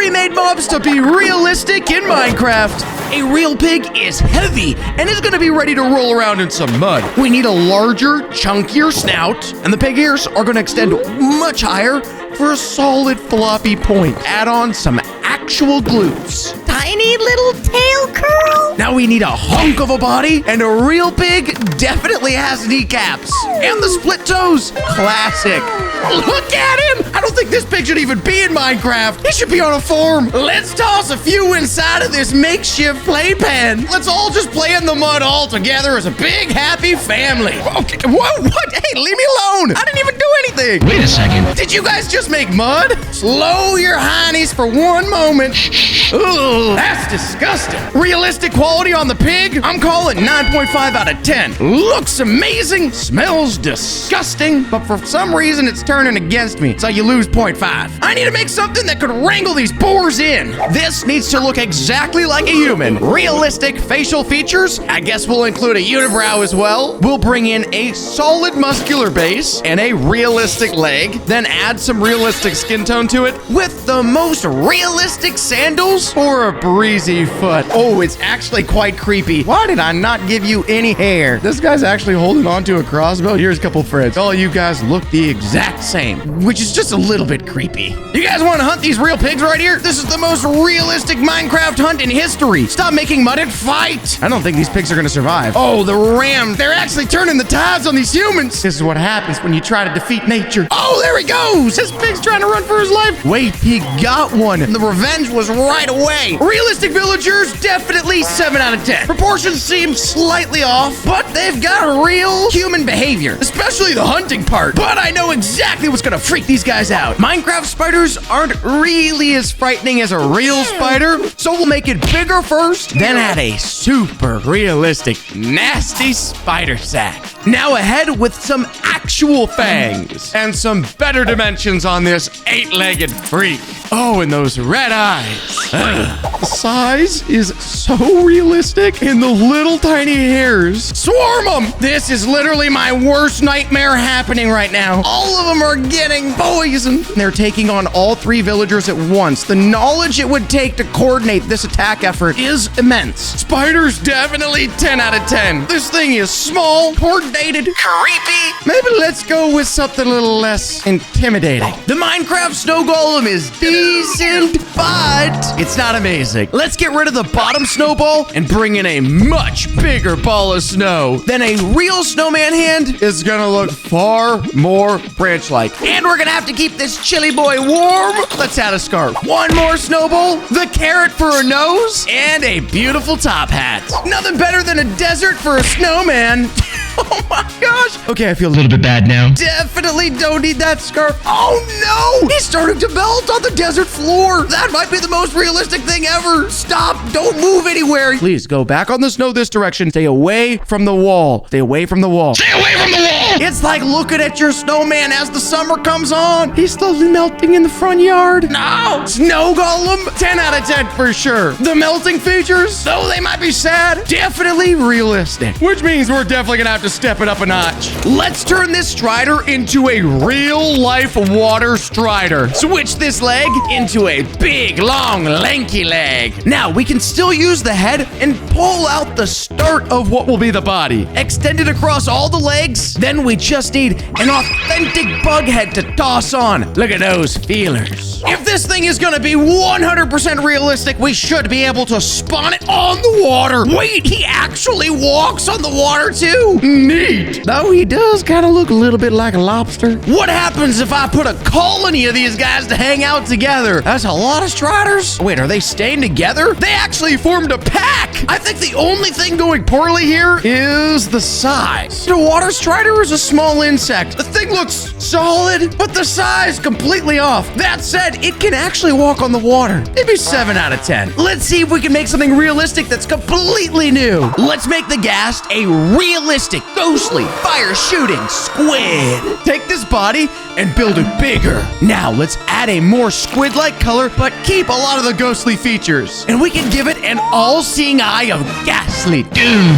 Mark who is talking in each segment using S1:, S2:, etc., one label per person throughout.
S1: remade mobs to be realistic in Minecraft. A real pig is heavy and is going to be ready to roll around in some mud. We need a larger, chunkier snout, and the pig ears are going to extend much higher for a solid floppy point. Add on some actual glutes.
S2: Tiny little tail curl.
S1: Now we need a hunk of a body, and a real pig definitely has kneecaps. And the split toes. Classic. Look at him! I don't think this pig should even be in Minecraft. He should be on a farm. Let's toss a few inside of this makeshift playpen. Let's all just play in the mud all together as a big happy family. Okay, what? Hey, leave me alone. I didn't even do anything.
S3: Wait a second.
S1: Did you guys just make mud? Slow your heinies for one moment. Ooh, that's disgusting. Realistic quality on the pig? I'm calling 9.5 out of 10. Looks amazing, smells disgusting, but for some reason it's turning against me, so you lose 0.5. I need to make something that could wrangle these boars in. This needs to look exactly like a human. Realistic facial features. I guess we'll include a unibrow as well. We'll bring in a solid muscular base and a realistic leg, then add some realistic skin tone to it with the most realistic sandals or a breezy foot. Oh, it's actually quite creepy. Why did I not give you any hair? This guy's actually holding onto a crossbow. Here's a couple friends. All you guys look the exact same, which is just a little bit creepy. You guys want to hunt these real pigs right here? This is the most realistic Minecraft hunt in history. Stop making mud and fight. I don't think these pigs are going to survive. Oh, the ram. They're actually turning the tides on these humans. This is what happens when you try to defeat nature. Oh, there he goes. This pig's trying to run for his life. Wait, he got one. The revenge was right away. Realistic villagers, definitely 7 out of 10. Proportions seem slightly off, but they've got real human behavior, especially the hunting part. But I know exactly what's gonna freak these guys out. Minecraft spiders aren't really as frightening as a real spider, so we'll make it bigger first, then add a super realistic, nasty spider sack. Now ahead with some actual fangs and some better dimensions on this 8-legged freak. Oh, and those red eyes. Ugh. The size is so realistic, and the little tiny hairs. Swarm them! This is literally my worst nightmare happening right now. All of them are getting poisoned. They're taking on all 3 villagers at once. The knowledge it would take to coordinate this attack effort is immense. Spiders definitely 10 out of 10. This thing is small, coordinated, creepy. Maybe let's go with something a little less intimidating. The Minecraft snow golem is decent, but it's not amazing. Let's get rid of the bottom snowball and bring in a much bigger ball of snow. Then a real snowman hand is gonna look far more branch-like. And we're gonna have to keep this chilly boy warm. Let's add a scarf. One more snowball, the carrot for a nose, and a beautiful top hat. Nothing better than a desert for a snowman. Oh my gosh. Okay, I feel a little bit bad now. Definitely don't need that scarf. Oh no! He's starting to melt on the desert floor. That might be the most realistic thing ever. Stop. Don't move anywhere. Please go back on the snow this direction. Stay away from the wall. Stay away from the wall. Stay away from the wall! It's like looking at your snowman as the summer comes on. He's slowly melting in the front yard. No! Snow golem, 10 out of 10 for sure. The melting features, though they might be sad, definitely realistic. Which means we're definitely gonna have to step it up a notch. Let's turn this strider into a real-life water strider. Switch this leg into a big, long, lanky leg. Now, we can still use the head and pull out the start of what will be the body. Extend it across all the legs. Then we just need an authentic bug head to toss on. Look at those feelers. If this thing is gonna be 100% realistic, we should be able to spawn it on the water. Wait, he actually walks on the water too? Neat. Though he does kind of look a little bit like a lobster. What happens if I put a colony of these guys to hang out together? That's a lot of striders. Wait, are they staying together? They actually formed a pack. I think the only thing going poorly here is the size. The water strider is a small insect. The thing looks solid, but the size completely off. That said, it can actually walk on the water. Maybe 7 out of 10. Let's see if we can make something realistic that's completely new. Let's make the ghast a realistic, ghostly, fire-shooting squid. Take this body and build it bigger. Now, let's add a more squid-like color, but keep a lot of the ghostly features. And we can give it an all-seeing eye of ghastly doom.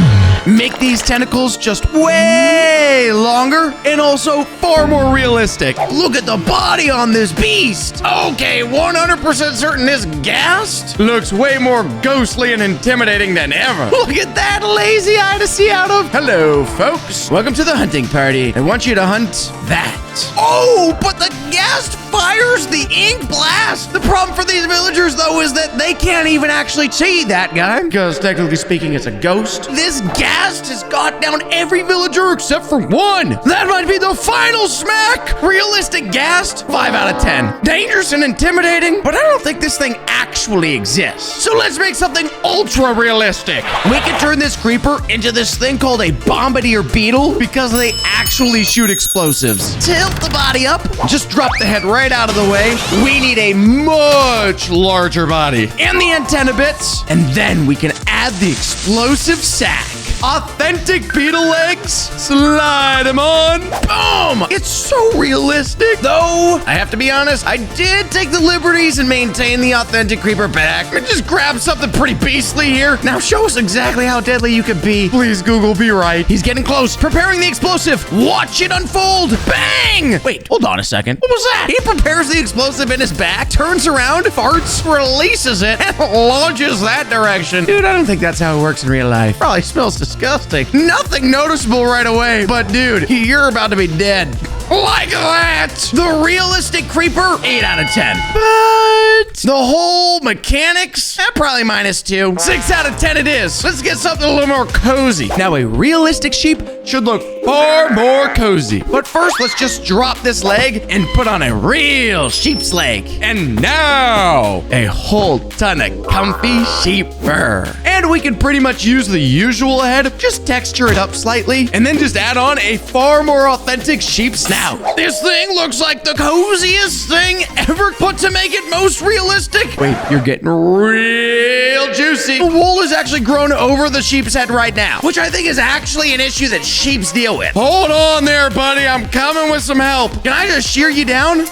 S1: make these tentacles just way longer and also far more realistic. Look at the body on this beast. Okay, 100% certain this ghast looks way more ghostly and intimidating than ever. Look at that lazy eye to see out of. Hello, folks. Welcome to the hunting party. I want you to hunt that. Oh, but the ghast fires the ink blast. The problem for these villagers, though, is that they can't even actually see that guy, because technically speaking, it's a ghost. This ghast has got down every villager except for one. That might be the final smack. Realistic ghast, 5 out of 10. Dangerous and intimidating, but I don't think this thing actually exists. So let's make something ultra realistic. We can turn this creeper into this thing called a bombardier beetle because they actually shoot explosives. Tilt the body up, just drop the head right out of the way. We need a much larger body and the antenna bits, and then we can add the explosive sack. Authentic beetle legs, slide them on, boom! It's so realistic. Though, I have to be honest, I did take the liberties and maintain the authentic creeper back. I just grabbed something pretty beastly here. Now show us exactly how deadly you could be. Please, Google, be right. He's getting close, preparing the explosive. Watch it unfold, bang! Wait, hold on a second. What was that? He prepares the explosive in his back, turns around, farts, releases it, and launches that direction. Dude, I don't think that's how it works in real life. Probably smells disgusting. Nothing noticeable right away, but dude, you're about to be dead. Like that! The realistic creeper, 8 out of 10. But the whole mechanics, probably -2. 6 out of 10 it is. Let's get something a little more cozy. Now, a realistic sheep should look far more cozy. But first, let's just drop this leg and put on a real sheep's leg. And now, a whole ton of comfy sheep fur. And we can pretty much use the usual head, just texture it up slightly, and then just add on a far more authentic sheep snout. This thing looks like the coziest thing ever put to make it most realistic. Wait, you're getting real juicy. The wool is actually grown over the sheep's head right now, which I think is actually an issue that sheeps deal with. Hold on there, buddy. I'm coming with some help. Can I just shear you down?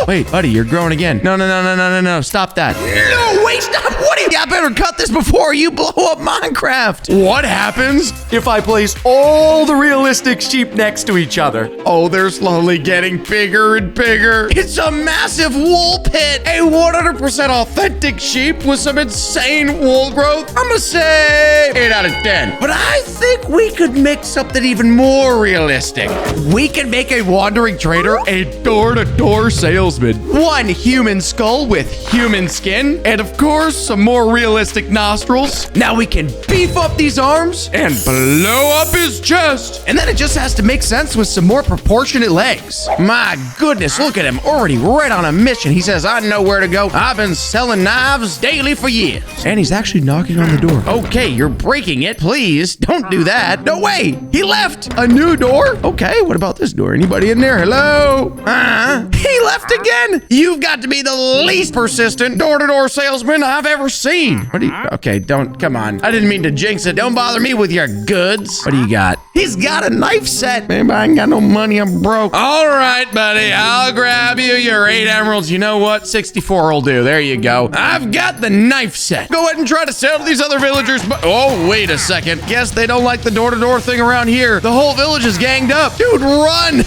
S1: Wait, buddy, you're growing again. No. Stop that. No, wait, stop. What are you? I better cut this before you blow up Minecraft. What happens if I place all the realistic sheep next to each other? Oh, they're slowly getting bigger and bigger. It's a massive wool pit. A 100% authentic sheep with some insane wool growth. I'm gonna say 8 out of 10. But I think we could make something even more realistic. We can make a wandering trader a door-to-door salesman. One human skull with human skin, and of course, some more realistic nostrils. Now we can beef up these arms and blow up his chest. And then it just has to make sense with some more proportionate legs. My goodness, look at him, already right on a mission. He says, I know where to go. I've been selling knives daily for years. And he's actually knocking on the door. Okay, you're breaking it. Please, don't do that. No way, he left. A new door? Okay, what about this door? Anybody in there? Hello? He left again. You've got to be the least persistent door-to-door salesman I've ever seen. What do you, okay, don't, come on. I didn't mean to jinx it. Don't bother me with your goods. What do you got? He's got a knife set. Man, I ain't got no money. I'm broke. All right, buddy. I'll grab you your 8 emeralds. You know what? 64 will do. There you go. I've got the knife set. Go ahead and try to sell to these other villagers. But oh, wait a second. Guess they don't like the door-to-door thing around here. The whole village is ganged up. Dude, run.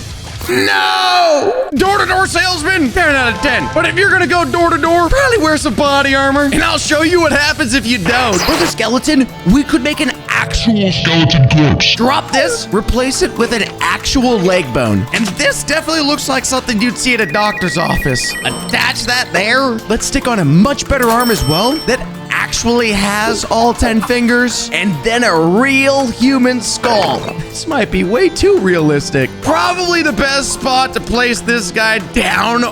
S1: No! Door-to-door salesman, 10 out of 10. But if you're gonna go door-to-door, probably wear some body armor. And I'll show you what happens if you don't. For the skeleton, we could make an actual skeleton corpse. Drop this, replace it with an actual leg bone. And this definitely looks like something you'd see at a doctor's office. Attach that there. Let's stick on a much better arm as well that actually has all 10 fingers, and then a real human skull. This might be way too realistic. Probably the best spot to place this guy down.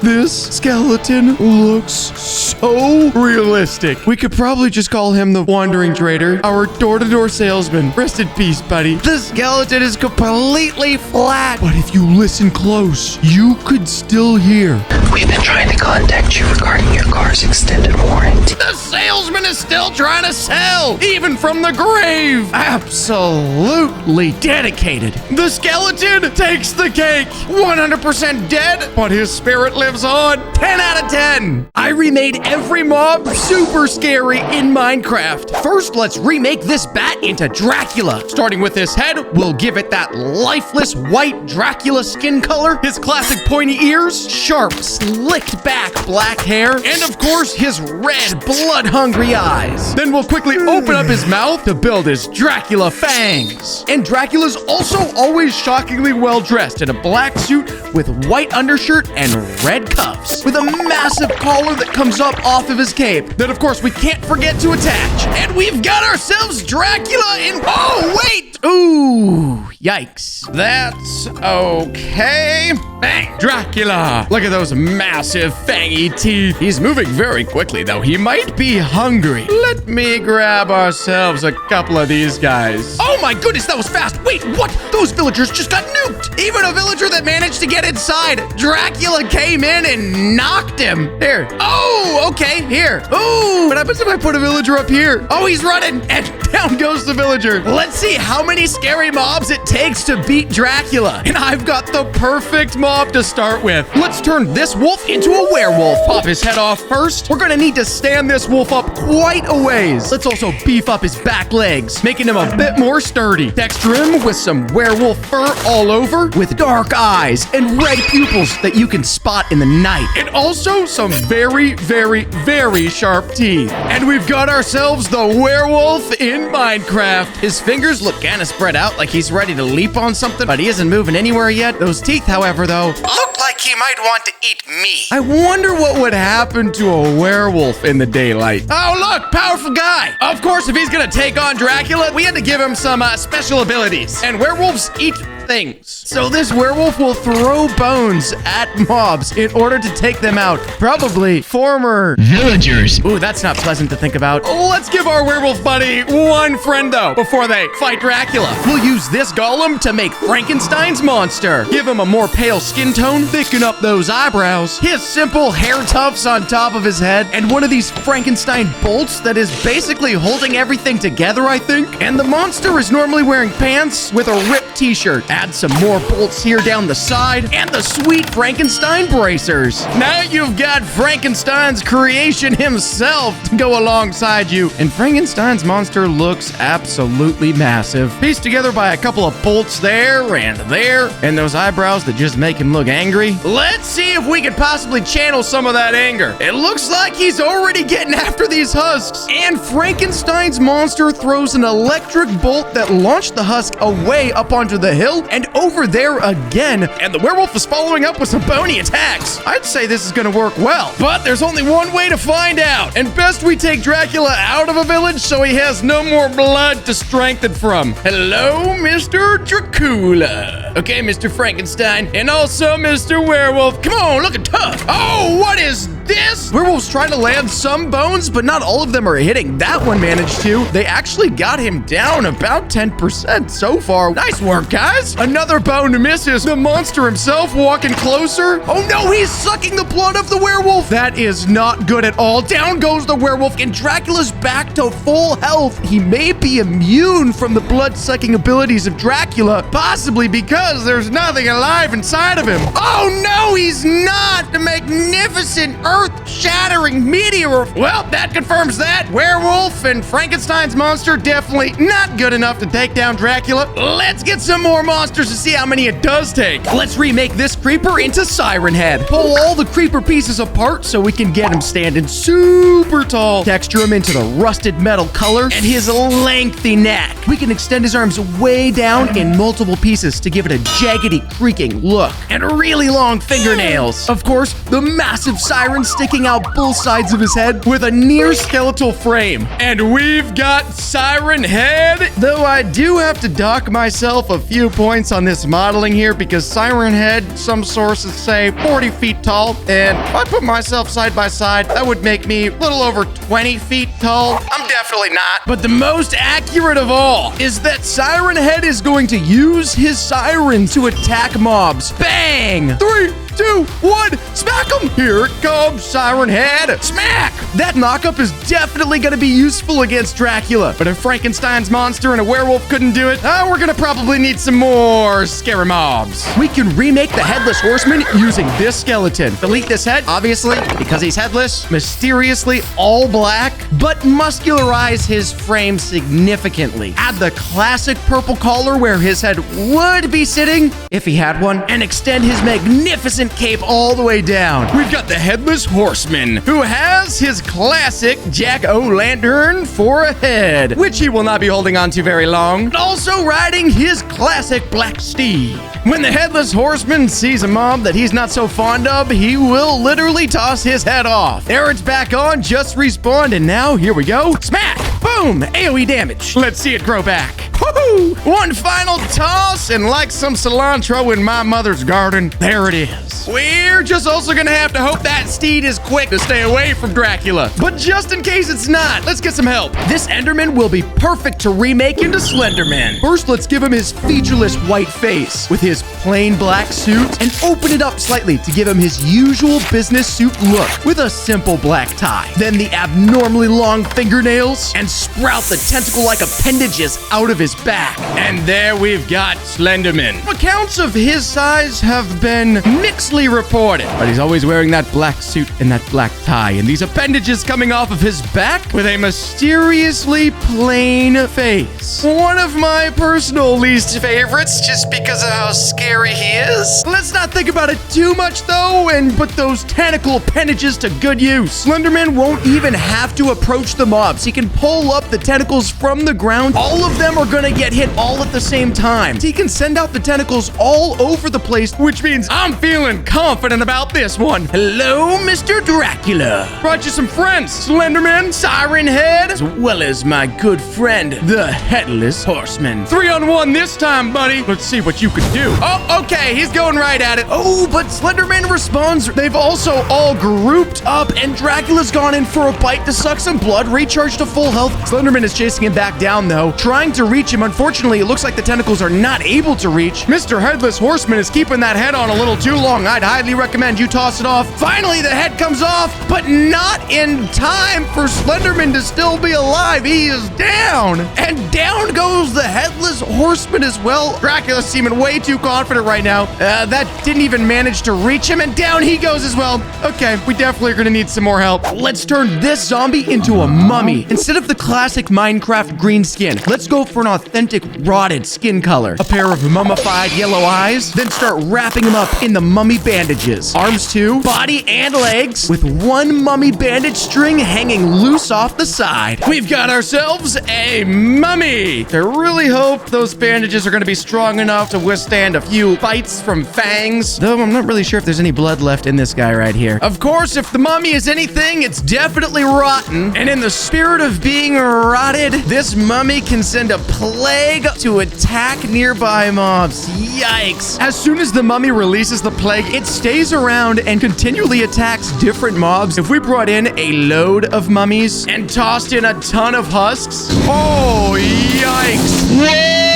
S1: This skeleton looks so realistic. We could probably just call him the Wandering Trader, our door-to-door salesman. Rest in peace, buddy. The skeleton is completely flat, but if you listen close, you could still hear.
S3: We've been trying to contact you regarding your car's extended warranty.
S1: The salesman is still trying to sell, even from the grave. Absolutely dedicated. The skeleton takes the cake. 100% dead, but his spirit lives on. 10 out of 10. I remade every mob super scary in Minecraft. First, let's remake this bat into Dracula. Starting with his head, we'll give it that lifeless white Dracula skin color, his classic pointy ears, sharp, slicked back black hair, and of course, his red, blood-hungry eyes. Then we'll quickly open up his mouth to build his Dracula fangs. And Dracula's also always shockingly well-dressed in a black suit with white undershirt and red cuffs, with a massive collar that comes up off of his cape that, of course, we can't forget to attach. And we've got ourselves Dracula in... Oh, wait! Ooh, yikes. That's okay. Bang! Dracula! Look at those massive fangy teeth. He's moving very quickly, though. He might be hungry. Let me grab ourselves a couple of these guys. Oh my goodness, that was fast. Wait, what? Those villagers just got nuked. Even a villager that managed to get inside. Dracula came in and knocked him. There. Oh, okay, here. Ooh, what happens if I put a villager up here? Oh, he's running, and down goes the villager. Let's see how many scary mobs it takes to beat Dracula. And I've got the perfect mob to start with. Let's turn this wolf into a werewolf. Pop his head off first. We're gonna need to stand this wolf up quite a ways. Let's also beef up his back legs, making him a bit more sturdy. Texture him with some werewolf fur all over, with dark eyes and red pupils that you can spot in the night. And also some very, very, very sharp teeth. And we've got ourselves the werewolf in Minecraft. His fingers look kind of spread out like he's ready to leap on something, but he isn't moving anywhere yet. Those teeth, however, though, look like he might want to eat me. I wonder what would happen to a werewolf in the daylight. Oh, look, powerful guy. Of course, if he's gonna take on Dracula, we had to give him some special abilities. And werewolves eat things. So this werewolf will throw bones at mobs in order to take them out. Probably former villagers. Ooh, that's not pleasant to think about. Let's give our werewolf buddy one friend, though, before they fight Dracula. We'll use this golem to make Frankenstein's monster. Give him a more pale skin tone, thicken up those eyebrows, his simple hair tufts on top of his head, and one of these Frankenstein bolts that is basically holding everything together, I think. And the monster is normally wearing pants with a ripped t-shirt. Add some more bolts here down the side, and the sweet Frankenstein bracers. Now you've got Frankenstein's creation himself to go alongside you. And Frankenstein's monster looks absolutely massive. Pieced together by a couple of bolts there, and those eyebrows that just make him look angry. Let's see if we could possibly channel some of that anger. It looks like he's already getting after these husks. And Frankenstein's monster throws an electric bolt that launched the husk away up onto the hill and over there again. And the werewolf is following up with some bony attacks. I'd say this is gonna work well, but there's only one way to find out. And best we take Dracula out of a village so he has no more blood to strengthen from. Hello, Mr. Dracula. Okay, Mr. Frankenstein, and also Mr. Werewolf. Come on, looking tough. Oh, what is this? Werewolf's trying to land some bones, but not all of them are hitting. That one managed to. They actually got him down about 10% so far. Nice work, guys. Another bone misses. The monster himself walking closer. Oh no, he's sucking the blood of the werewolf. That is not good at all. Down goes the werewolf, and Dracula's back to full health. He may be immune from the blood-sucking abilities of Dracula, possibly because there's nothing alive inside of him. Oh no, he's not. The magnificent earth-shattering meteor. Well, that confirms that. Werewolf and Frankenstein's monster definitely not good enough to take down Dracula. Let's get some more monsters to see how many it does take. Let's remake this creeper into Siren Head. Pull all the creeper pieces apart so we can get him standing super tall. Texture him into the rusted metal color and his lengthy neck. We can extend his arms way down in multiple pieces to give it a jaggedy, creaking look. And really long fingernails. Of course, the massive siren sticking out both sides of his head with a near skeletal frame. And we've got Siren Head. Though I do have to dock myself a few points on this modeling here because Siren Head, some sources say 40 feet tall. And if I put myself side by side, that would make me a little over 20 feet tall. I'm definitely not. But the most accurate of all is that Siren Head is going to use his siren to attack mobs. Bang! 3, 2, 1, smack him! Here it comes, Siren Head. Smack! That knockup is definitely gonna be useful against Dracula. But if Frankenstein's monster and a werewolf couldn't do it, we're gonna probably need some more scary mobs. We can remake the Headless Horseman using this skeleton. Delete this head, obviously, because he's headless, mysteriously all black, but muscularize his frame significantly. Add the classic purple collar where his head would be sitting, if he had one, and extend his magnificent cape all the way down. We've got the Headless Horseman, who has his classic jack-o'-lantern for a head, which he will not be holding on to very long, and also riding his classic black steed. When the Headless Horseman sees a mob that he's not so fond of, he will literally toss his head off. There it's back on, just respawned, and now here we go. Smack! Boom! AoE damage. Let's see it grow back. Woohoo! One final toss, and like some cilantro in my mother's garden, there it is. We're just also gonna have to hope that steed is quick to stay away from Dracula. But just in case it's not, let's get some help. This Enderman will be perfect to remake into Slenderman. First, let's give him his featureless white face with his plain black suit and open it up slightly to give him his usual business suit look with a simple black tie. Then the abnormally long fingernails and sprout the tentacle-like appendages out of his back. And there we've got Slenderman. Accounts of his size have been mixedly reported, but he's always wearing that black suit and that black tie, and these appendages coming off of his back with a mysteriously plain face. One of my personal least favorites, just because of how scary he is. Let's not think about it too much, though, and put those tentacle appendages to good use. Slenderman won't even have to approach the mobs. He can pull up the tentacles from the ground. All of them are gonna get hit all at the same time. He can send out the tentacles all over the place, which means I'm feeling confident about this one. Hello, Mr. Dracula. Brought you some friends, Slenderman, Siren Head, as well as my good friend, the Headless Horseman. 3-on-1 this time, buddy. Let's see what you can do. Oh, okay, he's going right at it. Oh, but Slenderman responds. They've also all grouped up, and Dracula's gone in for a bite to suck some blood, recharge to full health. Slenderman is chasing him back down, though, trying to reach him. Unfortunately, it looks like the tentacles are not able to reach. Mr. Headless Horseman is keeping that head on a little too long. I'd highly recommend you toss it off. Finally, the head comes off, but not in time for Slenderman to still be alive. He is down, and down goes the Headless Horseman as well. Dracula's seeming way too confident right now. That didn't even manage to reach him, and down he goes as well. Okay, we definitely are gonna need some more help. Let's turn this zombie into a mummy. Instead of the classic Minecraft green skin, let's go for an authentic rotted skin color. A pair of mummified yellow eyes, then start wrapping him up in the mummy bandages. Arms too, body and legs, with one mummy bandage string hanging loose off the side. We've got ourselves a mummy. I really hope those bandages are gonna be strong enough to withstand a few bites from fangs, though I'm not really sure if there's any blood left in this guy right here. Of course, if the mummy is anything, it's definitely rotten, and in the spirit of being rotted, this mummy can send a plague to attack nearby mobs. Yikes. As soon as the mummy releases the plague, it stays around and continually attacks different mobs. If we brought in a load of mummies and tossed in a ton of husks, oh, yikes. Whoa!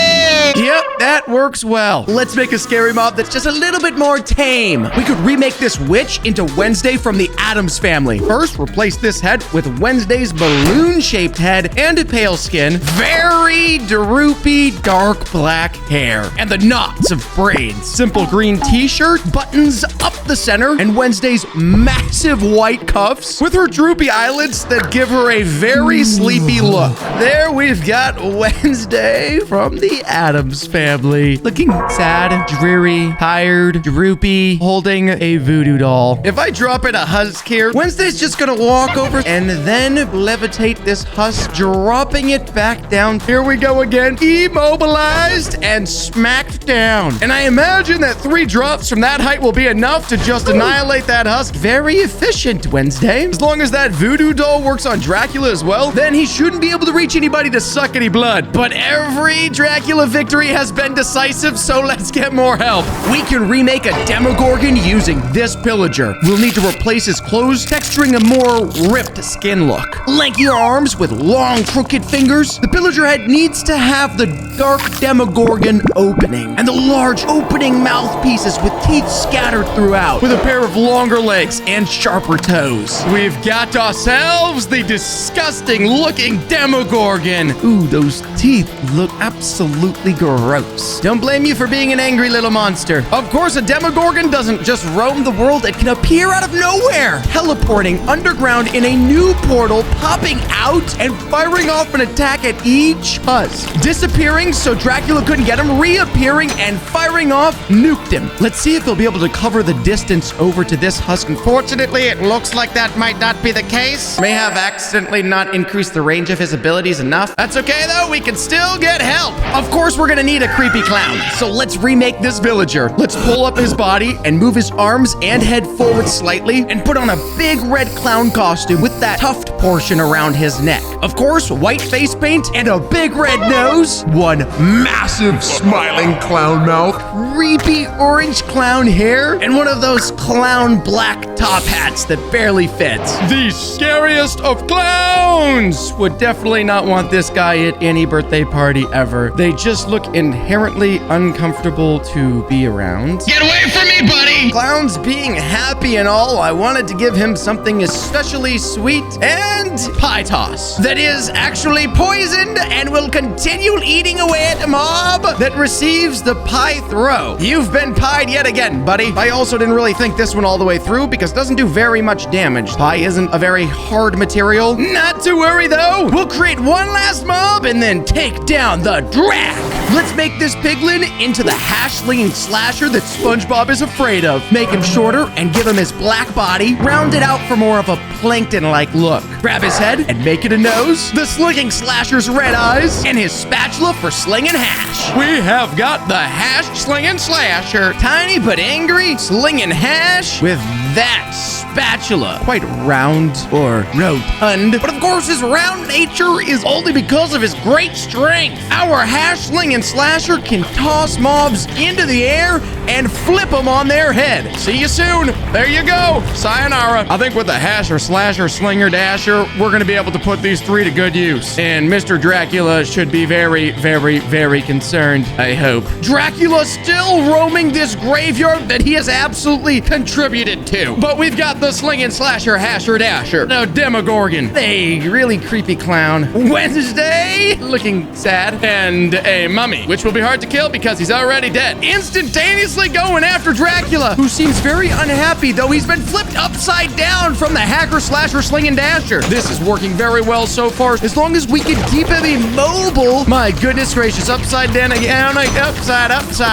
S1: Yep, that works well. Let's make a scary mob that's just a little bit more tame. We could remake this witch into Wednesday from the Addams Family. First, replace this head with Wednesday's balloon-shaped head and a pale skin, very droopy dark black hair, and the knots of braids. Simple green t-shirt, buttons up the center, and Wednesday's massive white cuffs with her droopy eyelids that give her a very sleepy look. There we've got Wednesday from the Addams Family. Looking sad, dreary, tired, droopy, holding a voodoo doll. If I drop in a husk here, Wednesday's just gonna walk over and then levitate this husk, dropping it back down. Here we go again. Immobilized and smacked down. And I imagine that 3 drops from that height will be enough to just annihilate that husk. Very efficient, Wednesday. As long as that voodoo doll works on Dracula as well, then he shouldn't be able to reach anybody to suck any blood. But every Dracula victim victory has been decisive, so let's get more help. We can remake a Demogorgon using this pillager. We'll need to replace his clothes, texturing a more ripped skin look. Lankier arms with long, crooked fingers. The pillager head needs to have the dark Demogorgon opening, and the large opening mouthpieces with teeth scattered throughout, with a pair of longer legs and sharper toes. We've got ourselves the disgusting looking Demogorgon. Ooh, those teeth look absolutely gross. Don't blame you for being an angry little monster. Of course, a Demogorgon doesn't just roam the world. It can appear out of nowhere, teleporting underground in a new portal, popping out and firing off an attack at each husk. Disappearing so Dracula couldn't get him, reappearing and firing off, nuked him. Let's see if they'll be able to cover the distance over to this husk. Unfortunately, it looks like that might not be the case. May have accidentally not increased the range of his abilities enough. That's okay though, we can still get help. Of course, we're gonna need a creepy clown. So let's remake this villager. Let's pull up his body and move his arms and head forward slightly and put on a big red clown costume with that tuft portion around his neck. Of course, white face paint and a big red nose. One massive smiling clown mouth. Creepy orange clown hair. And one of those clown black top hats that barely fits. The scariest of clowns! Would definitely not want this guy at any birthday party ever. They just look inherently uncomfortable to be around. Get away from me, buddy! Clowns being happy and all, I wanted to give him something especially sweet and pie toss. That is actually poisoned and will continue eating away at a mob that receives the pie throw. You've been pied yet again, buddy. I also didn't really think this one all the way through because it doesn't do very much damage. Pie isn't a very hard material. Not to worry though. We'll create one last mob and then take down the Drac. Let's make this piglin into the hash-slinging slasher that SpongeBob is afraid of. Make him shorter and give him his black body, round it out for more of a plankton-like look. Grab his head and make it a nose, the slinging slasher's red eyes, and his spatula for slinging hash. We have got the hash-slinging slasher. Tiny but angry, slinging hash with that spatula. Quite round or rotund, but of course his round nature is only because of his great strength. Our hash-slinging slasher can toss mobs into the air and flip them on their head. See you soon. There you go. Sayonara. I think with the hasher, slasher, slinger, dasher, we're going to be able to put these three to good use. And Mr. Dracula should be very, very, very concerned, I hope. Dracula still roaming this graveyard that he has absolutely contributed to. But we've got the slinging slasher, hasher, dasher. No, Demogorgon. A really creepy clown. Wednesday, looking sad. And a mummy, which will be hard to kill because he's already dead. Instantaneously going after Dracula, who seems very unhappy, though he's been flipped upside down from the hacker, slasher, slinging dasher. This is working very well so far, as long as we can keep him immobile. My goodness gracious, upside down again, upside,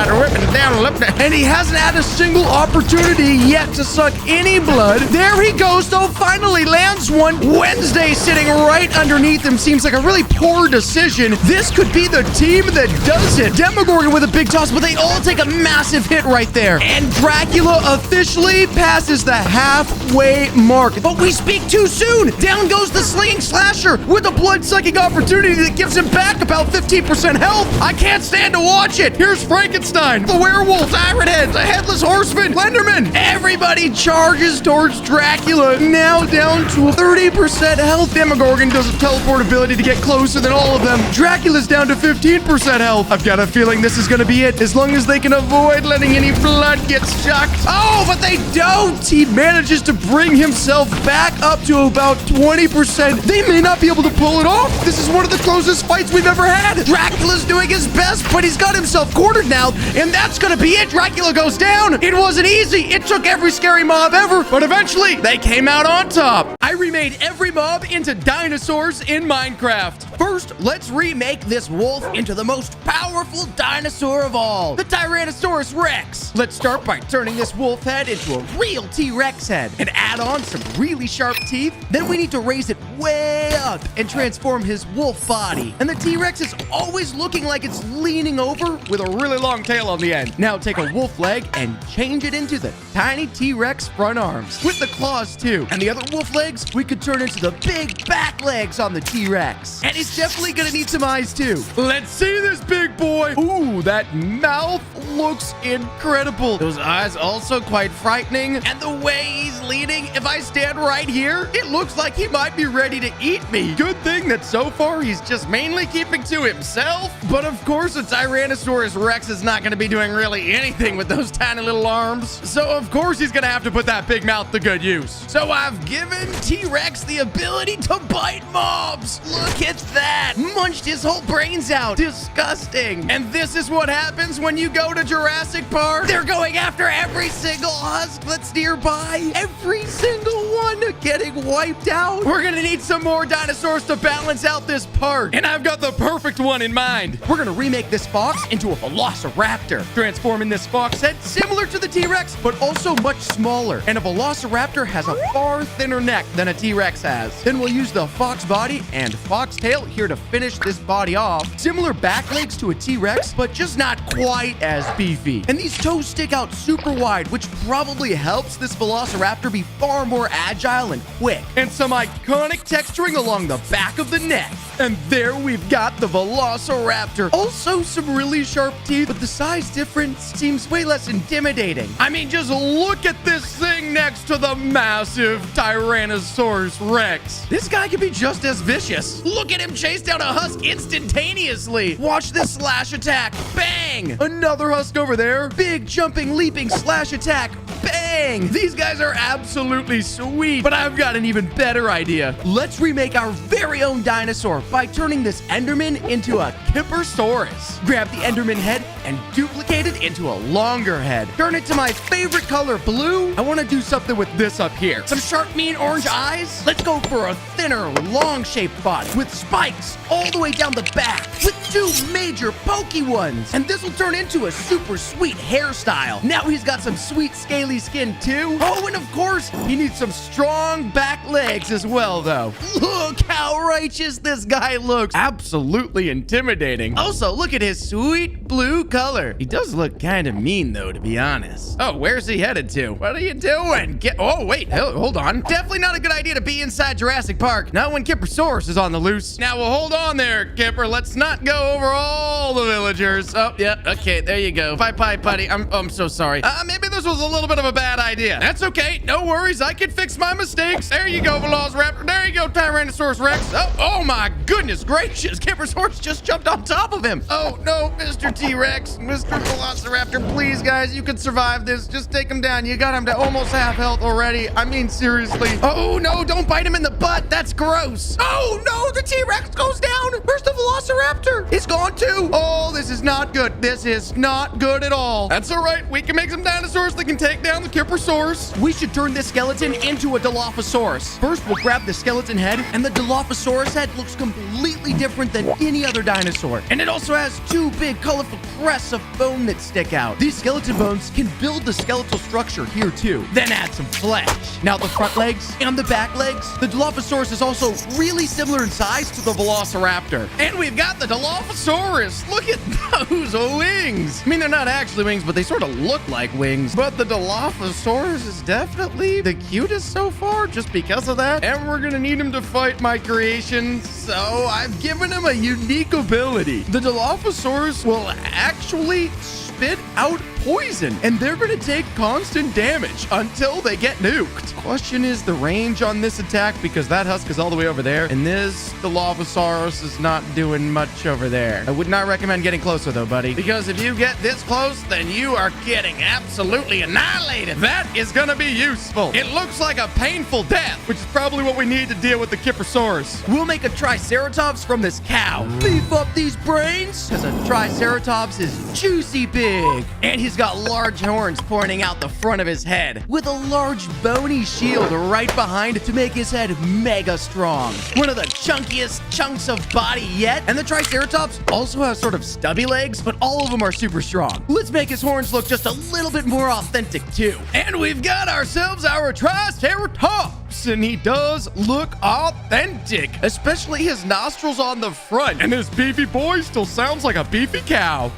S1: ripping down, and he hasn't had a single opportunity yet to suck any blood. There he goes, though, finally lands one. Wednesday sitting right underneath him seems like a really poor decision. This could be the team that does it. Demogorgon with a big toss, but they all take a massive hit right there. And Dracula officially passes the halfway mark. But we speak too soon. Down goes the slinging slasher with a blood-sucking opportunity that gives him back about 15% health. I can't stand to watch it. Here's Frankenstein, the werewolf, Iron Head, the headless horseman, Slenderman. Everybody charges towards Dracula, now down to 30% health. Demogorgon does a teleport ability to get closer than all of them. Dracula's down to 15% health. I've got a feeling this is gonna be it, as long as they can avoid letting any blood get sucked. Oh, but they don't! He manages to bring himself back up to about 20%. They may not be able to pull it off. This is one of the closest fights we've ever had. Dracula's doing his best, but he's got himself cornered now, and that's gonna be it. Dracula goes down. It wasn't easy. It took every scary mob ever, but eventually they came out on top. I remade every mob into dinosaurs in Minecraft. First, let's remake this wolf into the most powerful dinosaur of all, the Tyrannosaurus Rex. Let's start by turning this wolf head into a real T-Rex head and add on some really sharp teeth. Then we need to raise it way up and transform his wolf body. And the T-Rex is always looking like it's leaning over with a really long tail on the end. Now take a wolf leg and change it into the tiny T-Rex front arms with the claws too. And the other wolf legs, we could turn into the big back legs on the T-Rex. And he's definitely gonna need some eyes too. Let's see this big boy. Ooh, that mouth looks incredible. Those eyes also quite frightening. And the way he's leaning, if I stand right here, it looks like he might be ready to eat me. Good thing that so far he's just mainly keeping to himself. But of course, a Tyrannosaurus Rex is not gonna be doing really anything with those tiny little arms. So of course he's gonna have to put that big mouth to good use. So I've given T-Rex the ability to bite mobs. Look at that. Munched his whole brains out. Disgusting. And this is what happens when you go to Jurassic Park. They're going after every single husk that's nearby. Every single one getting wiped out. We're gonna need some more dinosaurs to balance out this park. And I've got the perfect one in mind. We're gonna remake this fox into a velociraptor, transforming this fox head similar to the T-Rex, but also much smaller. And a velociraptor has a far thinner neck than a T-Rex has. Then we'll use the fox body and fox tail here to finish this body off. Similar back legs to a T-Rex, but just not quite as beefy. And these toes stick out super wide, which probably helps this velociraptor be far more agile and quick. And some iconic texturing along the back of the neck. And there we've got the velociraptor. Also some really sharp teeth, but the size difference seems way less intimidating. I mean, just look at this thing next to the massive Tyrannosaurus Rex. This guy could be just as vicious. Look at him chase down a husk instantaneously. Watch this slash attack. Bang! Another husk over there. Big jumping, leaping slash attack. Bang! These guys are absolutely sweet, but I've got an even better idea. Let's remake our very own dinosaur by turning this Enderman into a Kippersaurus. Grab the Enderman head and duplicate it into a longer head. Turn it to my favorite color, blue. I want to do something with this up here. Some sharp, mean orange eyes. Let's go for a thinner, long-shaped body with spikes all the way down the back with two major pokey ones. And this will turn into a super sweet hairstyle. Now he's got some sweet, scaly skin too. Oh, and of course, he needs some strong back legs as well, though. Look how righteous this guy looks. Absolutely intimidating. Also, look at his sweet blue color. He does look kind of mean, though, to be honest. Oh, where's he headed to? What are you doing? Oh, wait, hold on. Definitely not a good idea to be inside Jurassic Park. Not when Kippersaurus is on the loose. Now, well, hold on there, Kipper. Let's not go over all the villagers. Oh, yeah, okay, there you go. Bye, buddy. I'm so sorry. Maybe this was a little bit of a bad idea. That's okay. No worries. I can fix my mistakes. There you go, Velociraptor. There you go, Tyrannosaurus Rex. Oh my goodness gracious. Kippersaurus just jumped on top of him. Oh, no, Mr. T-Rex, Mr. Velociraptor, please, guys, you can survive this. Just take him down. You got him to almost half health already. I mean, seriously. Oh, no, don't bite him in the butt. That's gross. Oh, no, the T-Rex goes down. Where's the Velociraptor? It's gone too. Oh, this is not good. This is not good at all. That's all right. We can make some dinosaurs that can take down the Kippersaurus. We should turn this skeleton into a Dilophosaurus. First, we'll grab the skeleton head, and the Dilophosaurus head looks completely different than any other dinosaur. And it also has two big, colorful crests of bone that stick out. These skeleton bones can build the skeletal structure here too. Then add some flesh. Now the front legs and the back legs. The Dilophosaurus is also really similar in size to the Velociraptor. And we've got the Dilophosaurus. Look at those wings. I mean, they're not actually wings, but they sort of look like wings. But the Dilophosaurus is definitely the cutest so far just because of that. And we're gonna need him to fight my creations, so I've given him a unique ability. The Dilophosaurus will actually spit out poison, and they're going to take constant damage until they get nuked. Question is the range on this attack, because that husk is all the way over there, and this Dilophosaurus is not doing much over there. I would not recommend getting closer, though, buddy, because if you get this close, then you are getting absolutely annihilated. That is going to be useful. It looks like a painful death, which is probably what we need to deal with the Kippersaurus. We'll make a Triceratops from this cow. Beef up these brains, because a Triceratops is juicy big, and he's got large horns pointing out the front of his head, with a large bony shield right behind it to make his head mega strong. One of the chunkiest chunks of body yet. And the Triceratops also has sort of stubby legs, but all of them are super strong. Let's make his horns look just a little bit more authentic too. And we've got ourselves our Triceratops, and he does look authentic, especially his nostrils on the front. And this beefy boy still sounds like a beefy cow.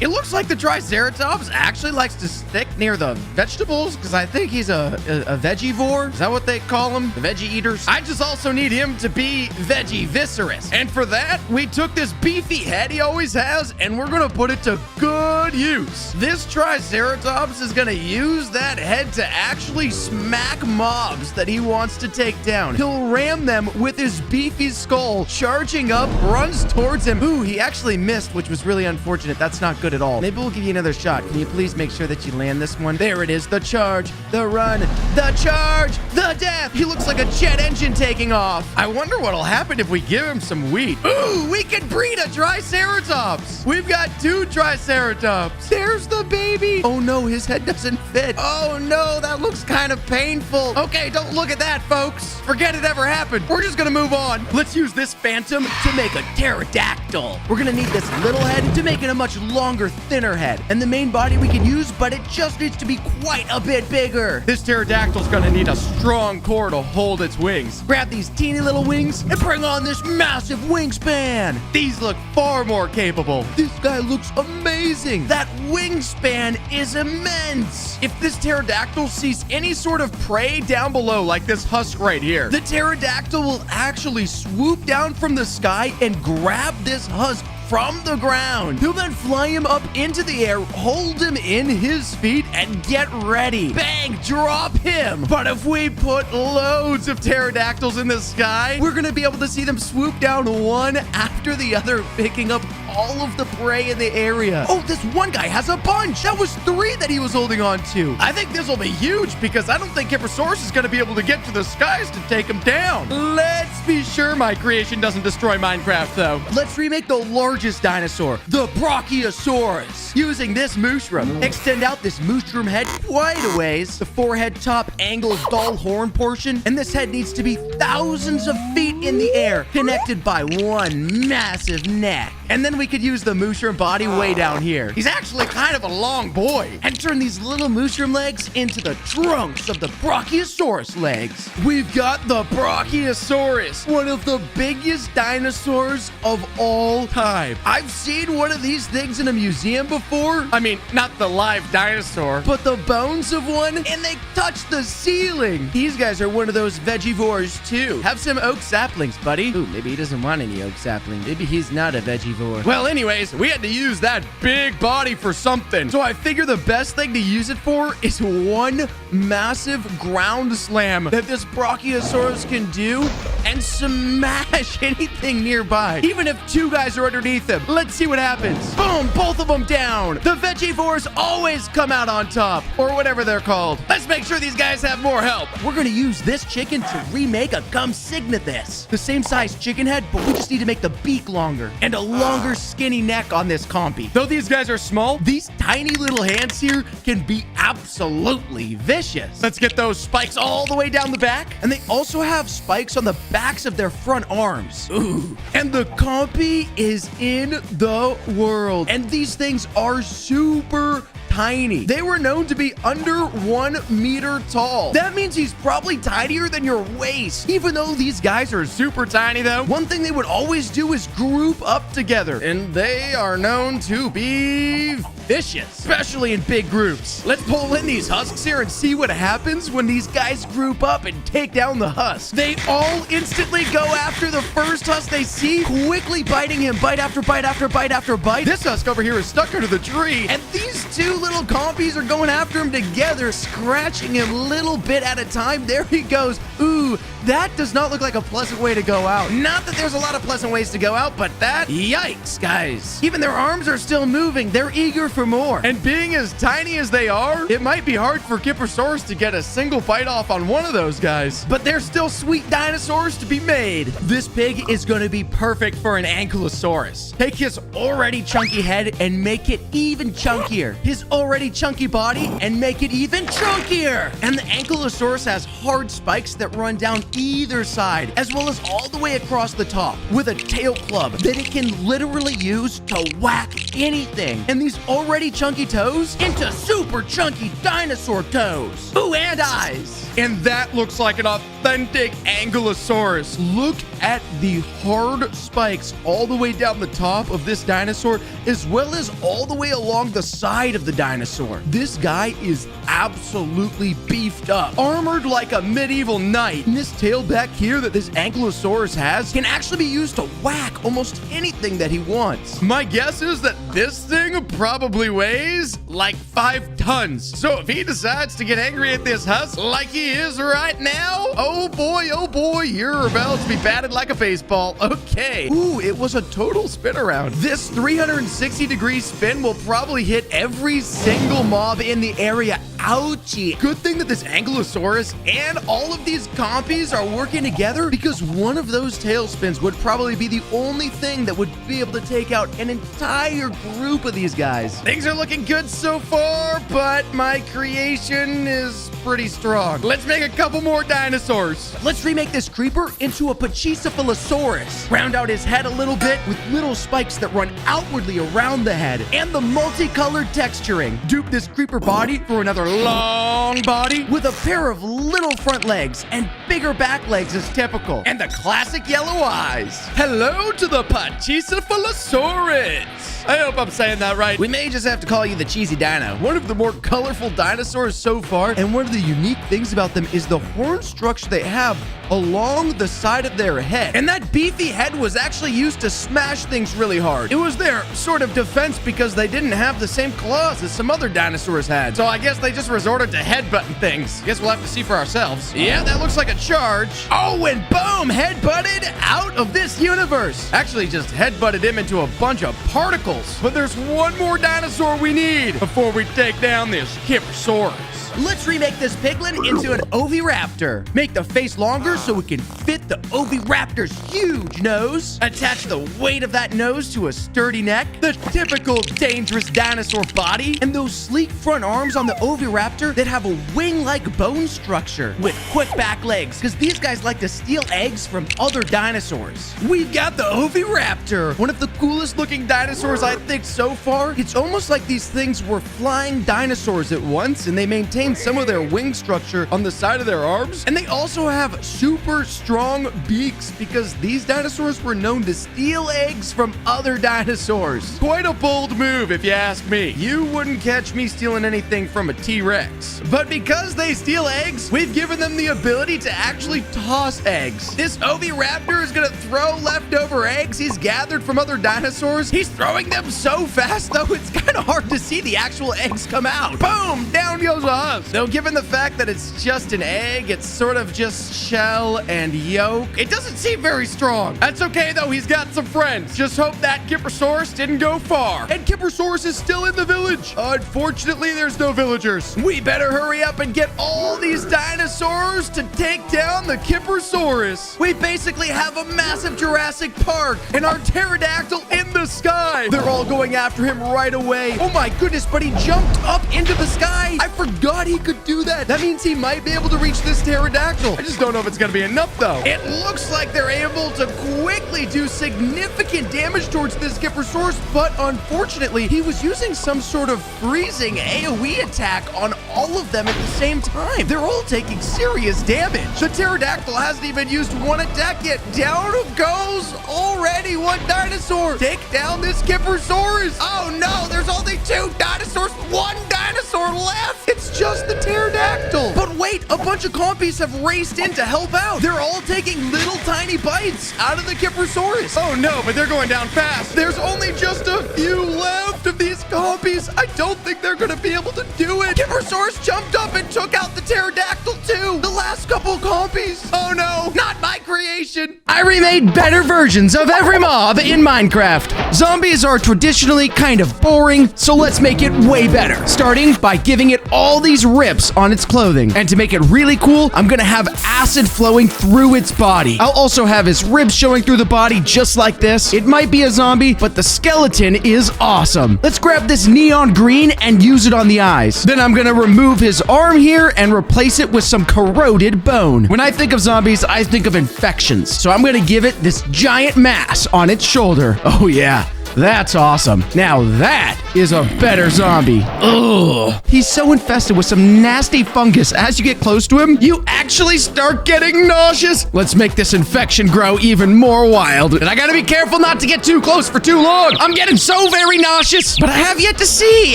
S1: It looks like the Triceratops actually likes to stick near the vegetables because I think he's a vegivore. Is that what they call him? The veggie eaters? I just also need him to be vegiviscerous. And for that, we took this beefy head he always has and we're going to put it to good use. This Triceratops is going to use that head to actually smack mobs that he wants to take down. He'll ram them with his beefy skull, charging up, runs towards him. Ooh, he actually missed, which was really unfortunate. That's not good at all. Maybe we'll give you another shot. Can you please make sure that you land this one? There it is. The charge, the run, the charge, the death. He looks like a jet engine taking off. I wonder what'll happen if we give him some wheat. Ooh, we can breed a Triceratops. We've got 2 Triceratops. There's the baby. Oh no, his head doesn't fit. Oh no, that looks kind of painful. Okay, don't look at that, folks. Forget it ever happened. We're just gonna move on. Let's use this phantom to make a pterodactyl. We're gonna need this little head to make it a much longer, thinner head. And the main body we can use, but it just needs to be quite a bit bigger. This pterodactyl's gonna need a strong core to hold its wings. Grab these teeny little wings and bring on this massive wingspan. These look far more capable. This guy looks amazing. That wingspan is immense. If this pterodactyl sees any sort of prey down below, like this husk right here, the pterodactyl will actually swoop down from the sky and grab this husk from the ground. He'll then fly him up into the air, hold him in his feet, and get ready. Bang! Drop him! But if we put loads of pterodactyls in the sky, we're gonna be able to see them swoop down one after the other, picking up all of the prey in the area. Oh, this one guy has a bunch. That was 3 that he was holding on to. I think this will be huge because I don't think Kippersaurus is gonna be able to get to the skies to take him down. Let's be sure my creation doesn't destroy Minecraft, though. Let's remake the largest dinosaur, the Brachiosaurus. Using this mushroom, extend out this mushroom head quite a ways. The forehead top angles dull horn portion, and this head needs to be thousands of feet in the air, connected by one massive neck. And then we could use the mushroom body way down here. He's actually kind of a long boy. And turn these little mushroom legs into the trunks of the Brachiosaurus legs. We've got the Brachiosaurus, one of the biggest dinosaurs of all time. I've seen one of these things in a museum before. I mean, not the live dinosaur, but the bones of one, and they touch the ceiling. These guys are one of those vegivores too. Have some oak saplings, buddy. Ooh, maybe he doesn't want any oak sapling. Maybe he's not a vegivore. Well, anyways, we had to use that big body for something. So I figure the best thing to use it for is one massive ground slam that this Brachiosaurus can do and smash anything nearby. Even if 2 guys are underneath him. Let's see what happens. Boom, both of them down. The vegivores always come out on top, or whatever they're called. Let's make sure these guys have more help. We're gonna use this chicken to remake a Compsognathus. The same size chicken head, but we just need to make the beak longer and a longer skinny neck on this compy. Though these guys are small, these tiny little hands here can be absolutely vicious. Let's get those spikes all the way down the back. And they also have spikes on the backs of their front arms. Ooh. And the compy is in the world. And these things are super tiny. They were known to be under 1 meter tall. That means he's probably tinier than your waist. Even though these guys are super tiny though, one thing they would always do is group up together. And they are known to be vicious, especially in big groups. Let's pull in these husks here and see what happens when these guys group up and take down the husk. They all instantly go after the first husk they see, quickly biting him, bite after bite after bite after bite. This husk over here is stuck under the tree, and these 2 little compies are going after him together, scratching him little bit at a time. There he goes. Ooh, that does not look like a pleasant way to go out. Not that there's a lot of pleasant ways to go out, but that, yikes, guys. Even their arms are still moving. They're eager for more. And being as tiny as they are, it might be hard for Kippersaurus to get a single bite off on one of those guys. But they're still sweet dinosaurs to be made. This pig is going to be perfect for an Ankylosaurus. Take his already chunky head and make it even chunkier. His already chunky body and make it even chunkier. And the Ankylosaurus has hard spikes that run down either side, as well as all the way across the top, with a tail club that it can literally use to whack anything. And these already chunky toes into super chunky dinosaur toes. Ooh, and eyes. And that looks like an authentic Ankylosaurus. Look at the hard spikes all the way down the top of this dinosaur, as well as all the way along the side of the dinosaur. This guy is absolutely beefed up, armored like a medieval knight. And this tail back here that this Ankylosaurus has can actually be used to whack almost anything that he wants. My guess is that this thing probably weighs like 5 tons. So if he decides to get angry at this husk like he is right now, oh boy, you're about to be batted like a baseball. Okay. Ooh, it was a total spin around. This 360-degree spin will probably hit every single mob in the area. Ouchie. Good thing that this Ankylosaurus and all of these compies are working together, because one of those tail spins would probably be the only thing that would be able to take out an entire group of these guys. Things are looking good so far, but my creation is pretty strong. Let's make a couple more dinosaurs. Let's remake this creeper into a Pachycephalosaurus. Round out his head a little bit with little spikes that run outwardly around the head and the multicolored texturing. Dupe this creeper body for another long body with a pair of little front legs and bigger back legs as typical, and the classic yellow eyes. Hello to the Pachycephalosaurus. I hope I'm saying that right. We may just have to call you the Cheesy Dino. One of the more colorful dinosaurs so far, and one of the unique things about them is the horn structure they have along the side of their head. And that beefy head was actually used to smash things really hard. It was their sort of defense because they didn't have the same claws as some other dinosaurs had. So I guess they just resorted to headbutting things. Guess we'll have to see for ourselves. Yeah, that looks like a charge. Oh, and boom, headbutted out of this universe. Actually, just headbutted him into a bunch of particles. But there's one more dinosaur we need before we take down this Hipposaurus. Let's remake this piglin into an oviraptor. Make the face longer so it can fit the oviraptor's huge nose. Attach the weight of that nose to a sturdy neck. The typical dangerous dinosaur body. And those sleek front arms on the oviraptor that have a wing-like bone structure with quick back legs, because these guys like to steal eggs from other dinosaurs. We've got the oviraptor, one of the coolest looking dinosaurs I think so far. It's almost like these things were flying dinosaurs at once, and they maintain some of their wing structure on the side of their arms. And they also have super strong beaks, because these dinosaurs were known to steal eggs from other dinosaurs. Quite a bold move if you ask me. You wouldn't catch me stealing anything from a T-Rex. But because they steal eggs, we've given them the ability to actually toss eggs. This oviraptor is gonna throw leftover eggs he's gathered from other dinosaurs. He's throwing them so fast though, it's kind of hard to see the actual eggs come out. Boom, down goes a husk. Though given the fact that it's just an egg, it's sort of just shell and yolk, it doesn't seem very strong. That's okay though, he's got some friends. Just hope that Kippersaurus didn't go far. And Kippersaurus is still in the village. Unfortunately, there's no villagers. We better hurry up and get all these dinosaurs to take down the Kippersaurus. We basically have a massive Jurassic Park and our pterodactyl in the sky. They're all going after him right away. Oh my goodness, but he jumped up into the sky. I forgot he could do that. That means he might be able to reach this pterodactyl. I just don't know if it's gonna be enough though. It looks like they're able to quickly do significant damage towards this Kippersaurus, but unfortunately, he was using some sort of freezing AoE attack on all of them at the same time. They're all taking serious damage. The pterodactyl hasn't even used one attack yet. Down goes already one dinosaur. Take down this Kippersaurus. Oh no, there's only 2 dinosaurs, 1 dinosaur left. It's just the pterodactyl. But wait, a bunch of compies have raced in to help out. They're all taking little tiny bites out of the Kippersaurus. Oh no, but they're going down fast. There's only just a few left of these compies. I don't think they're gonna be able to do it. Kippersaurus jumped up and took out the pterodactyl too. The last couple compies. Oh no, not my creation. I remade better versions of every mob in Minecraft. Zombies are traditionally kind of boring, so let's make it way better. Starting by giving it all these rips on its clothing. And to make it really cool, I'm gonna have acid flowing through its body. I'll also have his ribs showing through the body just like this. It might be a zombie, but the skeleton is awesome. Let's grab this neon green and use it on the eyes. Then I'm gonna remove his arm here and replace it with some corroded bone. When I think of zombies, I think of infections. So I'm gonna give it this giant mass on its shoulder. Oh yeah. That's awesome. Now that is a better zombie. Ugh. He's so infested with some nasty fungus. As you get close to him, you actually start getting nauseous. Let's make this infection grow even more wild. And I gotta be careful not to get too close for too long. I'm getting so very nauseous, but I have yet to see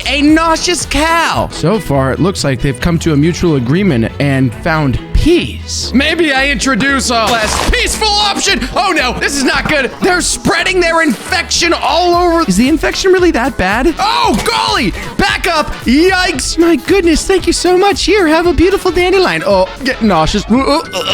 S1: a nauseous cow. So far, it looks like they've come to a mutual agreement and found peace. Maybe I introduce a less peaceful option. Oh no, this is not good. They're spreading their infection all over. Is the infection really that bad? Oh, golly, back up. Yikes. My goodness, thank you so much. Here, have a beautiful dandelion. Oh, getting nauseous.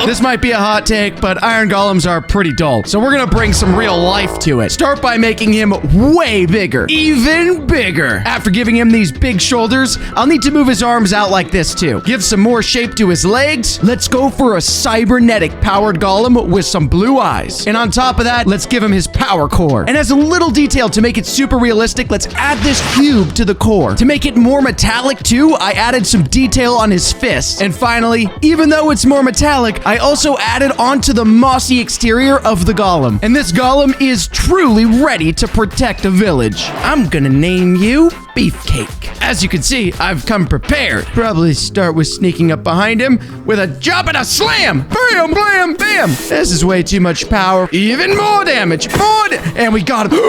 S1: This might be a hot take, but iron golems are pretty dull. So we're gonna bring some real life to it. Start by making him way bigger, even bigger. After giving him these big shoulders, I'll need to move his arms out like this too. Give some more shape to his legs. Let's go for a cybernetic powered golem with some blue eyes. And on top of that, let's give him his power core. And as a little detail to make it super realistic, let's add this cube to the core. To make it more metallic too, I added some detail on his fists. And finally, even though it's more metallic, I also added onto the mossy exterior of the golem. And this golem is truly ready to protect a village. I'm gonna name you Beefcake. As you can see, I've come prepared. Probably start with sneaking up behind him with a jump and a slam. Bam, blam, bam. This is way too much power. Even more damage. And we got him.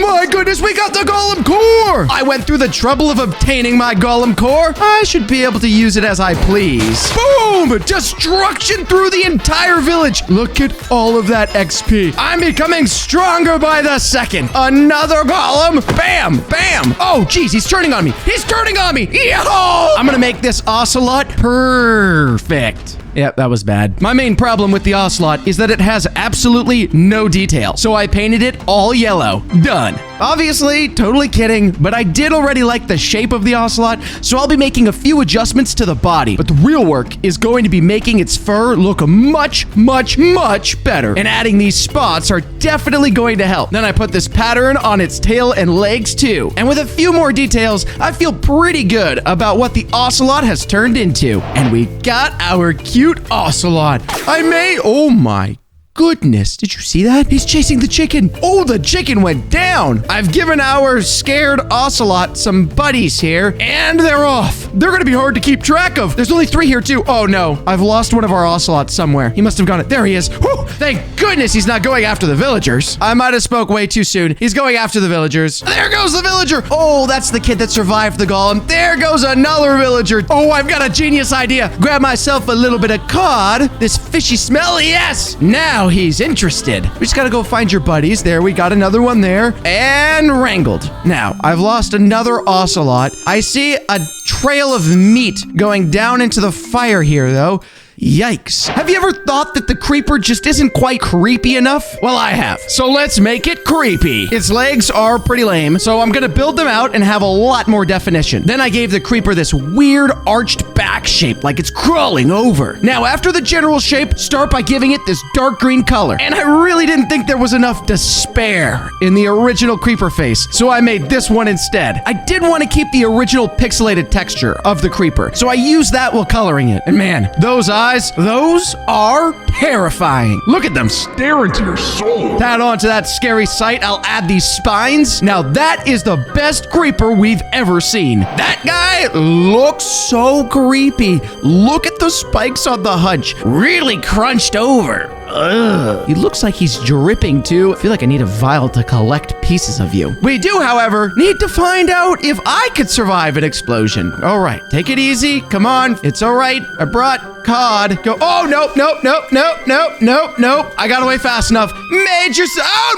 S1: My goodness, we got the golem core. I went through the trouble of obtaining my golem core. I should be able to use it as I please. Boom! Destruction through the entire village. Look at all of that XP. I'm becoming stronger by the second. Another golem. Bam, bam. Oh, geez, he's turning on me. He's turning on me. Yo! I'm gonna make this ocelot perfect. Yep, that was bad. My main problem with the ocelot is that it has absolutely no detail. So I painted it all yellow. Done. Obviously, totally kidding, but I did already like the shape of the ocelot, so I'll be making a few adjustments to the body. But the real work is going to be making its fur look much, much, much better. And adding these spots are definitely going to help. Then I put this pattern on its tail and legs too. And with a few more details, I feel pretty good about what the ocelot has turned into. And we got our cute ocelot. Oh my goodness, did you see that? He's chasing the chicken. Oh, the chicken went down. I've given our scared ocelot some buddies here, and they're off. They're gonna be hard to keep track of. There's only 3 here too. Oh no, I've lost one of our ocelots somewhere. He must have gone. There he is. Whew, thank goodness he's not going after the villagers. I might have spoke way too soon. He's going after the villagers. There goes the villager. Oh, that's the kid that survived the golem. There goes another villager. Oh, I've got a genius idea. Grab myself a little bit of cod. This fishy smell, yes. Now he's interested. We just gotta go find your buddies. There, we got another one there. And wrangled. Now, I've lost another ocelot. I see a trail of meat going down into the fire here, though. Yikes. Have you ever thought that the creeper just isn't quite creepy enough? Well, I have. So let's make it creepy. Its legs are pretty lame, so I'm gonna build them out and have a lot more definition. Then I gave the creeper this weird arched back shape, like it's crawling over. Now, after the general shape, start by giving it this dark green color. And I really didn't think there was enough to spare in the original creeper face, so I made this one instead. I did want to keep the original pixelated texture of the creeper, so I used that while coloring it. And man, those eyes, those are terrifying. Look at them stare into your soul. Add on to that scary sight, I'll add these spines. Now that is the best creeper we've ever seen. That guy looks so creepy. Look at the spikes on the hunch. Really crunched over. Ugh. He looks like he's dripping too. I feel like I need a vial to collect pieces of you. We do, however, need to find out if I could survive an explosion. All right, take it easy. Come on. It's all right. I brought cod. Go. Oh, nope, nope, nope, nope, nope, nope, nope. I got away fast enough. Oh,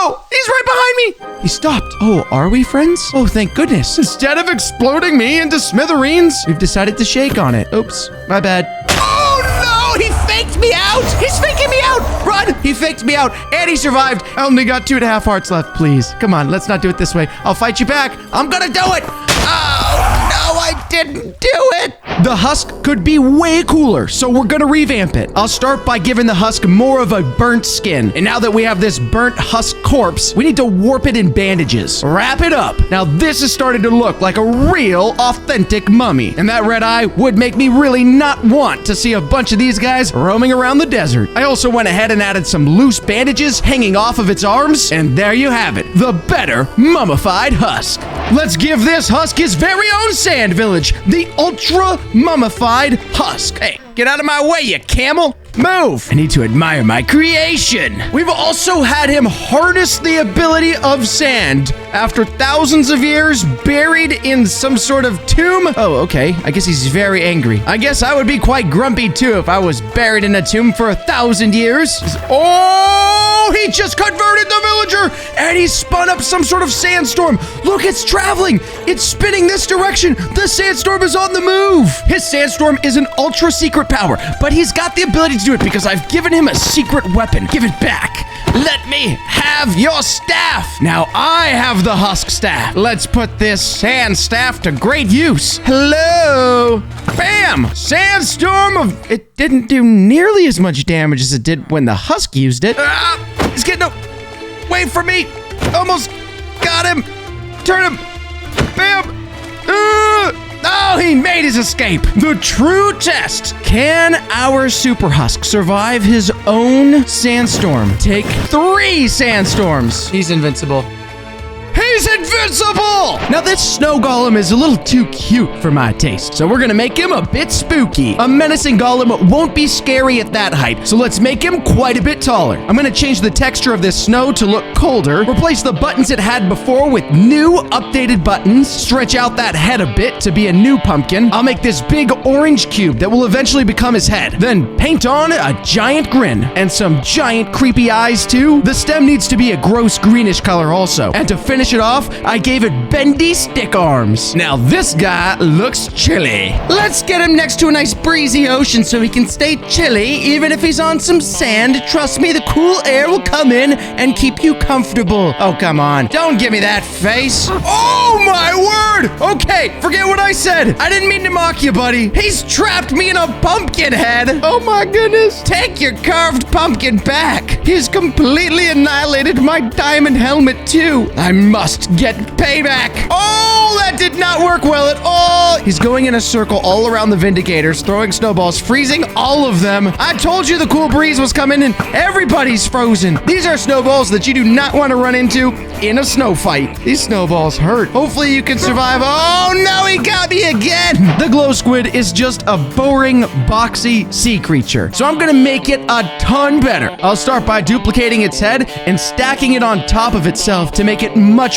S1: no. He's right behind me. He stopped. Oh, are we friends? Oh, thank goodness. Instead of exploding me into smithereens, we've decided to shake on it. Oops, my bad. He faked me out! He's faking me out! Run! He faked me out, and he survived. I only got 2.5 hearts left. Please, come on, let's not do it this way. I'll fight you back. I'm gonna do it! Oh, no, I I didn't do it. The husk could be way cooler, so we're gonna revamp it. I'll start by giving the husk more of a burnt skin. And now that we have this burnt husk corpse, we need to warp it in bandages. Wrap it up. Now this is starting to look like a real, authentic mummy. And that red eye would make me really not want to see a bunch of these guys roaming around the desert. I also went ahead and added some loose bandages hanging off of its arms, and there you have it, the better mummified husk. Let's give this husk his very own sand village, the ultra mummified husk. Hey, get out of my way, you camel. Move! I need to admire my creation. We've also had him harness the ability of sand after thousands of years buried in some sort of tomb. Oh, okay. I guess he's very angry. I guess I would be quite grumpy too if I was buried in a tomb for 1,000 years. Oh, he just converted the villager and he spun up some sort of sandstorm. Look, it's traveling. It's spinning this direction. The sandstorm is on the move. His sandstorm is an ultra secret power, but he's got the ability to do it because I've given him a secret weapon. Give it back. Let me have your staff. Now I have the husk staff. Let's put this sand staff to great use. Hello. Bam! Sandstorm of... It didn't do nearly as much damage as it did when the husk used it. He's getting away from me. Almost got him. Turn him. Bam. Oh, he made his escape. The true test. Can our super husk survive his own sandstorm? Take 3 sandstorms. He's invincible. He's invincible! Now this snow golem is a little too cute for my taste, so we're gonna make him a bit spooky. A menacing golem won't be scary at that height, so let's make him quite a bit taller. I'm gonna change the texture of this snow to look colder, replace the buttons it had before with new updated buttons, stretch out that head a bit to be a new pumpkin. I'll make this big orange cube that will eventually become his head. Then paint on a giant grin and some giant creepy eyes too. The stem needs to be a gross greenish color also. And to finish it off, I gave it bendy stick arms. Now this guy looks chilly. Let's get him next to a nice breezy ocean so he can stay chilly even if he's on some sand. Trust me, the cool air will come in and keep you comfortable. Oh, come on. Don't give me that face. Oh my word! Okay, forget what I said. I didn't mean to mock you, buddy. He's trapped me in a pumpkin head. Oh my goodness. Take your carved pumpkin back. He's completely annihilated my diamond helmet too. I must get payback. Oh, that did not work well at all. He's going in a circle all around the Vindicators, throwing snowballs, freezing all of them. I told you the cool breeze was coming and everybody's frozen. These are snowballs that you do not want to run into in a snow fight. These snowballs hurt. Hopefully you can survive. Oh no, he got me again. The glow squid is just a boring, boxy sea creature. So I'm gonna make it a ton better. I'll start by duplicating its head and stacking it on top of itself to make it much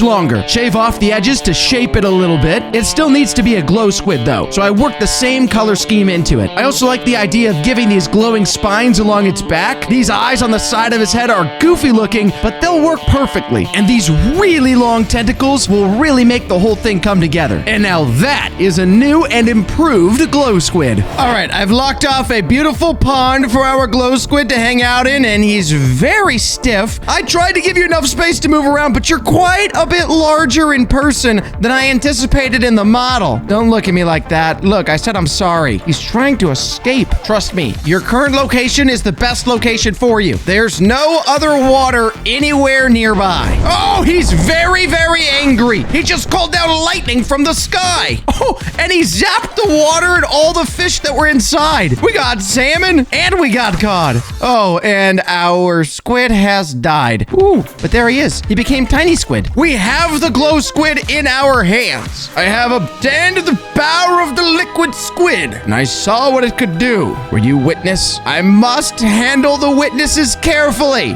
S1: longer. Shave off the edges to shape it a little bit. It still needs to be a glow squid though, so I worked the same color scheme into it. I also like the idea of giving these glowing spines along its back. These eyes on the side of his head are goofy looking, but they'll work perfectly. And these really long tentacles will really make the whole thing come together. And now that is a new and improved glow squid. All right, I've locked off a beautiful pond for our glow squid to hang out in, and he's very stiff. I tried to give you enough space to move around, but you're quite a bit larger in person than I anticipated in the model. Don't look at me like that. Look, I said I'm sorry. He's trying to escape. Trust me, your current location is the best location for you. There's no other water anywhere nearby. Oh, he's very angry. He just called down lightning from the sky. Oh, and he zapped the water and all the fish that were inside. We got salmon and we got cod. Oh, and our squid has died. Ooh, but there he is. He became tiny squid. We have the glow squid in our hands. I have obtained the power of the liquid squid, and I saw what it could do. Were you witness? I must handle the witnesses carefully.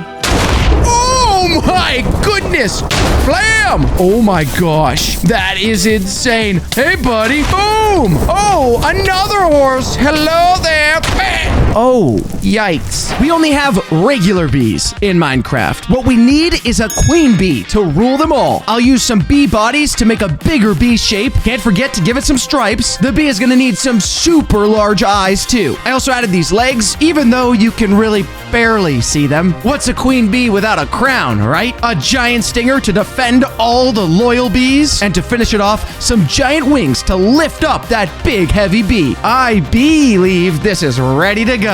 S1: Oh my goodness! Blam! Oh my gosh, that is insane. Hey buddy, boom! Boom! Oh, another horse. Hello there. Oh, yikes. We only have regular bees in Minecraft. What we need is a queen bee to rule them all. I'll use some bee bodies to make a bigger bee shape. Can't forget to give it some stripes. The bee is gonna need some super large eyes too. I also added these legs, even though you can really barely see them. What's a queen bee without a crown, right? A giant stinger to defend all the loyal bees. And to finish it off, some giant wings to lift up that big heavy bee. I believe this is ready to go.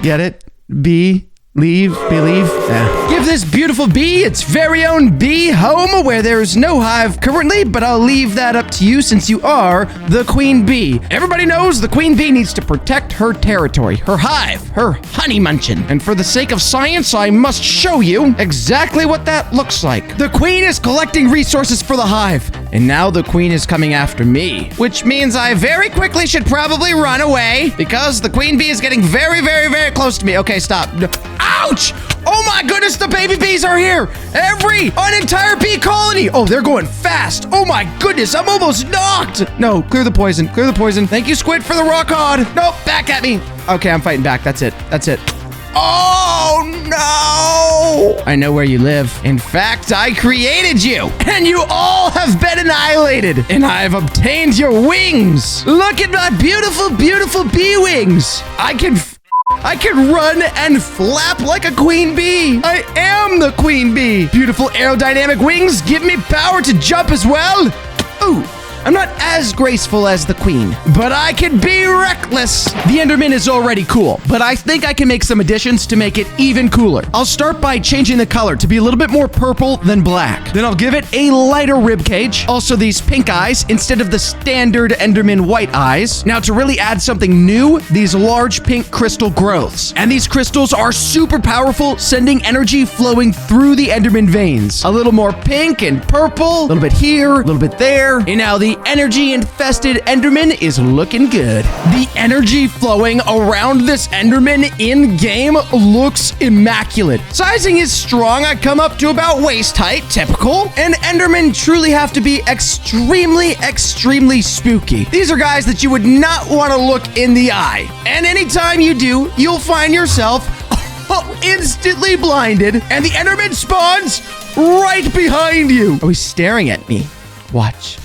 S1: Get it? Believe. Yeah. Give this beautiful bee its very own bee home where there's no hive currently, but I'll leave that up to you since you are the queen bee. Everybody knows the queen bee needs to protect her territory, her hive, her honey munchin'. And for the sake of science, I must show you exactly what that looks like. The queen is collecting resources for the hive, and now the queen is coming after me, which means I very quickly should probably run away because the queen bee is getting very, very, very close to me. Okay, stop. Ouch! Oh my goodness, the baby bees are here! An entire bee colony! Oh, they're going fast! Oh my goodness, I'm almost knocked! No, clear the poison, clear the poison. Thank you, Squid, for the rock hod. Nope, back at me. Okay, I'm fighting back. That's it. Oh no! I know where you live. In fact, I created you, and you all have been annihilated, and I've obtained your wings. Look at my beautiful, beautiful bee wings. I can run and flap like a queen bee. I am the queen bee. Beautiful aerodynamic wings give me power to jump as well. Ooh. I'm not as graceful as the queen, but I can be reckless. The Enderman is already cool, but I think I can make some additions to make it even cooler. I'll start by changing the color to be a little bit more purple than black. Then I'll give it a lighter rib cage. Also these pink eyes instead of the standard Enderman white eyes. Now to really add something new, these large pink crystal growths. And these crystals are super powerful, sending energy flowing through the Enderman veins. A little more pink and purple, a little bit here, a little bit there. And now the energy-infested Enderman is looking good. The energy flowing around this Enderman in-game looks immaculate. Sizing is strong. I come up to about waist height, typical. And Endermen truly have to be extremely, extremely spooky. These are guys that you would not want to look in the eye. And anytime you do, you'll find yourself instantly blinded, and the Enderman spawns right behind you. Oh, he's staring at me. Watch.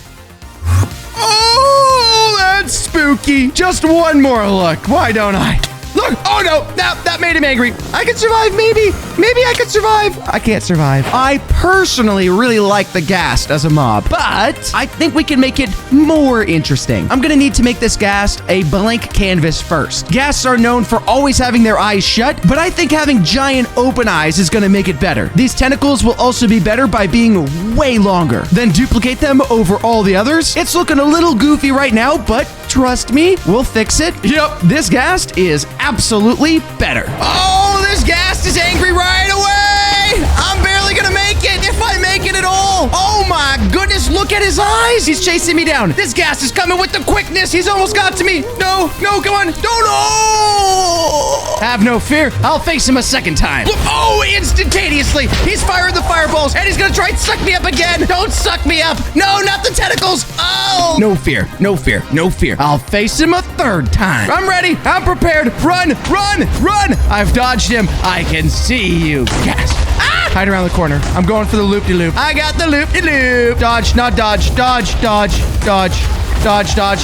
S1: Oh, that's spooky. Just one more look. Why don't I? Look. Oh, no. That made him angry. I can survive, maybe. Maybe I could survive. I can't survive. I personally really like the ghast as a mob, but I think we can make it more interesting. I'm going to need to make this ghast a blank canvas first. Ghasts are known for always having their eyes shut, but I think having giant open eyes is going to make it better. These tentacles will also be better by being way longer. Then duplicate them over all the others. It's looking a little goofy right now, but trust me, we'll fix it. Yep, this ghast is absolutely better. Oh, this ghast is angry right away. I'm barely gonna make it, if I make it at all. Oh my goodness, look at his eyes. He's chasing me down. This ghast is coming with the quickness. He's almost got to me. No, come on. No. Have no fear. I'll face him a second time. Oh, instantaneously. He's firing the fireballs, and he's gonna try and suck me up again. Don't suck me up. No, not the tentacles. Oh. No fear. I'll face him a third time. I'm ready. I'm prepared. Run. I've dodged him. I can see you. Yes. Ah! Hide around the corner. I'm going for the loop-de-loop. I got the loop-de-loop. Dodge, not dodge. Dodge.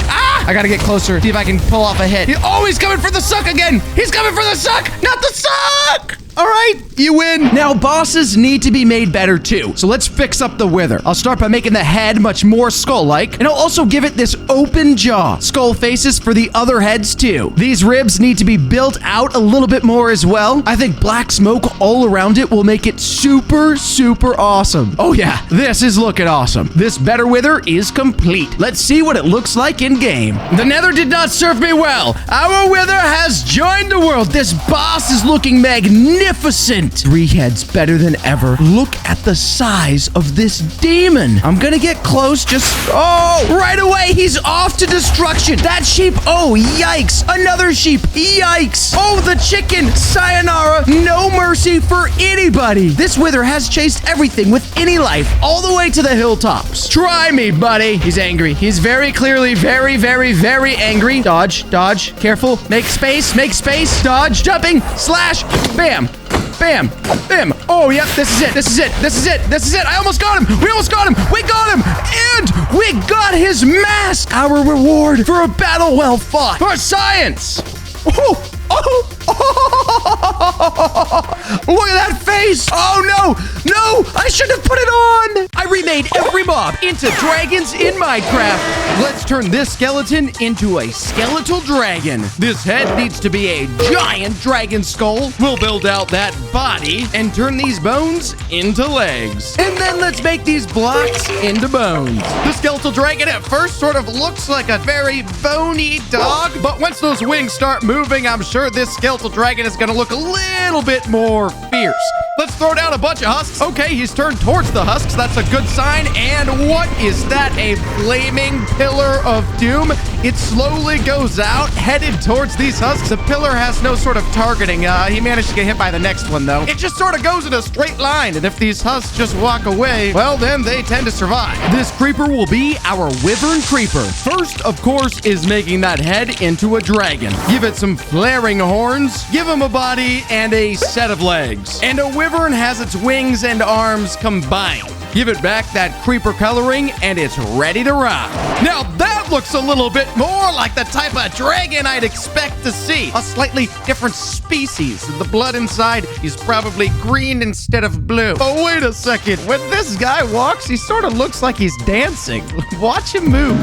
S1: Ah! I gotta get closer. See if I can pull off a hit. He's coming for the suck again. He's coming for the suck, not the suck. All right, you win. Now, bosses need to be made better too, so let's fix up the wither. I'll start by making the head much more skull-like, and I'll also give it this open jaw. Skull faces for the other heads too. These ribs need to be built out a little bit more as well. I think black smoke all around it will make it super, super awesome. Oh yeah, this is looking awesome. This better wither is complete. Let's see what it looks like in-game. The nether did not serve me well. Our wither has joined the world. This boss is looking magnificent. magnificent. 3 heads better than ever. Look at the size of this demon. I'm gonna get close, oh, right away, he's off to destruction. That sheep, oh, yikes. Another sheep, yikes. Oh, the chicken, sayonara, no mercy for anybody. This wither has chased everything with any life all the way to the hilltops. Try me, buddy. He's angry. He's very clearly very, very, very angry. Dodge, dodge, careful, make space, dodge, jumping, slash, bam. Bam! Bam! Oh, yep, this is it. This is it. This is it. This is it. I almost got him. We almost got him. We got him. And we got his mask. Our reward for a battle well fought. For science. Oh! Oh! Look at that face! Oh no! No! I should have put it on! I remade every mob into dragons in Minecraft. Let's turn this skeleton into a skeletal dragon. This head needs to be a giant dragon skull. We'll build out that body and turn these bones into legs. And then let's make these blocks into bones. The skeletal dragon at first sort of looks like a very bony dog, but once those wings start moving, I'm sure this skeletal dragon is gonna look a little bit more fierce. Let's throw down a bunch of husks. Okay, he's turned towards the husks. That's a good sign. And what is that? A flaming pillar of doom? It slowly goes out, headed towards these husks. The pillar has no sort of targeting. He managed to get hit by the next one, though. It just sort of goes in a straight line. And if these husks just walk away, well, then they tend to survive. This creeper will be our wyvern creeper. First, of course, is making that head into a dragon. Give it some flaring horns, give him a body, and a set of legs. And a wyvern has its wings and arms combined. Give it back that creeper coloring, and it's ready to rock. Now that looks a little bit more like the type of dragon I'd expect to see. A slightly different species. The blood inside is probably green instead of blue. Oh, wait a second. When this guy walks, he sort of looks like he's dancing. Watch him move.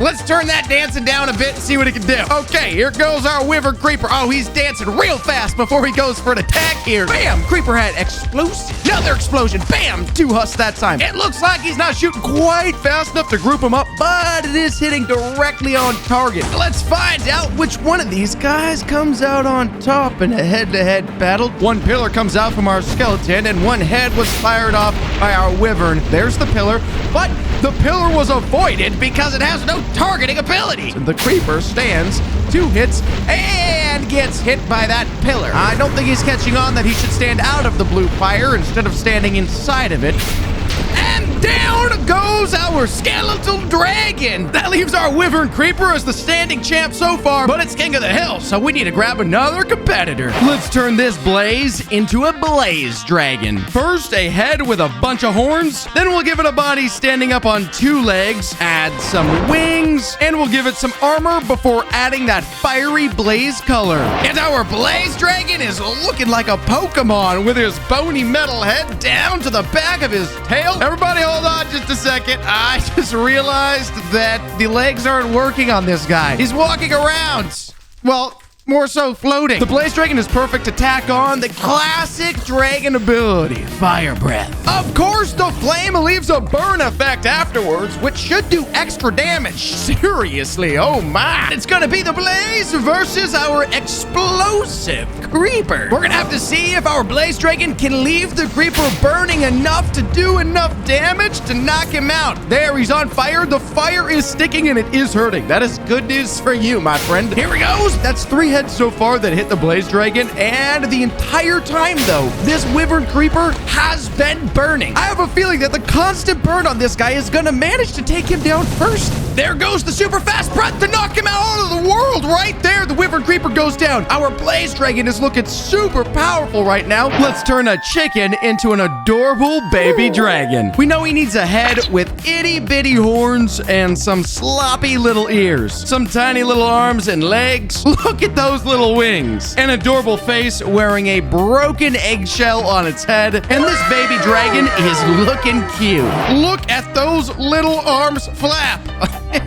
S1: Let's turn that dancing down a bit and see what he can do. Okay, here goes our wyvern creeper. Oh, he's dancing real fast before he goes for an attack here. Bam! Creeper had explosive. Another explosion. Bam! 2 husks that time. It looks like he's not shooting quite fast enough to group him up, but it is hitting directly on target. Let's find out which one of these guys comes out on top in a head-to-head battle. One pillar comes out from our skeleton, and one head was fired off by our wyvern. There's the pillar, but the pillar was avoided because it has no targeting ability. The creeper stands 2 hits and gets hit by that pillar. I don't think he's catching on that he should stand out of the blue fire instead of standing inside of it. And down goes our skeletal dragon. That leaves our wyvern creeper as the standing champ so far, but it's king of the hill, so we need to grab another competitor. Let's turn this blaze into a blaze dragon. First, a head with a bunch of horns. Then we'll give it a body standing up on 2 legs, add some wings, and we'll give it some armor before adding that fiery blaze color. And our blaze dragon is looking like a Pokemon with his bony metal head down to the back of his tail. Everybody hold on just a second. I just realized that the legs aren't working on this guy. He's walking around. Well, more so floating. The blaze dragon is perfect to tack on the classic dragon ability, fire breath. Of course, the flame leaves a burn effect afterwards, which should do extra damage. Seriously, oh my. It's gonna be the blaze versus our explosive creeper. We're gonna have to see if our blaze dragon can leave the creeper burning enough to do enough damage to knock him out. There, he's on fire. The fire is sticking and it is hurting. That is good news for you, my friend. Here he goes. That's 3 heads so far that hit the blaze dragon, and the entire time though, this wyvern creeper has been burning. I have a feeling that the constant burn on this guy is gonna manage to take him down first. There goes the super fast breath to knock him out of the world. Right there, the wyvern creeper goes down. Our blaze dragon is looking super powerful right now. Let's turn a chicken into an adorable baby dragon. We know he needs a head with itty bitty horns and some sloppy little ears, some tiny little arms and legs. Look at those little wings. An adorable face wearing a broken eggshell on its head. And this baby dragon is looking cute. Look at those little arms flap.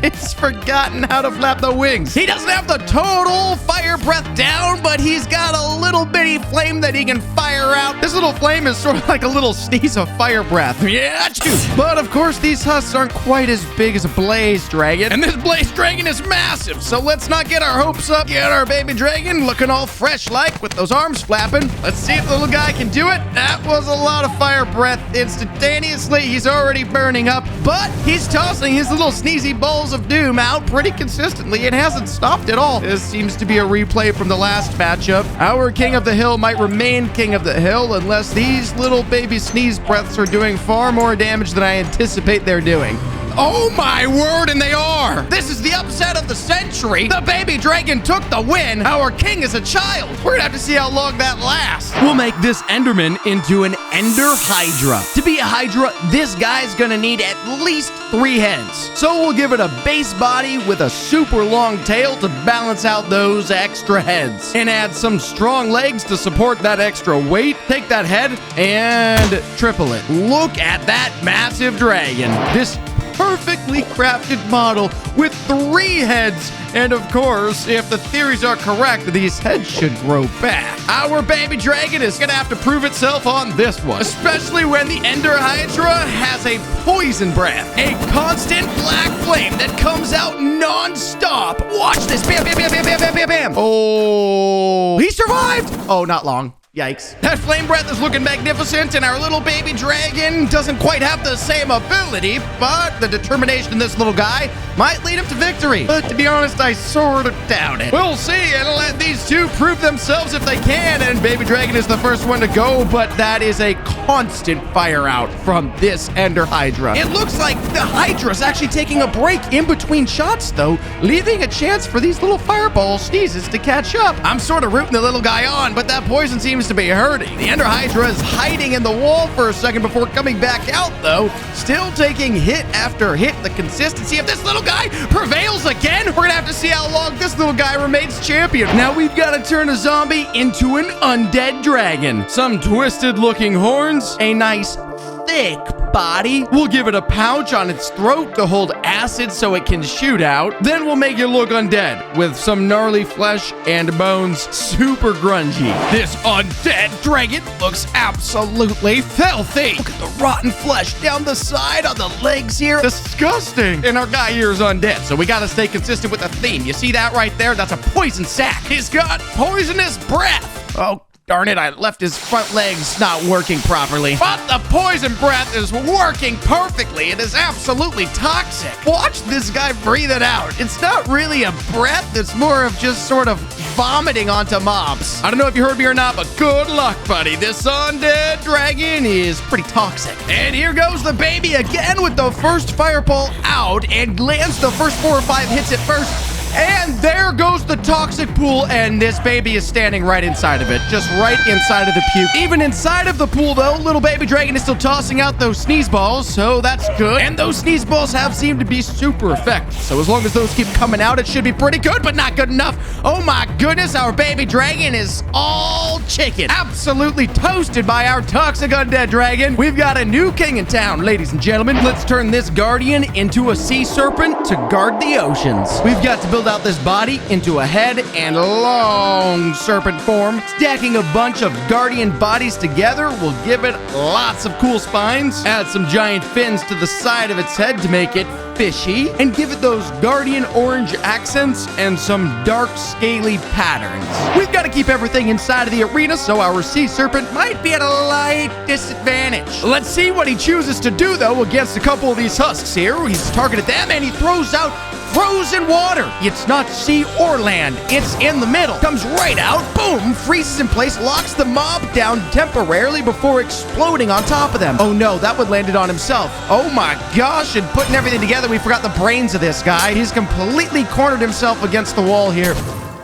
S1: He's forgotten how to flap the wings. He doesn't have the total fire breath down, but he's got a little bitty flame that he can fire out. This little flame is sort of like a little sneeze of fire breath. Yeah, achoo. But of course, these husks aren't quite as big as a blaze dragon. And this blaze dragon is massive, so let's not get our hopes up. Get our baby dragon looking all fresh-like with those arms flapping. Let's see if the little guy can do it. That was a lot of fire breath instantaneously. He's already burning up, but he's tossing his little sneezy balls of doom out pretty consistently. It hasn't stopped at all. This seems to be a replay from the last matchup. Our king of the hill might remain king of the hill unless these little baby sneeze breaths are doing far more damage than I anticipate they're doing. Oh my word, and they are! This is the upset of the century! The baby dragon took the win! Our king is a child! We're gonna have to see how long that lasts. We'll make this Enderman into an Ender Hydra. To be a Hydra, this guy's gonna need at least 3 heads. So we'll give it a base body with a super long tail to balance out those extra heads. And add some strong legs to support that extra weight. Take that head and triple it. Look at that massive dragon. This perfectly crafted model with 3 heads. And of course, if the theories are correct, these heads should grow back. Our baby dragon is gonna have to prove itself on this one, especially when the Ender Hydra has a poison breath, a constant black flame that comes out non-stop. Watch this. Bam, bam, bam, bam, bam, bam, bam, bam. Oh, he survived. Oh, not long. Yikes. That flame breath is looking magnificent, and our little baby dragon doesn't quite have the same ability, but the determination in this little guy might lead him to victory. But to be honest, I sort of doubt it. We'll see, and let these two prove themselves if they can, and baby dragon is the first one to go, but that is a constant fire out from this Ender Hydra. It looks like the Hydra's actually taking a break in between shots, though, leaving a chance for these little fireball sneezes to catch up. I'm sort of rooting the little guy on, but that poison seems to be hurting. The Ender Hydra is hiding in the wall for a second before coming back out, though. Still taking hit after hit. The consistency of this little guy prevails again. We're gonna have to see how long this little guy remains champion. Now we've got to turn a zombie into an undead dragon. Some twisted looking horns, a nice thick body. We'll give it a pouch on its throat to hold acid so it can shoot out. Then we'll make it look undead with some gnarly flesh and bones, super grungy. This undead dragon looks absolutely filthy. Look at the rotten flesh down the side on the legs here. Disgusting. And our guy here is undead, so we gotta stay consistent with the theme. You see that right there? That's a poison sac. He's got poisonous breath. Oh, darn it, I left his front legs not working properly. But the poison breath is working perfectly. It is absolutely toxic. Watch this guy breathe it out. It's not really a breath. It's more of just sort of vomiting onto mobs. I don't know if you heard me or not, but good luck, buddy. This undead dragon is pretty toxic. And here goes the baby again with the first fireball out and lands the first 4 or 5 hits at first. And there goes the toxic pool, and this baby is standing right inside of it. Just right inside of the puke. Even inside of the pool, though, little baby dragon is still tossing out those sneeze balls, so that's good. And those sneeze balls have seemed to be super effective. So as long as those keep coming out, it should be pretty good, but not good enough. Oh my goodness, our baby dragon is all chicken. Absolutely toasted by our toxic undead dragon. We've got a new king in town, ladies and gentlemen. Let's turn this guardian into a sea serpent to guard the oceans. We've got to build out this body into a head and long serpent form. Stacking a bunch of guardian bodies together will give it lots of cool spines. Add some giant fins to the side of its head to make it fishy, and give it those guardian orange accents and some dark scaly patterns. We've got to keep everything inside of the arena, so our sea serpent might be at a light disadvantage. Let's see what he chooses to do, though, against a couple of these husks here. He's targeted them, and he throws out frozen water. It's not sea or land. It's in the middle. Comes right out. Boom. Freezes in place. Locks the mob down temporarily before exploding on top of them. Oh no, that one landed on himself. Oh my gosh. And putting everything together, we forgot the brains of this guy. He's completely cornered himself against the wall here.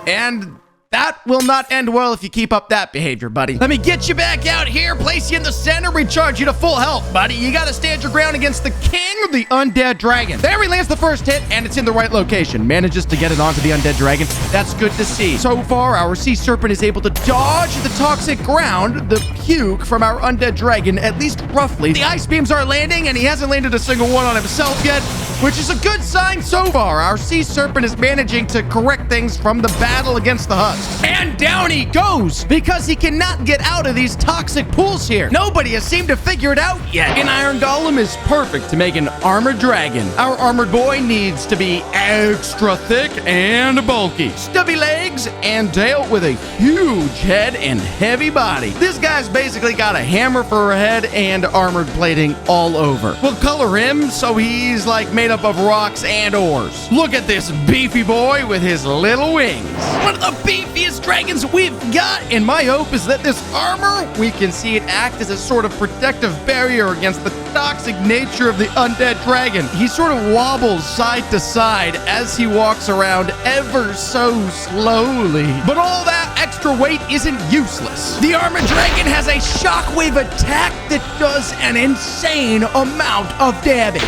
S1: And that will not end well if you keep up that behavior, buddy. Let me get you back out here, place you in the center, recharge you to full health, buddy. You gotta stand your ground against the king of the undead dragon. There he lands the first hit, and it's in the right location. Manages to get it onto the undead dragon. That's good to see. So far, our sea serpent is able to dodge the toxic ground, the puke from our undead dragon, at least roughly. The ice beams are landing, and he hasn't landed a single one on himself yet. which is a good sign so far. Our sea serpent is managing to correct things from the battle against the husks. And down he goes, because he cannot get out of these toxic pools here. Nobody has seemed to figure it out yet. An iron golem is perfect to make an armored dragon. Our armored boy needs to be extra thick and bulky. Stubby legs and tail with a huge head and heavy body. This guy's basically got a hammer for a head and armored plating all over. We'll color him so he's like made up of rocks and ores. Look at this beefy boy with his little wings. One of the beefiest dragons we've got, and my hope is that this armor, we can see it act as a sort of protective barrier against the toxic nature of the undead dragon. He sort of wobbles side to side as he walks around ever so slowly. But all that extra weight isn't useless. The armored dragon has a shockwave attack that does an insane amount of damage.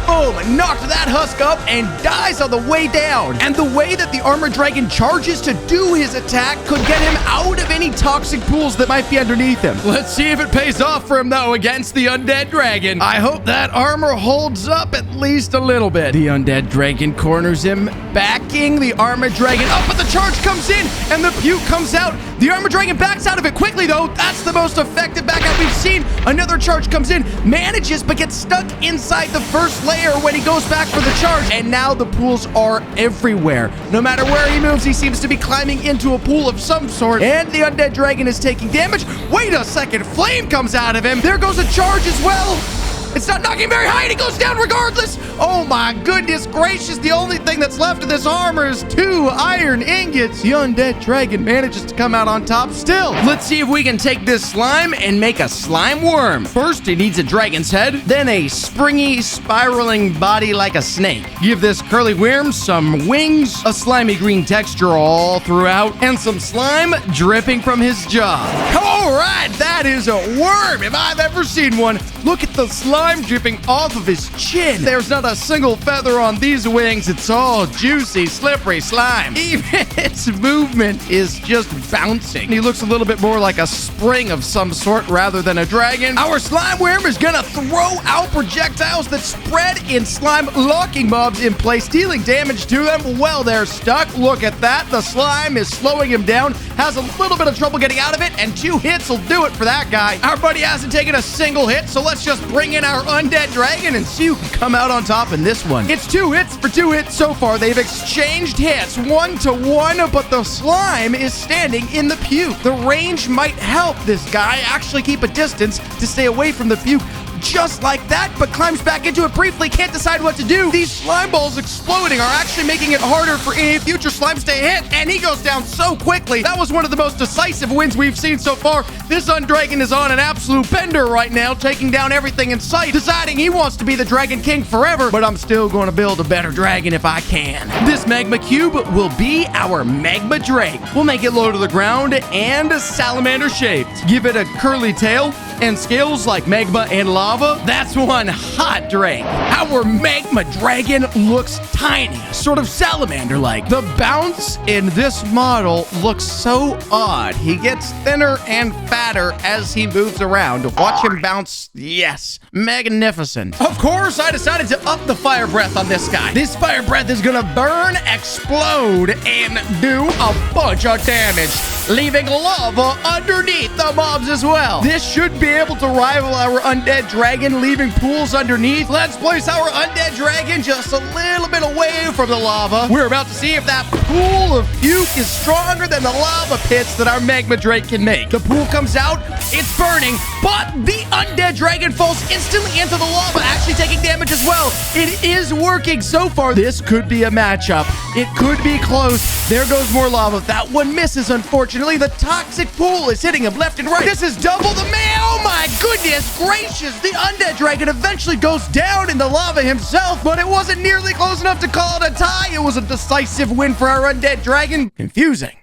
S1: Boom, knocked that husk up and dies on the way down. And the way that the armored dragon charges to do his attack could get him out of any toxic pools that might be underneath him. Let's see if it pays off for him, though, against the undead dragon. I hope that armor holds up at least a little bit. The undead dragon corners him, backing the armored dragon up, but the charge comes in and the puke comes out. The armored dragon backs out of it quickly, though. That's the most effective back out we've seen. Another charge comes in, manages, but gets stuck inside the first layer when he goes back for the charge, and now the pools are everywhere. No matter where he moves, he seems to be climbing into a pool of some sort, and the undead dragon is taking damage. Wait a second, flame comes out of him. There goes a charge as well. It's not knocking very high, and he goes down regardless. Oh my goodness gracious, the only thing that's left of this armor is 2 iron ingots. The undead dragon manages to come out on top still. Let's see if we can take this slime and make a slime worm. First, it needs a dragon's head, then a springy, spiraling body like a snake. Give this curly worm some wings, a slimy green texture all throughout, and some slime dripping from his jaw. All right, that is a worm if I've ever seen one. Look at the slime dripping off of his chin. There's not a single feather on these wings. It's all juicy, slippery slime. Even its movement is just bouncing. He looks a little bit more like a spring of some sort rather than a dragon. Our slime worm is gonna throw out projectiles that spread in slime, locking mobs in place, dealing damage to them while they're stuck. Look at that. The slime is slowing him down, has a little bit of trouble getting out of it, and 2 hits will do it for that guy. Our buddy hasn't taken a single hit, so let's just bring in our undead dragon and see who can come out on top in this one. It's 2 hits for 2 hits so far. They've exchanged hits 1 to 1, but the slime is standing in the puke. The range might help this guy actually keep a distance to stay away from the puke. Just like that, but climbs back into it briefly, can't decide what to do. These slime balls exploding are actually making it harder for any future slimes to hit, and he goes down so quickly. That was one of the most decisive wins we've seen so far. This undragon is on an absolute bender right now, taking down everything in sight, deciding he wants to be the Dragon King forever, but I'm still going to build a better dragon if I can. This magma cube will be our magma drake. We'll make it low to the ground and salamander shaped. Give it a curly tail and scales like magma and lava. That's one hot drake. Our magma dragon looks tiny, sort of salamander-like. The bounce in this model looks so odd. He gets thinner and fatter as he moves around. Watch him bounce. Yes, magnificent. Of course, I decided to up the fire breath on this guy. This fire breath is gonna burn, explode, and do a bunch of damage, leaving lava underneath the mobs as well. This should be able to rival our undead dragon, leaving pools underneath. Let's place our undead dragon just a little bit away from the lava. We're about to see if that pool of puke is stronger than the lava pits that our magma drake can make. The pool comes out, it's burning, but the undead dragon falls instantly into the lava, actually taking damage as well. It is working so far. This could be a matchup. It could be close. There goes more lava. That one misses, unfortunately. The toxic pool is hitting him left and right. This is double the man. Oh my goodness gracious. The undead dragon eventually goes down in the lava himself, but it wasn't nearly close enough to call it a tie. It was a decisive win for our undead dragon. Confusing.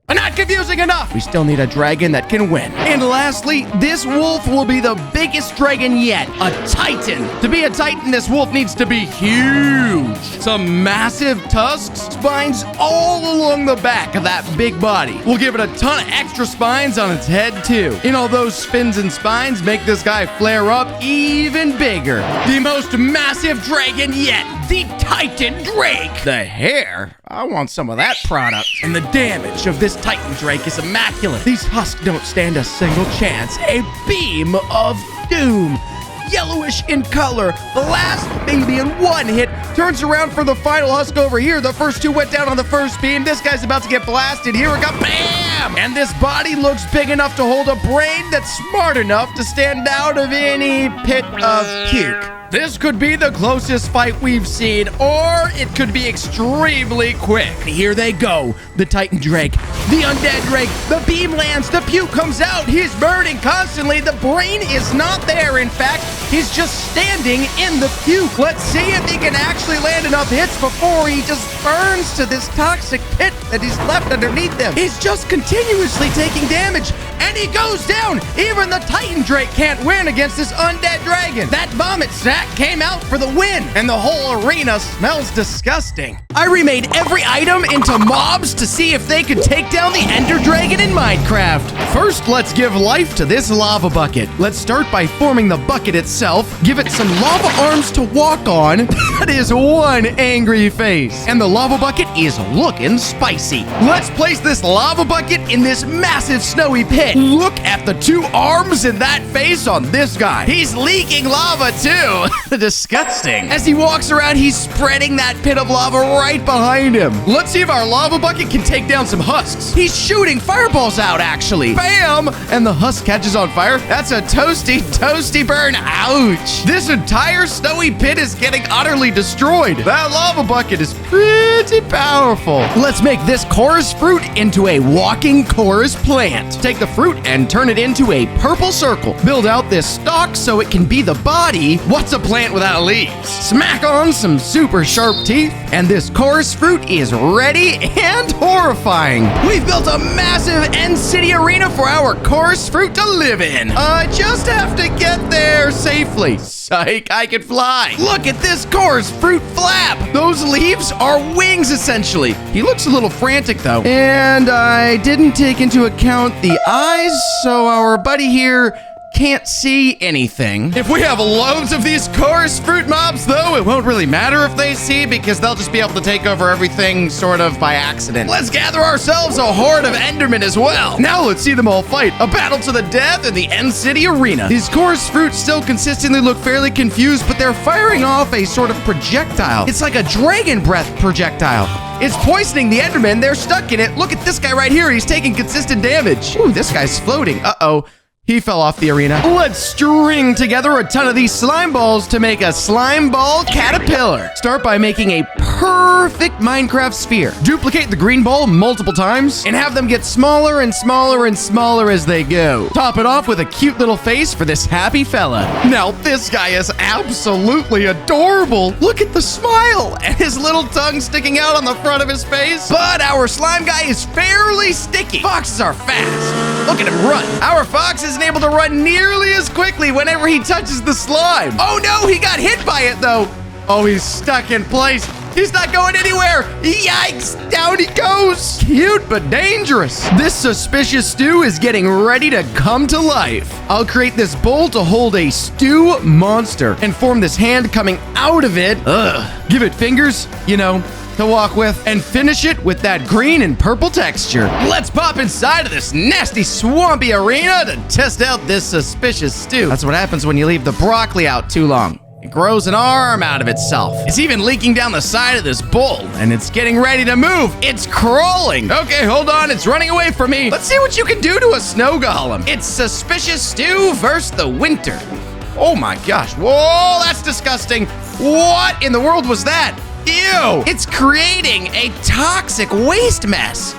S1: But not confusing enough. We still need a dragon that can win. And lastly, this wolf will be the biggest dragon yet, a titan. To be a titan, this wolf needs to be huge. Some massive tusks, spines all along the back of that big body. We'll give it a ton of extra spines on its head too. And all those fins and spines make this guy flare up even bigger. The most massive dragon yet, the Titan Drake. The hair? I want some of that product. And the damage of this Titan Drake is immaculate. These husks don't stand a single chance. A beam of doom. Yellowish in color. The last baby in one hit turns around for the final husk over here. The first two went down on the first beam. This guy's about to get blasted. Here we go. Bam! And this body looks big enough to hold a brain that's smart enough to stand out of any pit of puke. This could be the closest fight we've seen, or it could be extremely quick. Here they go. The Titan Drake, the Undead Drake, the beam lands, the puke comes out. He's burning constantly. The brain is not there. In fact, he's just standing in the puke. Let's see if he can actually land enough hits before he just burns to this toxic pit that he's left underneath him. He's just continuously taking damage, and he goes down. Even the Titan Drake can't win against this Undead Dragon. That vomit sack came out for the win, and the whole arena smells disgusting. I remade every item into mobs to see if they could take down the Ender Dragon in Minecraft. First, let's give life to this lava bucket. Let's start by forming the bucket itself. Give it some lava arms to walk on. That is one angry face. And the lava bucket is looking spicy. Let's place this lava bucket in this massive snowy pit. Look at the two arms and that face on this guy. He's leaking lava too. Disgusting. As he walks around, he's spreading that pit of lava right behind him. Let's see if our lava bucket can take down some husks. He's shooting fireballs out, actually. Bam! And the husk catches on fire. That's a toasty burn. Ouch. This entire snowy pit is getting utterly destroyed. That lava bucket is pretty powerful. Let's make this chorus fruit into a walking chorus plant. Take the fruit and turn it into a purple circle. Build out this stalk so it can be the body. What's a plant without leaves? Smack on some super sharp teeth, and this chorus fruit is ready and horrifying. We've built a massive end city arena for our chorus fruit to live in. I just have to get there safely. Psych, I can fly. Look at this chorus fruit flap. Those leaves are wings, essentially. He looks a little frantic, though. And I didn't take into account the eyes, so our buddy here can't see anything. If we have loads of these chorus fruit mobs, though, it won't really matter if they see, because they'll just be able to take over everything sort of by accident. Let's gather ourselves a horde of Endermen as well. Now let's see them all fight. A battle to the death in the End City Arena. These chorus fruits still consistently look fairly confused, but they're firing off a sort of projectile. It's like a dragon breath projectile. It's poisoning the Endermen. They're stuck in it. Look at this guy right here. He's taking consistent damage. Ooh, this guy's floating. Uh-oh. He fell off the arena. Let's string together a ton of these slime balls to make a slime ball caterpillar. Start by making a perfect Minecraft sphere. Duplicate the green ball multiple times and have them get smaller and smaller and smaller as they go. Top it off with a cute little face for this happy fella. Now, this guy is absolutely adorable. Look at the smile and his little tongue sticking out on the front of his face. But our slime guy is fairly sticky. Foxes are fast. Look at him run. Our fox isn't able to run nearly as quickly whenever he touches the slime. Oh no, he got hit by it though. Oh, he's stuck in place. He's not going anywhere. Yikes, down he goes. Cute but dangerous. This suspicious stew is getting ready to come to life. I'll create this bowl to hold a stew monster and form this hand coming out of it. Ugh. Give it fingers, you know, to walk with, and finish it with that green and purple texture. Let's pop inside of this nasty swampy arena to test out this suspicious stew. That's what happens when you leave the broccoli out too long. It grows an arm out of itself. It's even leaking down the side of this bowl, and it's getting ready to move. It's crawling. Okay, hold on. It's running away from me. Let's see what you can do to a snow golem. It's suspicious stew versus the winter. Oh my gosh. Whoa, that's disgusting. What in the world was that? Ew! It's creating a toxic waste mess.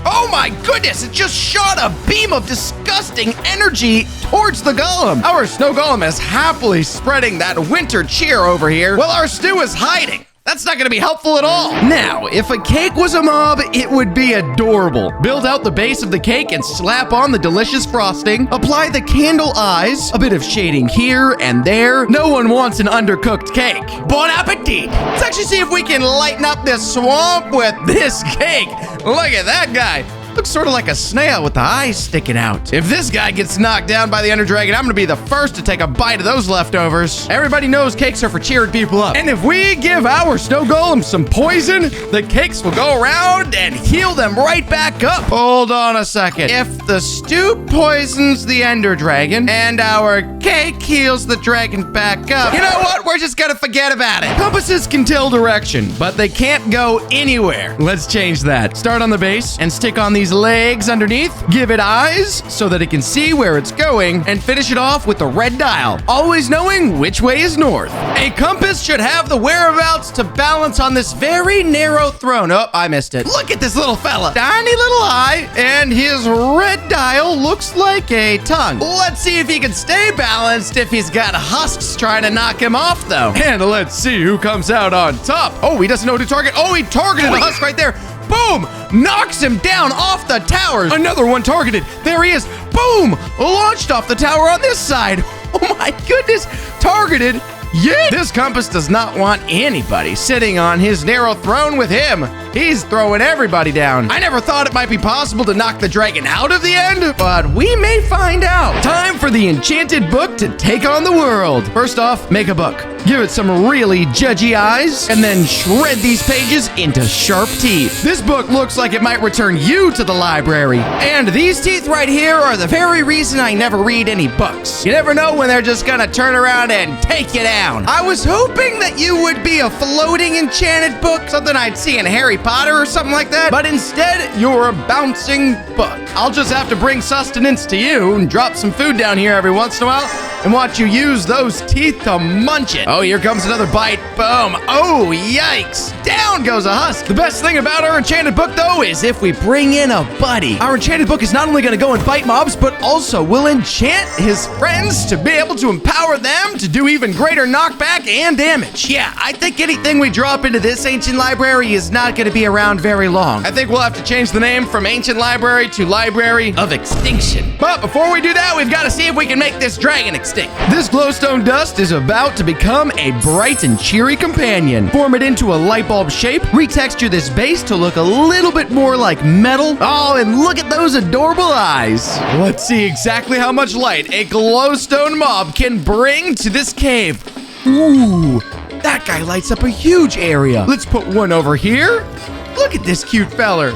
S1: Oh my goodness, it just shot a beam of disgusting energy towards the golem. Our snow golem is happily spreading that winter cheer over here while our stew is hiding. That's not gonna be helpful at all. Now, if a cake was a mob, it would be adorable. Build out the base of the cake and slap on the delicious frosting. Apply the candle eyes, a bit of shading here and there. No one wants an undercooked cake. Bon appetit! Let's actually see if we can lighten up this swamp with this cake. Look at that guy. Looks sort of like a snail with the eyes sticking out. If this guy gets knocked down by the Ender Dragon, I'm gonna be the first to take a bite of those leftovers. Everybody knows cakes are for cheering people up. And if we give our snow golem some poison, the cakes will go around and heal them right back up. Hold on a second. If the stew poisons the Ender Dragon and our cake heals the dragon back up, you know what? We're just gonna forget about it. Compasses can tell direction, but they can't go anywhere. Let's change that. Start on the base and stick on these legs underneath. Give it eyes so that it can see where it's going, and finish it off with the red dial, always knowing which way is north. A compass should have the whereabouts to balance on this very narrow throne. Oh, I missed it. Look at this little fella. Tiny little eye, and his red dial looks like a tongue. Let's see if he can stay balanced if he's got husks trying to knock him off, though. And let's see who comes out on top. Oh, he doesn't know who to target. Oh, he targeted the husk right there. Boom! Knocks him down off the tower. Another one targeted. There he is. Boom! Launched off the tower on this side. Oh my goodness. Targeted. Yeah! This compass does not want anybody sitting on his narrow throne with him. He's throwing everybody down. I never thought it might be possible to knock the dragon out of the end, but we may find out. Time for the enchanted book to take on the world. First off, make a book. Give it some really judgy eyes, and then shred these pages into sharp teeth. This book looks like it might return you to the library. And these teeth right here are the very reason I never read any books. You never know when they're just gonna turn around and take you down. I was hoping that you would be a floating enchanted book, something I'd see in Harry Potter or something like that, but instead, you're a bouncing book. I'll just have to bring sustenance to you and drop some food down here every once in a while and watch you use those teeth to munch it. Oh, here comes another bite. Boom. Oh, yikes. Down goes a husk. The best thing about our enchanted book, though, is if we bring in a buddy. Our enchanted book is not only going to go and fight mobs, but also will enchant his friends to be able to empower them to do even greater knockback and damage. Yeah, I think anything we drop into this ancient library is not going to be around very long. I think we'll have to change the name from Ancient Library to Library of Extinction. But before we do that, we've got to see if we can make this dragon extinct. This glowstone dust is about to become a bright and cheery companion. Form it into a light bulb shape, retexture this base to look a little bit more like metal. Oh, and look at those adorable eyes. Let's see exactly how much light a glowstone mob can bring to this cave. Ooh, that guy lights up a huge area. Let's put one over here. Look at this cute feller.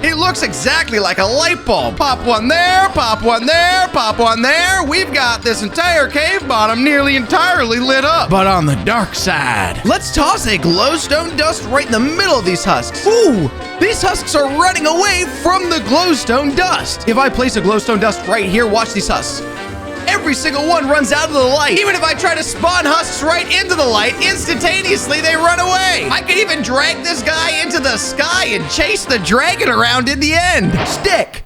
S1: He looks exactly like a light bulb. Pop one there, pop one there, pop one there. We've got this entire cave bottom nearly entirely lit up, but on the dark side. Let's toss a glowstone dust right in the middle of these husks. Ooh, these husks are running away from the glowstone dust. If I place a glowstone dust right here, watch these husks. Every single one runs out of the light. Even if I try to spawn husks right into the light, instantaneously they run away. I could even drag this guy into the sky and chase the dragon around in the end. Stick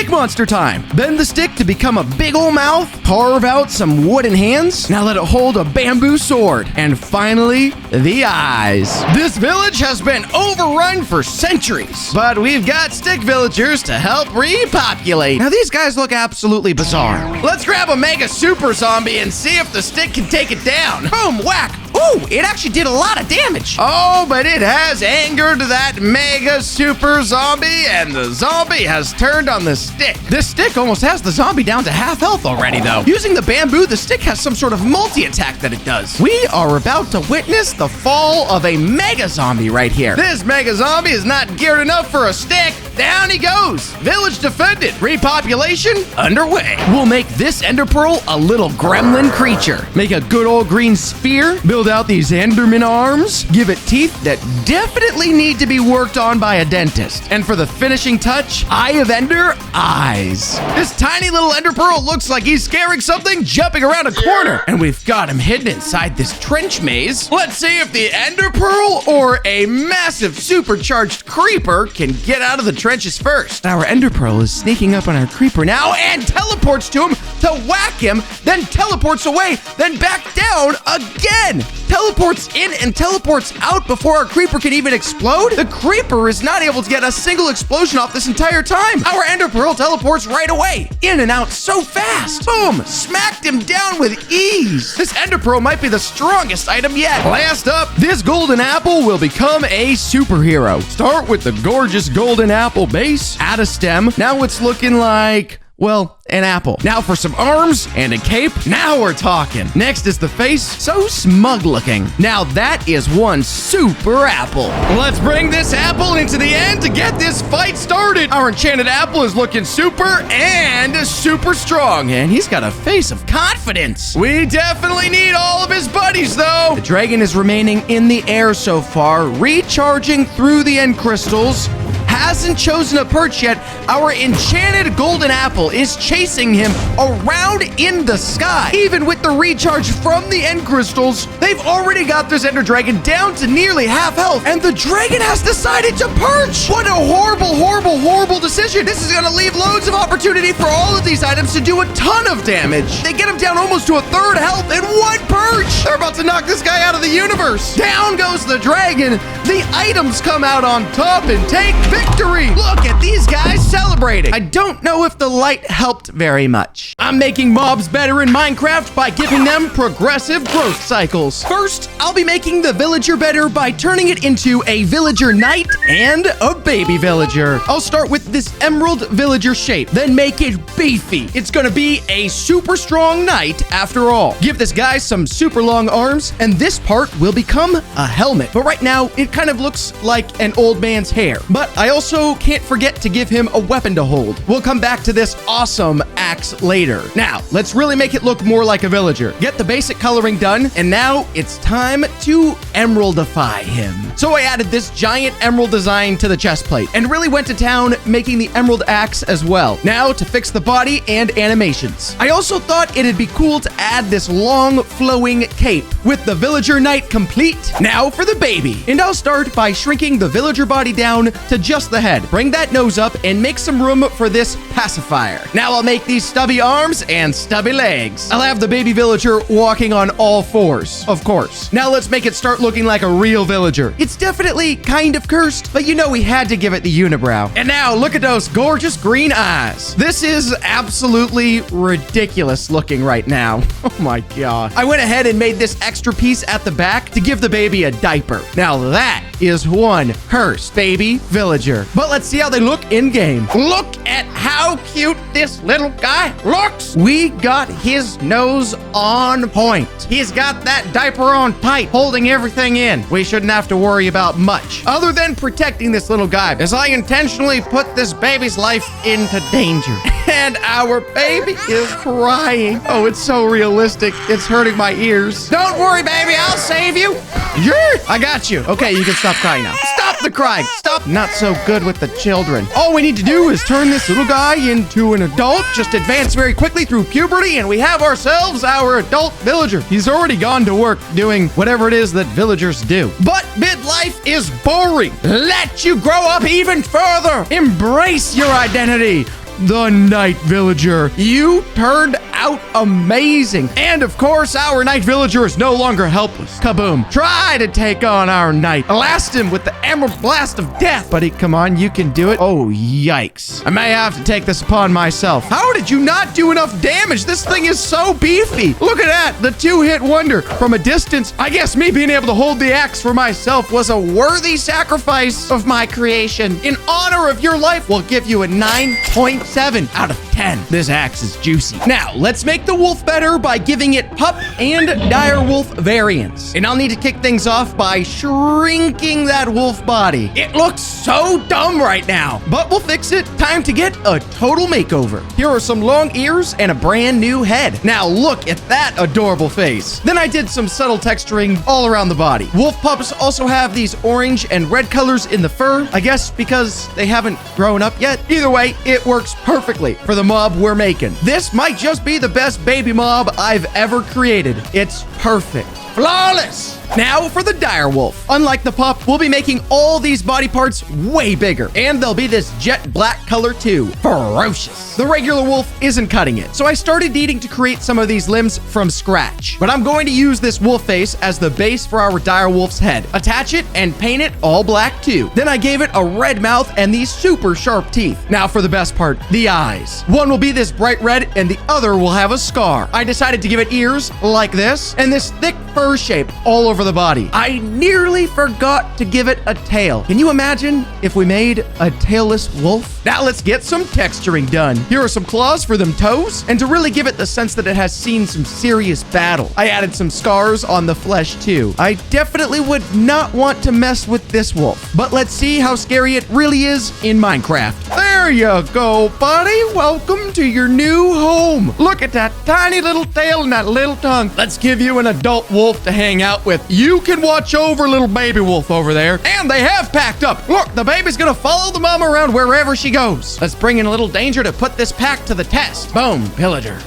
S1: monster time. Bend the stick to become a big ol' mouth. Carve out some wooden hands. Now let it hold a bamboo sword. And finally, the eyes. This village has been overrun for centuries, but we've got stick villagers to help repopulate. Now these guys look absolutely bizarre. Let's grab a mega super zombie and see if the stick can take it down. Boom, whack. Ooh, it actually did a lot of damage. Oh, but it has angered that mega super zombie, and the zombie has turned on the stick. This stick almost has the zombie down to half health already, though. Using the bamboo, the stick has some sort of multi-attack that it does. We are about to witness the fall of a mega zombie right here. This mega zombie is not geared enough for a stick. Down he goes. Village defended. Repopulation underway. We'll make this ender pearl a little gremlin creature. Make a good old green sphere. Build out these enderman arms. Give it teeth that definitely need to be worked on by a dentist. And for the finishing touch, Eye of Ender eyes. This tiny little ender pearl looks like he's scaring something jumping around a corner. And we've got him hidden inside this trench maze. Let's see if the ender pearl or a massive supercharged creeper can get out of the trenches first. Our ender pearl is sneaking up on our creeper now and teleports to him to whack him, then teleports away, then back down again. Teleports in and teleports out before our creeper can even explode. The creeper is not able to get a single explosion off this entire time. Our ender pearl teleports right away. In and out so fast. Boom, smacked him down with ease. This ender pearl might be the strongest item yet. Last up, this golden apple will become a superhero. Start with the gorgeous golden apple base, add a stem. Now it's looking like, well, an apple. Now for some arms and a cape. Now we're talking. Next is the face, so smug looking. Now that is one super apple. Let's bring this apple into the end to get this fight started. Our enchanted apple is looking super and super strong, and he's got a face of confidence. We definitely need all of his buddies though. The dragon is remaining in the air so far, recharging through the end crystals. Hasn't chosen a perch yet. Our enchanted golden apple is chasing him around in the sky. Even with the recharge from the end crystals, they've already got this ender dragon down to nearly half health, and the dragon has decided to perch. What a horrible, horrible, horrible decision. This is gonna leave loads of opportunity for all of these items to do a ton of damage. They get him down almost to a third health in one perch. They're about to knock this guy out of the universe. Down goes the dragon. The items come out on top and take victory. Look at these guys celebrating. I don't know if the light helped very much. I'm making mobs better in Minecraft by giving them progressive growth cycles. First, I'll be making the villager better by turning it into a villager knight and a baby villager. I'll start with this emerald villager shape, then make it beefy. It's gonna be a super strong knight after all. Give this guy some super long arms, and this part will become a helmet. But right now, it kind of looks like an old man's hair. But I also can't forget to give him a weapon to hold. We'll come back to this awesome axe later. Now, let's really make it look more like a villager. Get the basic coloring done, and now it's time to emeraldify him. So I added this giant emerald design to the chest plate, and really went to town making the emerald axe as well. Now to fix the body and animations. I also thought it'd be cool to add this long flowing cape with the villager knight complete. Now for the baby. And I'll start by shrinking the villager body down to just the head. Bring that nose up and make some room for this pacifier. Now I'll make these stubby arms and stubby legs. I'll have the baby villager walking on all fours, of course. Now let's make it start looking like a real villager. It's definitely kind of cursed, but you know we had to give it the unibrow. And now look at those gorgeous green eyes. This is absolutely ridiculous looking right now. Oh my god. I went ahead and made this extra piece at the back to give the baby a diaper. Now that is one cursed baby villager. But let's see how they look in game. Look at how cute this little guy looks. We got his nose on point. He's got that diaper on tight, holding everything in. We shouldn't have to worry about much other than protecting this little guy, as I intentionally put this baby's life into danger. And our baby is crying. Oh, it's so realistic. It's hurting my ears. Don't worry, baby. I'll save you. Yeah, I got you. Okay, you can stop crying now. Stop the crying. Stop. Not so good with the children. All we need to do is turn this little guy into an adult. Just advance very quickly through puberty, and we have ourselves our adult villager. He's already gone to work doing whatever it is that villagers do. But midlife is boring. Let you grow up even further. Embrace your identity. The night villager. You turned out amazing. And of course, our night villager is no longer helpless. Kaboom. Try to take on our knight. Blast him with the emerald blast of death. Buddy, come on, you can do it. Oh, yikes. I may have to take this upon myself. How did you not do enough damage? This thing is so beefy. Look at that, the two-hit wonder. From a distance, I guess me being able to hold the axe for myself was a worthy sacrifice of my creation. In honor of your life, we'll give you a 9.7 out of 10. This axe is juicy. Now, let's make the wolf better by giving it pup and dire wolf variants. And I'll need to kick things off by shrinking that wolf body. It looks so dumb right now, but we'll fix it. Time to get a total makeover. Here are some long ears and a brand new head. Now look at that adorable face. Then I did some subtle texturing all around the body. Wolf pups also have these orange and red colors in the fur, I guess because they haven't grown up yet. Either way, it works perfectly for the mob we're making. This might just be the best baby mob I've ever created. It's perfect. flawless. Now for the dire wolf. Unlike the pup, we'll be making all these body parts way bigger. And they'll be this jet black color too. Ferocious. The regular wolf isn't cutting it, so I started needing to create some of these limbs from scratch. But I'm going to use this wolf face as the base for our dire wolf's head. Attach it and paint it all black too. Then I gave it a red mouth and these super sharp teeth. Now for the best part, the eyes. One will be this bright red and the other will have a scar. I decided to give it ears like this and this thick fur shape all over the body. I nearly forgot to give it a tail. Can you imagine if we made a tailless wolf? Now let's get some texturing done. Here are some claws for them toes, and to really give it the sense that it has seen some serious battle, I added some scars on the flesh too. I definitely would not want to mess with this wolf, but let's see how scary it really is in Minecraft. There you go, buddy. Welcome to your new home. Look at that tiny little tail and that little tongue. Let's give you an adult wolf to hang out with. You can watch over little baby wolf over there. And they have packed up. Look, the baby's gonna follow the mama around wherever she goes. Let's bring in a little danger to put this pack to the test. Boom, pillager.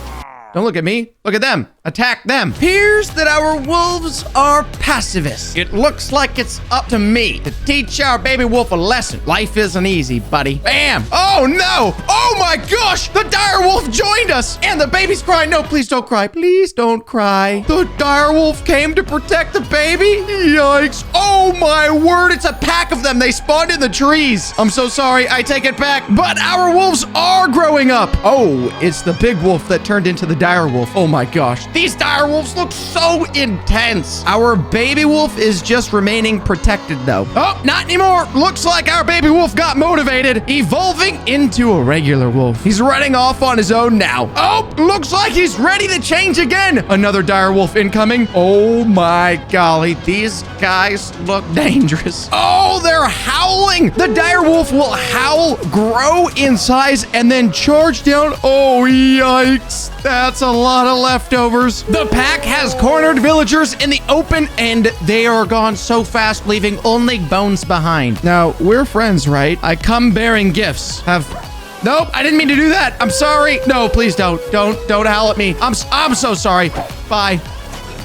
S1: Don't look at me. Look at them. Attack them. Appears that our wolves are pacifists. It looks like it's up to me to teach our baby wolf a lesson. Life isn't easy, buddy. Bam! Oh no! Oh my gosh! The dire wolf joined us! And the baby's crying. No, please don't cry. Please don't cry. The dire wolf came to protect the baby? Yikes. Oh my word, it's a pack of them. They spawned in the trees. I'm so sorry. I take it back. But our wolves are growing up. Oh, it's the big wolf that turned into the dire wolf. Oh my gosh. These dire wolves look so intense. Our baby wolf is just remaining protected though. Oh, not anymore. Looks like our baby wolf got motivated, evolving into a regular wolf. He's running off on his own now. Oh, looks like he's ready to change again. Another dire wolf incoming. Oh my golly. These guys look dangerous. Oh, they're howling. The dire wolf will howl, grow in size, and then charge down. Oh, yikes. That's a lot of leftovers. The pack has cornered villagers in the open, and they are gone so fast, leaving only bones behind. Now, we're friends, right? I come bearing gifts. Nope, I didn't mean to do that. I'm sorry. No, please don't. Don't howl at me. I'm so sorry. Bye.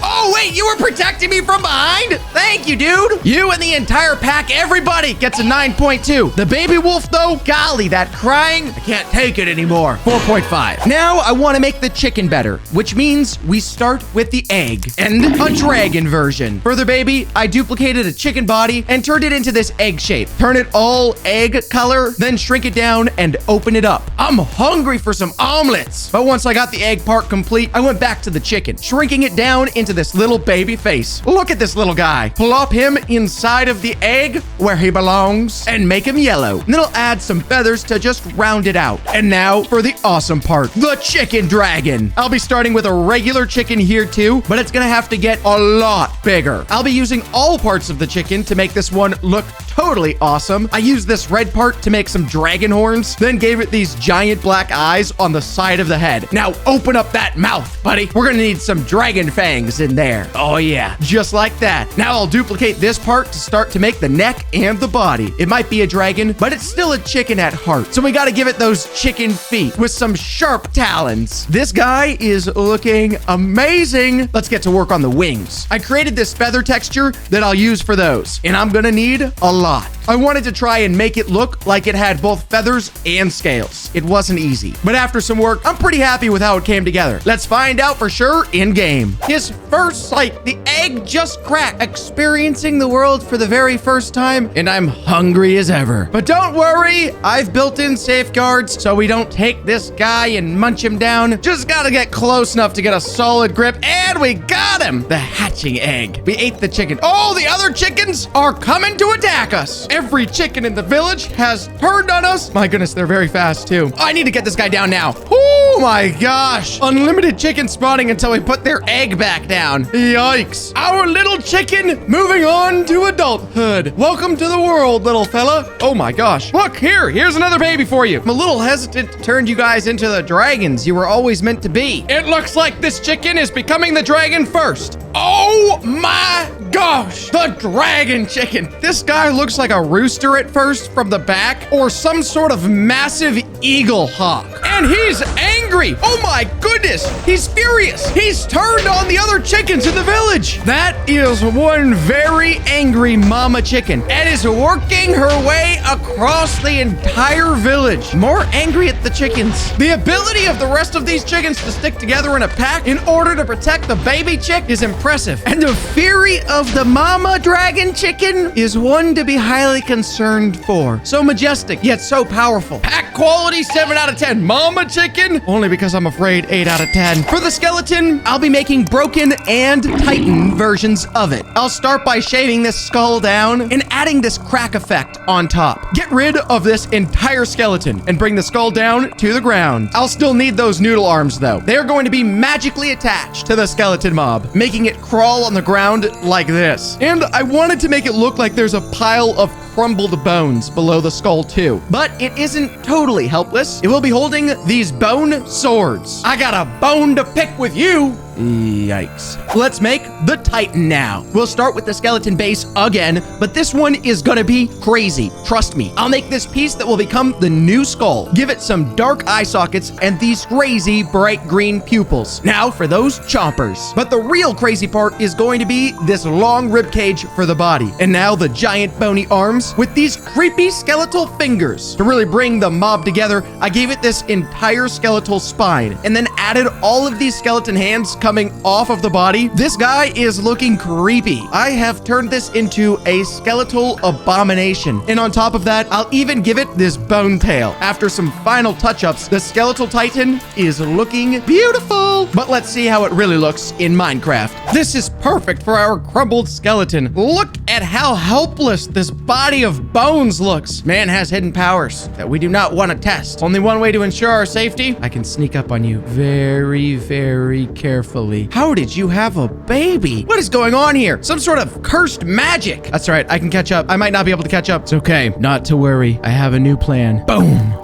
S1: Oh, wait, you were protecting me from behind? Thank you, dude. You and the entire pack, everybody gets a 9.2. The baby wolf, though, golly, that crying, I can't take it anymore. 4.5. Now I want to make the chicken better, which means we start with the egg and a dragon version. For the baby, I duplicated a chicken body and turned it into this egg shape. Turn it all egg color, then shrink it down and open it up. I'm hungry for some omelets. But once I got the egg part complete, I went back to the chicken, shrinking it down into this little baby face. Look at this little guy. Plop him inside of the egg where he belongs and make him yellow. And then I'll add some feathers to just round it out. And now for the awesome part, the chicken dragon. I'll be starting with a regular chicken here too, but it's gonna have to get a lot bigger. I'll be using all parts of the chicken to make this one look totally awesome. I used this red part to make some dragon horns, then gave it these giant black eyes on the side of the head. Now open up that mouth, buddy. We're gonna need some dragon fangs in there. Oh yeah, just like that. Now I'll duplicate this part to start to make the neck and the body. It might be a dragon, but it's still a chicken at heart. So we gotta give it those chicken feet with some sharp talons. This guy is looking amazing. Let's get to work on the wings. I created this feather texture that I'll use for those, and I'm gonna need a lot. I wanted to try and make it look like it had both feathers and scales. It wasn't easy, but after some work, I'm pretty happy with how it came together. Let's find out for sure in game. His first sight, the egg just cracked, experiencing the world for the very first time, and I'm hungry as ever. But don't worry, I've built in safeguards so we don't take this guy and munch him down. Just gotta get close enough to get a solid grip, and we got him! The hatching egg. We ate the chicken. Oh, the other chickens are coming to attack us. Every chicken in the village has turned on us. My goodness, they're very fast too. I need to get this guy down now. Oh my gosh. Unlimited chicken spawning until we put their egg back down. Yikes. Our little chicken moving on to adulthood. Welcome to the world, little fella. Oh my gosh. Look, here's another baby for you. I'm a little hesitant to turn you guys into the dragons you were always meant to be. It looks like this chicken is becoming the dragon first. Oh my gosh. The dragon chicken. This guy looks like a rooster at first from the back, or some sort of massive Eagle Hawk. And he's angry. Oh my goodness. He's furious. He's turned on the other chickens in the village. That is one very angry mama chicken and is working her way across the entire village. More angry at the chickens. The ability of the rest of these chickens to stick together in a pack in order to protect the baby chick is impressive. And the fury of the mama dragon chicken is one to be highly concerned for. So majestic, yet so powerful. Pack quality 7 out of 10. Mama chicken, only because I'm afraid 8 out of 10. For the skeleton, I'll be making broken and titan versions of it. I'll start by shaving this skull down and adding this crack effect on top. Get rid of this entire skeleton and bring the skull down to the ground. I'll still need those noodle arms though. They are going to be magically attached to the skeleton mob, making it crawl on the ground like this. And I wanted to make it look like there's a pile of crumbled bones below the skull too. But it isn't totally helpless. It will be holding these bone swords. I got a bone to pick with you. Yikes. Let's make the Titan now. We'll start with the skeleton base again, but this one is gonna be crazy. Trust me. I'll make this piece that will become the new skull. Give it some dark eye sockets and these crazy bright green pupils. Now for those chompers. But the real crazy part is going to be this long rib cage for the body. And now the giant bony arms with these creepy skeletal fingers. To really bring the mob together, I gave it this entire skeletal spine and then added all of these skeleton hands coming off of the body. This guy is looking creepy. I have turned this into a skeletal abomination. And on top of that, I'll even give it this bone tail. After some final touch-ups, the skeletal titan is looking beautiful. But let's see how it really looks in Minecraft. This is perfect for our crumbled skeleton. Look at how helpless this body of bones looks. Man has hidden powers that we do not want to test. Only one way to ensure our safety. I can sneak up on you very, very carefully. How did you have a baby? What is going on here? Some sort of cursed magic. That's right. I can catch up. I might not be able to catch up. It's okay. Not to worry. I have a new plan. Boom.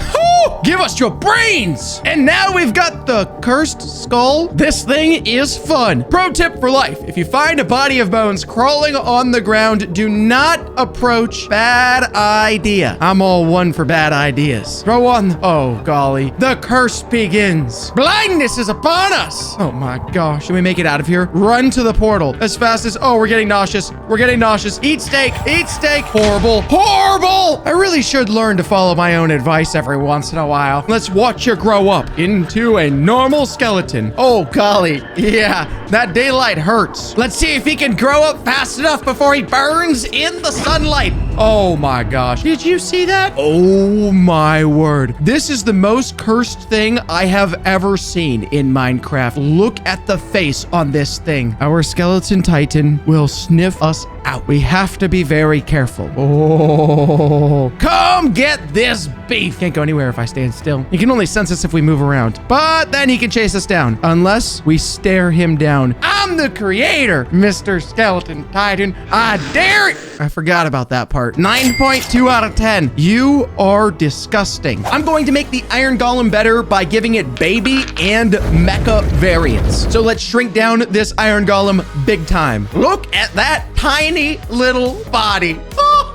S1: Give us your brains! And now we've got the cursed skull. This thing is fun. Pro tip for life. If you find a body of bones crawling on the ground, do not approach. Bad idea. I'm all one for bad ideas. Throw on. Oh, golly. The curse begins. Blindness is upon us. Oh my gosh. Should we make it out of here? Run to the portal as fast as... Oh, we're getting nauseous. We're getting nauseous. Eat steak. Eat steak. Horrible. Horrible! I really should learn to follow my own advice every once in a while. Let's watch you grow up into a normal skeleton. Oh, golly. Yeah, that daylight hurts. Let's see if he can grow up fast enough before he burns in the sunlight. Oh my gosh. Did you see that? Oh my word. This is the most cursed thing I have ever seen in Minecraft. Look at the face on this thing. Our skeleton titan will sniff us out. We have to be very careful. Oh, come get this beef. Can't go anywhere if I stand still. He can only sense us if we move around, but then he can chase us down unless we stare him down. I'm the creator, Mr. Skeleton Titan. I dare it. I forgot about that part. 9.2 out of 10. You are disgusting. I'm going to make the Iron Golem better by giving it baby and mecha variants. So let's shrink down this Iron Golem big time. Look at that tiny little body.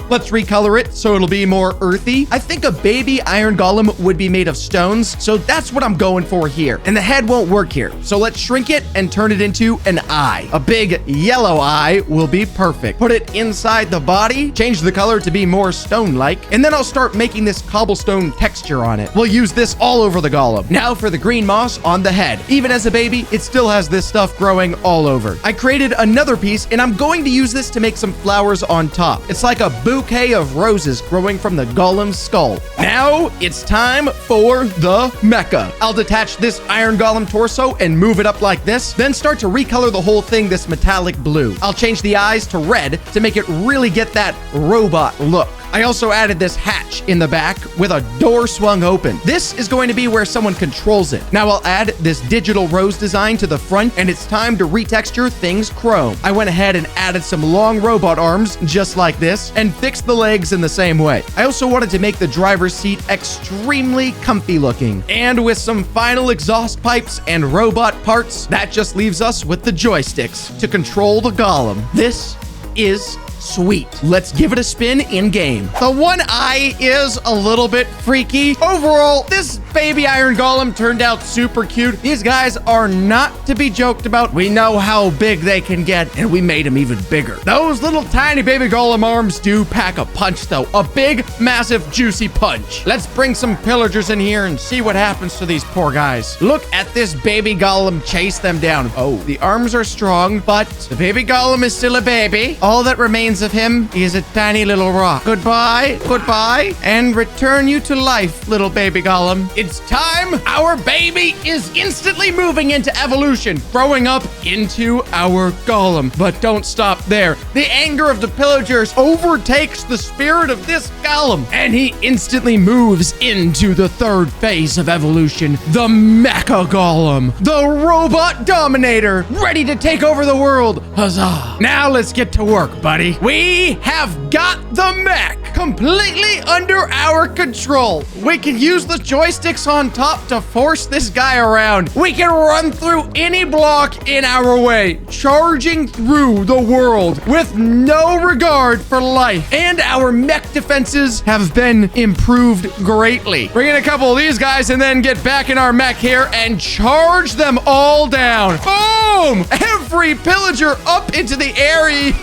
S1: Let's recolor it so it'll be more earthy. I think a baby Iron Golem would be made of stones, so that's what I'm going for here. And the head won't work here, so let's shrink it and turn it into an eye. A big yellow eye will be perfect. Put it inside the body, change the color to be more stone-like, and then I'll start making this cobblestone texture on it. We'll use this all over the golem. Now for the green moss on the head. Even as a baby, it still has this stuff growing all over. I created another piece, and I'm going to use this to make some flowers on top. It's like a bouquet of roses growing from the golem's skull. Now it's time for the mecha. I'll detach this Iron Golem torso and move it up like this, then start to recolor the whole thing this metallic blue. I'll change the eyes to red to make it really get that robot look. I also added this hatch in the back with a door swung open. This is going to be where someone controls it. Now I'll add this digital rose design to the front, and it's time to retexture things chrome. I went ahead and added some long robot arms just like this and fixed the legs in the same way. I also wanted to make the driver's seat extremely comfy looking. And with some final exhaust pipes and robot parts, that just leaves us with the joysticks to control the golem. This is Sweet. Let's give it a spin in-game. The one eye is a little bit freaky. Overall, this baby iron golem turned out super cute. These guys are not to be joked about. We know how big they can get, and we made them even bigger. Those little tiny baby golem arms do pack a punch, though. A big, massive, juicy punch. Let's bring some pillagers in here and see what happens to these poor guys. Look at this baby golem chase them down. Oh, the arms are strong, but the baby golem is still a baby. All that remains of him is a tiny little rock. Goodbye, goodbye, and return you to life, little baby golem. It's time. Our baby is instantly moving into evolution, growing up into our golem. But don't stop there. The anger of the pillagers overtakes the spirit of this golem, and he instantly moves into the third phase of evolution, the mecha golem, the robot dominator, ready to take over the world. Huzzah. Now let's get to work, buddy. We have got the mech completely under our control. We can use the joysticks on top to force this guy around. We can run through any block in our way, charging through the world with no regard for life. And our mech defenses have been improved greatly. Bring in a couple of these guys and then get back in our mech here and charge them all down. Boom! Every pillager up into the area.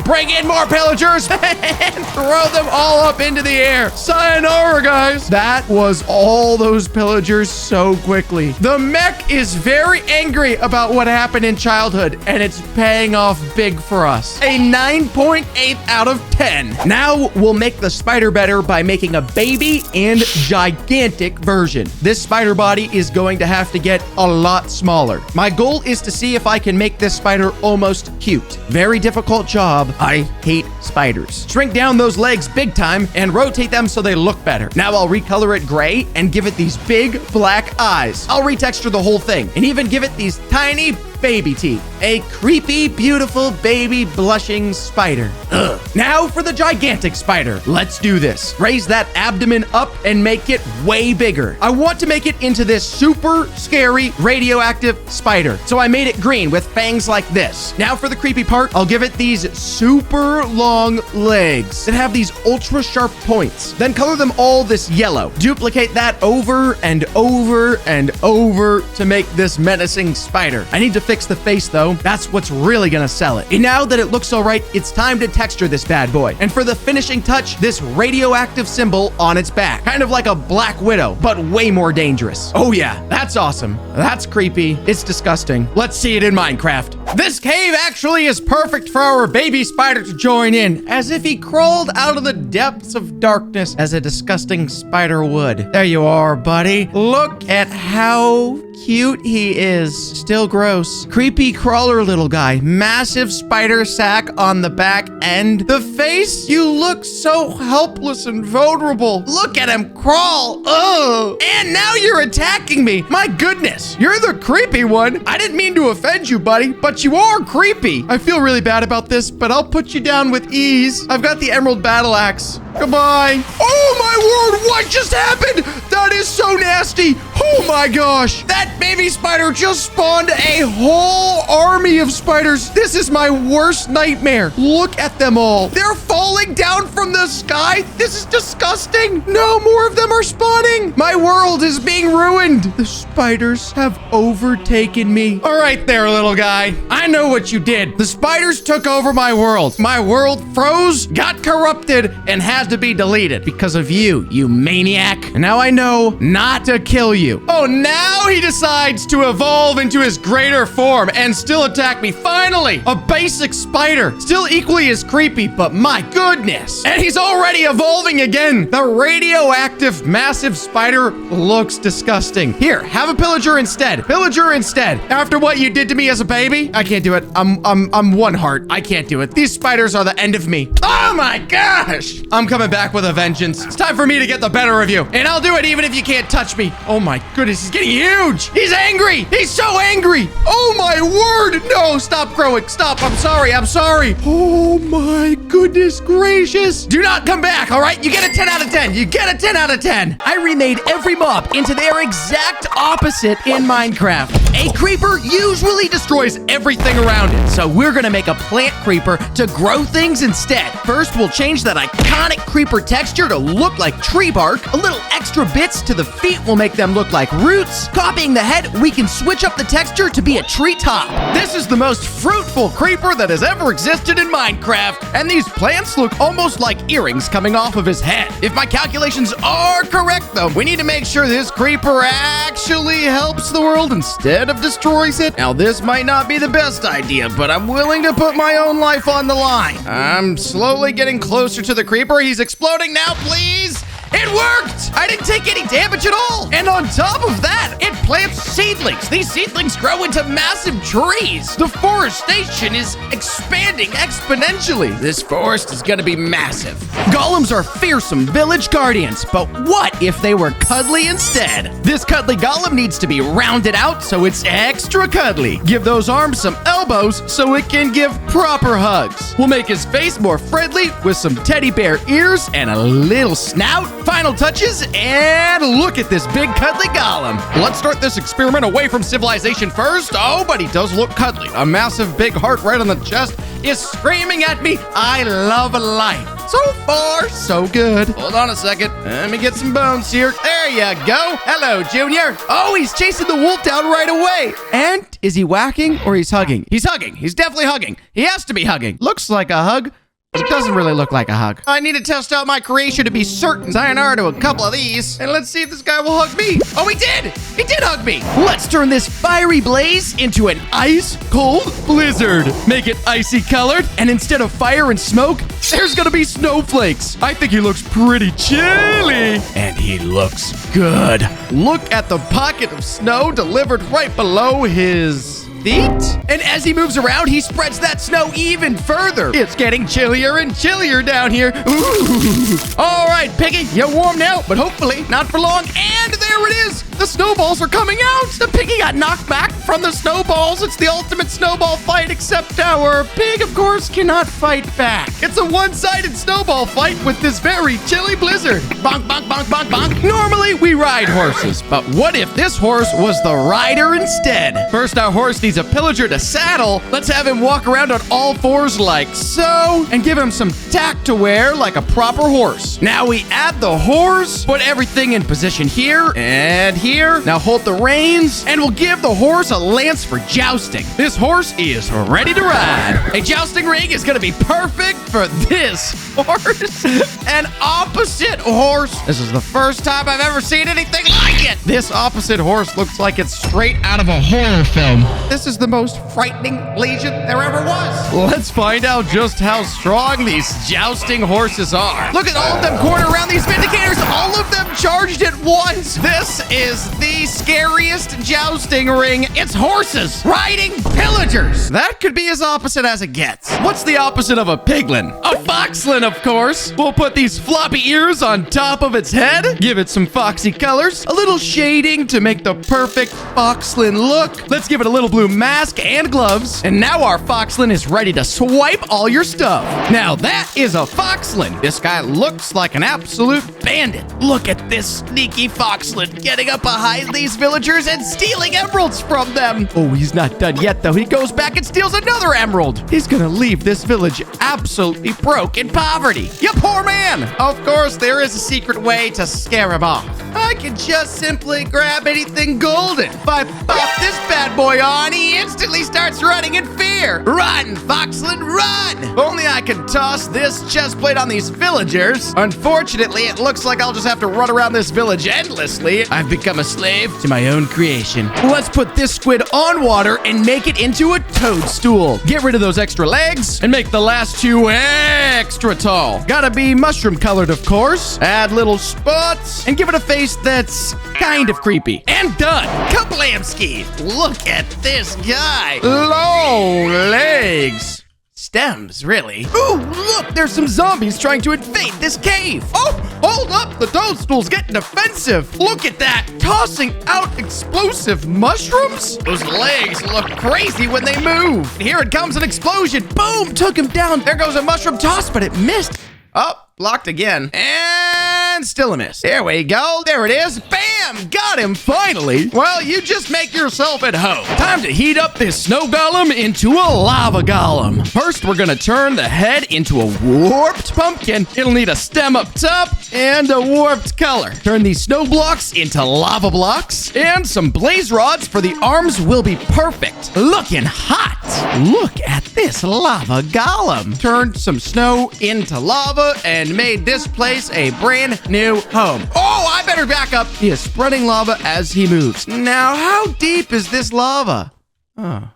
S1: Bring in more pillagers and throw them all up into the air. Sayonara, guys. That was all those pillagers so quickly. The mech is very angry about what happened in childhood, and it's paying off big for us. A 9.8 out of 10. Now we'll make the spider better by making a baby and gigantic version. This spider body is going to have to get a lot smaller. My goal is to see if I can make this spider almost cute. Very difficult job. I hate spiders. Shrink down those legs big time and rotate them so they look better. Now I'll recolor it gray and give it these big black eyes. I'll retexture the whole thing and even give it these tiny baby teeth. A creepy, beautiful, baby, blushing spider. Ugh. Now for the gigantic spider. Let's do this. Raise that abdomen up and make it way bigger. I want to make it into this super scary radioactive spider. So I made it green with fangs like this. Now for the creepy part, I'll give it these super long legs that have these ultra sharp points. Then color them all this yellow. Duplicate that over and over and over to make this menacing spider. I need to fix the face though. That's what's really gonna sell it. And now that it looks all right, it's time to texture this bad boy. And for the finishing touch, this radioactive symbol on its back. Kind of like a black widow, but way more dangerous. Oh yeah, that's awesome. That's creepy. It's disgusting. Let's see it in Minecraft. This cave actually is perfect for our baby spider to join in, as if he crawled out of the depths of darkness as a disgusting spider would. There you are, buddy. Look at how cute he is. Still gross. Creepy crawler little guy. Massive spider sack on the back end. The face, you look so helpless and vulnerable. Look at him crawl. Ugh. And now you're attacking me. My goodness. You're the creepy one. I didn't mean to offend you, buddy, but you are creepy. I feel really bad about this, but I'll put you down with ease. I've got the emerald battle axe. Goodbye. Oh my word, what just happened? That is so nasty. Oh my gosh. That baby spider just spawned a whole army of spiders. This is my worst nightmare. Look at them all. They're falling down from the sky. This is disgusting. No, more of them are spawning. My world is being ruined. The spiders have overtaken me. All right there, little guy. I know what you did. The spiders took over my world. My world froze, got corrupted, and had to be deleted because of you, you maniac. And now I know not to kill you. Oh, now he decides to evolve into his greater form and still attack me. Finally, a basic spider. Still equally as creepy, but my goodness. And he's already evolving again. The radioactive massive spider looks disgusting. Here, have a pillager instead. Pillager instead. After what you did to me as a baby, I can't do it. I'm one heart. I can't do it. These spiders are the end of me. Oh my gosh. I'm coming back with a vengeance. It's time for me to get the better of you. And I'll do it even if you can't touch me. Oh my goodness, he's getting huge. He's angry. He's so angry. Oh my word. No, stop growing. Stop. I'm sorry. I'm sorry. Oh my goodness gracious. Do not come back, all right? You get a 10 out of 10. You get a 10 out of 10. I remade every mob into their exact opposite in Minecraft. A creeper usually destroys everything around it, so we're gonna make a plant creeper to grow things instead. First, we'll change that iconic creeper texture to look like tree bark. A little extra bits to the feet will make them look like roots. Copying the head, we can switch up the texture to be a treetop. This is the most fruitful creeper that has ever existed in Minecraft, and these plants look almost like earrings coming off of his head. If my calculations are correct, though, we need to make sure this creeper actually helps the world instead of destroys it. Now, this might not be the best idea, but I'm willing to put my own life on the line. I'm slowly getting closer to the creeper. He's exploding now, please. It worked! I didn't take any damage at all! And on top of that, it plants seedlings. These seedlings grow into massive trees. Deforestation is expanding exponentially. This forest is gonna be massive. Golems are fearsome village guardians, but what if they were cuddly instead? This cuddly golem needs to be rounded out so it's extra cuddly. Give those arms some elbows so it can give proper hugs. We'll make his face more friendly with some teddy bear ears and a little snout. Final touches, and look at this big cuddly golem. Let's start this experiment away from civilization first. Oh, but he does look cuddly. A massive big heart right on the chest is screaming at me, I love life. So far, so good. Hold on a second. Let me get some bones here. There you go. Hello, Junior. Oh, he's chasing the wolf down right away. And is he whacking or he's hugging? He's hugging. He's definitely hugging. He has to be hugging. Looks like a hug. It doesn't really look like a hug. I need to test out my creation to be certain. Sayonara to a couple of these. And let's see if this guy will hug me. Oh, he did! He did hug me! Let's turn this fiery blaze into an ice-cold blizzard. Make it icy colored, and instead of fire and smoke, there's gonna be snowflakes. I think he looks pretty chilly. And he looks good. Look at the pocket of snow delivered right below his feet. And as he moves around, he spreads that snow even further. It's getting chillier and chillier down here. Ooh. All right, Piggy, you're warm now, but hopefully not for long. And there it is. The snowballs are coming out. The Piggy got knocked back from the snowballs. It's the ultimate snowball fight, except our pig, of course, cannot fight back. It's a one-sided snowball fight with this very chilly blizzard. Bonk, bonk, bonk, bonk, bonk. Normally, we ride horses, but what if this horse was the rider instead? First, our horse needs a pillager to saddle. Let's have him walk around on all fours like so, and give him some tack to wear like a proper horse. Now we add the horse, put everything in position here and here. Now hold the reins, and we'll give the horse a lance for jousting. This horse is ready to ride. A jousting ring is gonna be perfect for this horse. An opposite horse. This is the first time I've ever seen anything like it. This opposite horse looks like it's straight out of a horror film. This is the most frightening legion there ever was. Let's find out just how strong these jousting horses are. Look at all of them corner around these vindicators. All of them charged at once. This is the scariest jousting ring. It's horses riding pillagers. That could be as opposite as it gets. What's the opposite of a piglin? A foxlin, of course. We'll put these floppy ears on top of its head, give it some foxy colors, a little shading to make the perfect foxlin look. Let's give it a little blue mask and gloves. And now our foxlin is ready to swipe all your stuff. Now that is a foxlin. This guy looks like an absolute bandit. Look at this sneaky foxlin getting up behind these villagers and stealing emeralds from them. Oh, he's not done yet, though. He goes back and steals another emerald. He's gonna leave this village absolutely broke in poverty. You poor man. Of course, there is a secret way to scare him off. I can just simply grab anything golden. If I pop this bad boy on, he instantly starts running in fear. Run, Foxlin, run! If only I can toss this chest plate on these villagers. Unfortunately, it looks like I'll just have to run around this village endlessly. I've become a slave to my own creation. Let's put this squid on water and make it into a toadstool. Get rid of those extra legs and make the last two extra tall. Gotta be mushroom colored, of course. Add little spots and give it a face that's kind of creepy. And done. Kablamski. Look at this guy. Long legs. Stems, really. Ooh, look, there's some zombies trying to invade this cave. Oh, hold up, the toadstool's getting defensive. Look at that, tossing out explosive mushrooms. Those legs look crazy when they move. Here it comes, an explosion. Boom, took him down. There goes a mushroom toss, but it missed. Oh, blocked again. And And still a miss. There we go. There it is. Bam! Got him finally. Well, you just make yourself at home. Time to heat up this snow golem into a lava golem. First, we're gonna turn the head into a warped pumpkin. It'll need a stem up top and a warped color. Turn these snow blocks into lava blocks, and some blaze rods for the arms will be perfect. Looking hot. Look at this lava golem. Turned some snow into lava and made this place a brand new home. Oh, I better back up. He is spreading lava as he moves. Now, how deep is this lava? Oh,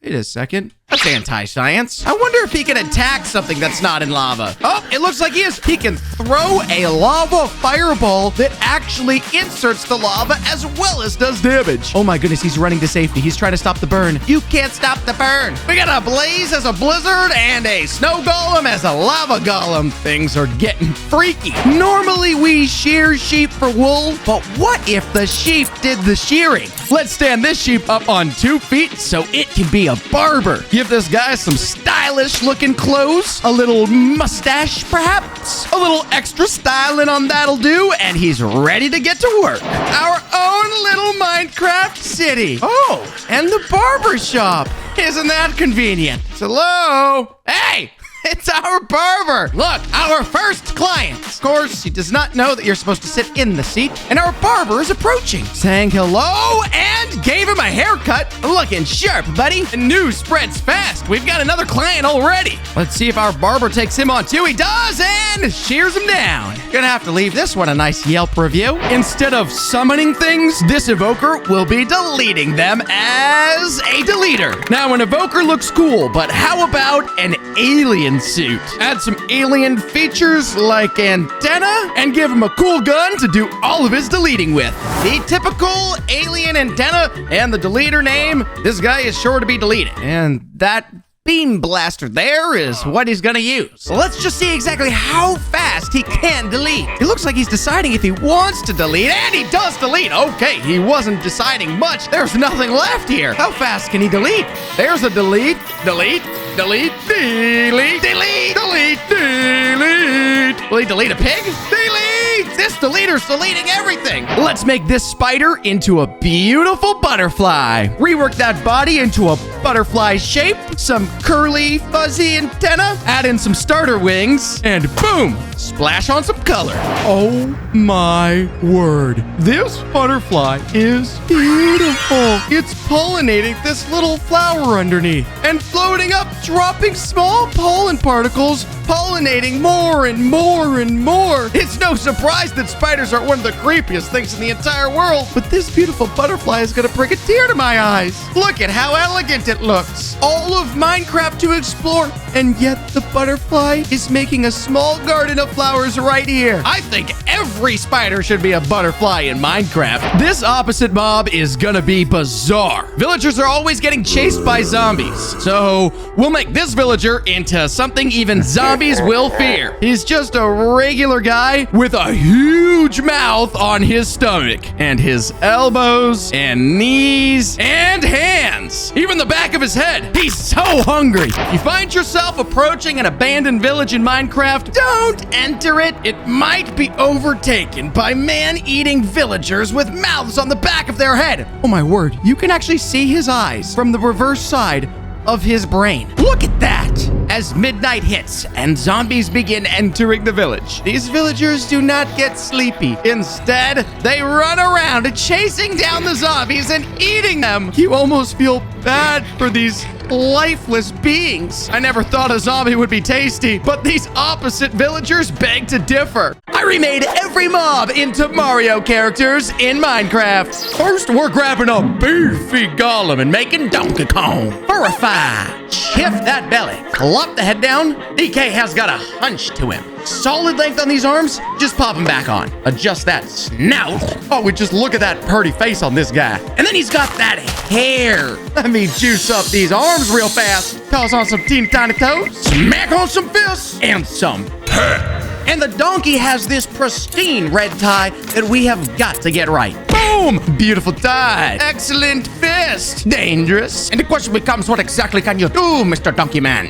S1: wait a second. That's anti-science. I wonder if he can attack something that's not in lava. Oh, it looks like he is. He can throw a lava fireball that actually inserts the lava as well as does damage. Oh my goodness, he's running to safety. He's trying to stop the burn. You can't stop the burn. We got a blaze as a blizzard and a snow golem as a lava golem. Things are getting freaky. Normally we shear sheep for wool, but what if the sheep did the shearing? Let's stand this sheep up on 2 feet so it can be a barber. Give this guy some stylish looking clothes, a little mustache perhaps, a little extra styling on that'll do, and he's ready to get to work. Our own little Minecraft city. Oh, and the barber shop. Isn't that convenient? Hello? Hey! It's our barber. Look, our first client. Of course, he does not know that you're supposed to sit in the seat, and our barber is approaching, saying hello and gave him a haircut. Looking sharp, buddy. The news spreads fast. We've got another client already. Let's see if our barber takes him on too. He does, and shears him down. Gonna have to leave this one a nice Yelp review. Instead of summoning things, this evoker will be deleting them as a deleter. Now, an evoker looks cool, but how about an alien suit? Add some alien features like antenna and give him a cool gun to do all of his deleting with. The typical alien antenna and the deleter name, this guy is sure to be deleted. And that beam blaster there is what he's gonna use. So let's just see exactly how fast he can delete. It looks like he's deciding if he wants to delete, and he does delete. Okay, he wasn't deciding much. There's nothing left here. How fast can he delete? There's a delete, delete, delete, delete, delete, delete, delete. Will he delete a pig? Delete! This deleter's deleting everything. Let's make this spider into a beautiful butterfly. Rework that body into a butterfly shape. Some curly, fuzzy antenna. Add in some starter wings. And boom! Splash on some color. Oh my word. This butterfly is beautiful. It's pollinating this little flower underneath and floating up, dropping small pollen particles, pollinating more and more and more. It's no surprise that spiders are one of the creepiest things in the entire world, but this beautiful butterfly is gonna bring a tear to my eyes. Look at how elegant it looks. All of Minecraft to explore, and yet the butterfly is making a small garden of flowers right here. I think every spider should be a butterfly in Minecraft. This opposite mob is gonna be bizarre. Villagers are always getting chased by zombies, so we'll make this villager into something even zombies will fear. He's just a regular guy with a huge mouth on his stomach, and his elbows and knees and hands, even the back of his head. He's so hungry. You find yourself approaching an abandoned village in Minecraft, don't enter it. It might be overtaken by man-eating villagers with mouths on the back of their head. Oh my word, you can actually see his eyes from the reverse side of his brain. Look at that! As midnight hits and zombies begin entering the village, these villagers do not get sleepy. Instead, they run around chasing down the zombies and eating them. You almost feel bad for these lifeless beings. I never thought a zombie would be tasty, but these opposite villagers beg to differ. I remade every mob into Mario characters in Minecraft. First, we're grabbing a beefy golem and making Donkey Kong. Purify. Shift that belly. Plop the head down. DK has got a hunch to him. Solid length on these arms, just pop them back on. Adjust that snout. Oh, we just look at that pretty face on this guy. And then he's got that hair. Let me juice up these arms real fast. Toss on some teeny tiny toes. Smack on some fists. And some purr. And the donkey has this pristine red tie that we have got to get right. Boom! Beautiful tie. Excellent fist. Dangerous. And the question becomes, what exactly can you do, Mr. Donkey Man?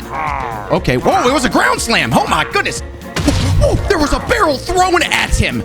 S1: Okay, whoa, it was a ground slam. Oh my goodness. Oh, there was a barrel thrown at him.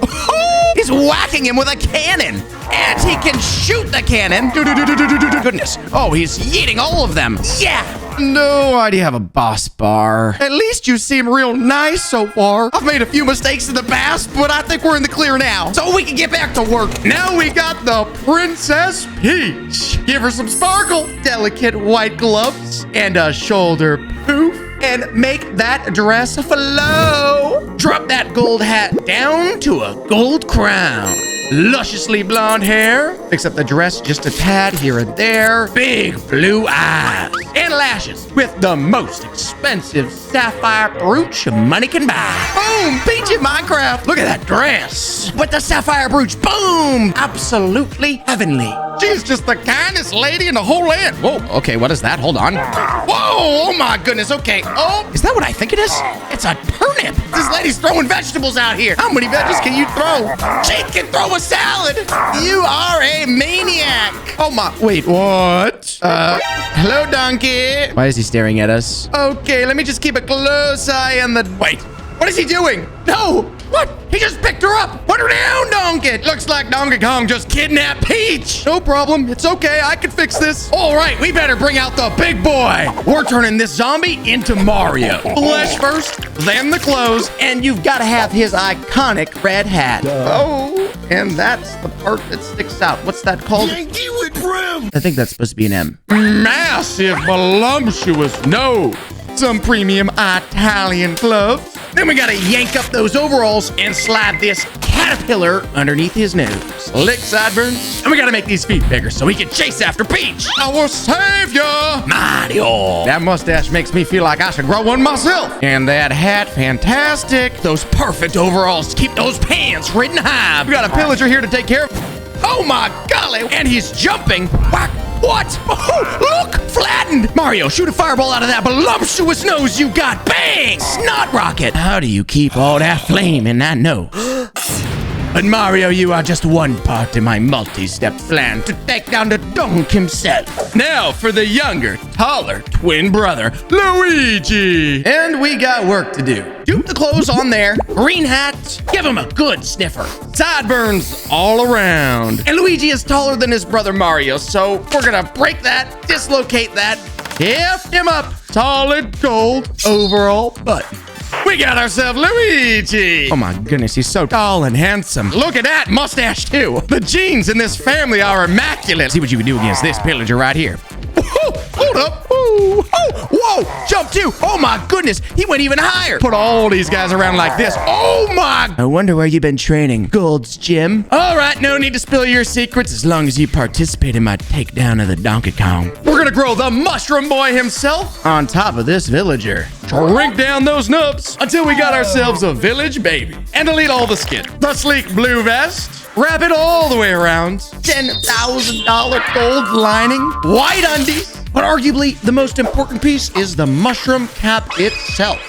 S1: He's whacking him with a cannon. And he can shoot the cannon. Goodness. Oh, he's yeeting all of them. Yeah. No idea have a boss bar. At least you seem real nice so far. I've made a few mistakes in the past, but I think we're in the clear now. So we can get back to work. Now we got the Princess Peach. Give her some sparkle, delicate white gloves, and a shoulder poof. And make that dress flow. Drop that gold hat down to a gold crown. Lusciously blonde hair. Fix up the dress just a tad here and there. Big blue eyes. And lashes with the most expensive sapphire brooch money can buy. Boom! Peach in Minecraft. Look at that dress. With the sapphire brooch. Boom! Absolutely heavenly. She's just the kindest lady in the whole land. Whoa, okay, what is that? Hold on. Whoa, oh my goodness, okay. Oh, is that what I think it is? It's a turnip. This lady's throwing vegetables out here. How many veggies can you throw? She can throw a salad. You are a maniac. Oh my, wait, what? Hello, donkey. Why is he staring at us? Okay, let me just keep a close eye on the... Wait, what is he doing? No. What? He just picked her up. Put her down, Donkey. Looks like Donkey Kong just kidnapped Peach. No problem. It's okay. I can fix this. All right, we better bring out the big boy. We're turning this zombie into Mario. Flesh first, then the clothes, and you've got to have his iconic red hat. Oh, and that's the part that sticks out. What's that called?
S3: Yankee with brim.
S1: I think that's supposed to be an M. Massive, voluptuous nose. Some premium Italian gloves. Then we gotta yank up those overalls and slide this caterpillar underneath his nose. Slick sideburns. And we gotta make these feet bigger so he can chase after Peach. Our savior, Mario. That mustache makes me feel like I should grow one myself. And that hat, fantastic. Those perfect overalls to keep those pants ridden high. We got a pillager here to take care of. Oh my golly. And he's jumping. Whack. What? Oh, look! Flattened! Mario, shoot a fireball out of that voluptuous nose you got! Bang! Snot rocket! How do you keep all that flame in that nose? But Mario, you are just one part in my multi-step plan to take down the donk himself. Now for the younger, taller twin brother, Luigi. And we got work to do. Dupe the clothes on there, green hat, give him a good sniffer. Sideburns all around. And Luigi is taller than his brother Mario, so we're gonna break that, dislocate that, lift him up. Solid gold overall button. We got ourselves Luigi! Oh my goodness, he's so tall and handsome. Look at that mustache too. The genes in this family are immaculate. See what you can do against this pillager right here. Hold up. Ooh. Oh, whoa, jump too. Oh my goodness, he went even higher. Put all these guys around like this. Oh my. I wonder where you've been training, Gold's Gym. All right, no need to spill your secrets as long as you participate in my takedown of the Donkey Kong. We're gonna grow the Mushroom Boy himself on top of this villager. Shrink down those nubs until we got ourselves a village baby. And delete all the skin. The sleek blue vest. Wrap it all the way around. $10,000 gold lining. White undies. But arguably, the most important piece is the mushroom cap itself.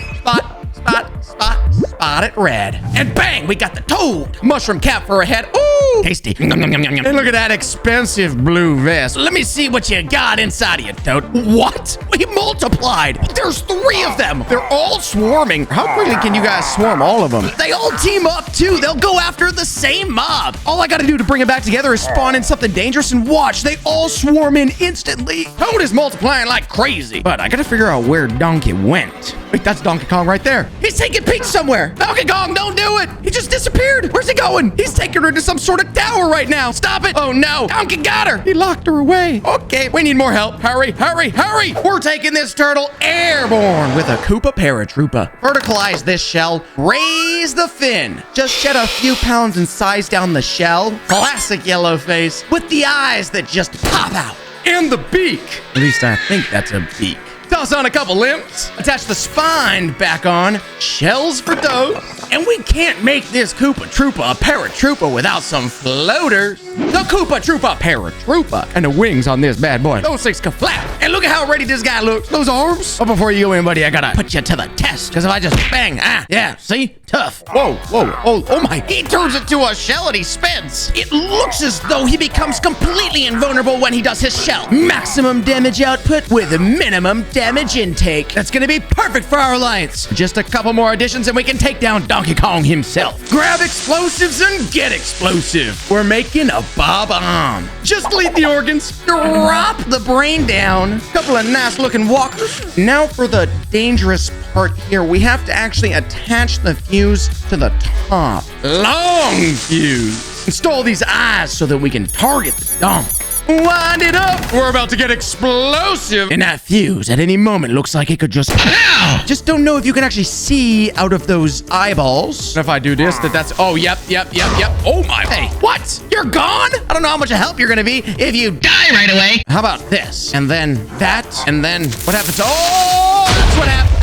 S1: Spot it red. And bang, we got the toad. Mushroom cap for a head. Ooh, tasty. And look at that expensive blue vest. Let me see what you got inside of you, Toad. What? We multiplied. There's 3 of them. They're all swarming. How quickly can you guys swarm all of them? They all team up too. They'll go after the same mob. All I gotta do to bring it back together is spawn in something dangerous and watch. They all swarm in instantly. Toad is multiplying like crazy. But I gotta figure out where Donkey went. Wait, that's Donkey Kong right there. He's taking Peach somewhere. Donkey Kong, don't do it. He just disappeared. Where's he going? He's taking her to some sort of tower right now. Stop it. Oh no, Donkey got her. He locked her away. Okay, we need more help. Hurry, hurry, hurry. We're taking this turtle airborne with a Koopa Paratroopa. Verticalize this shell. Raise the fin. Just shed a few pounds and size down the shell. Classic yellow face with the eyes that just pop out. And the beak. At least I think that's a beak. Toss on a couple limbs, attach the spine back on, shells for toes, and we can't make this Koopa Troopa a Paratroopa without some floaters. The Koopa Troopa Paratroopa, and the wings on this bad boy. Those things can flap. And look at how ready this guy looks. Those arms. But before you go in, buddy, I gotta put you to the test. Because if I just bang, yeah, see? Tough. Whoa, oh my. He turns into a shell and he spins. It looks as though he becomes completely invulnerable when he does his shell. Maximum damage output with minimum damage intake. That's gonna be perfect for our alliance. Just a couple more additions and we can take down Donkey Kong himself. Grab explosives and get explosive. We're making a bomb. Just delete the organs, drop the brain down. Couple of nice looking walkers. Now for the dangerous part here. We have to actually attach the fuse to the top. Long fuse. Install these eyes so that we can target the dump. Wind it up. We're about to get explosive. And that fuse at any moment looks like it could just... Ow! Just don't know if you can actually see out of those eyeballs. If I do this, that's... Oh, yep. Oh, my... Hey, what? You're gone? I don't know how much help you're gonna be if you die right away. How about this? And then that. And then what happens? Oh, that's what happened.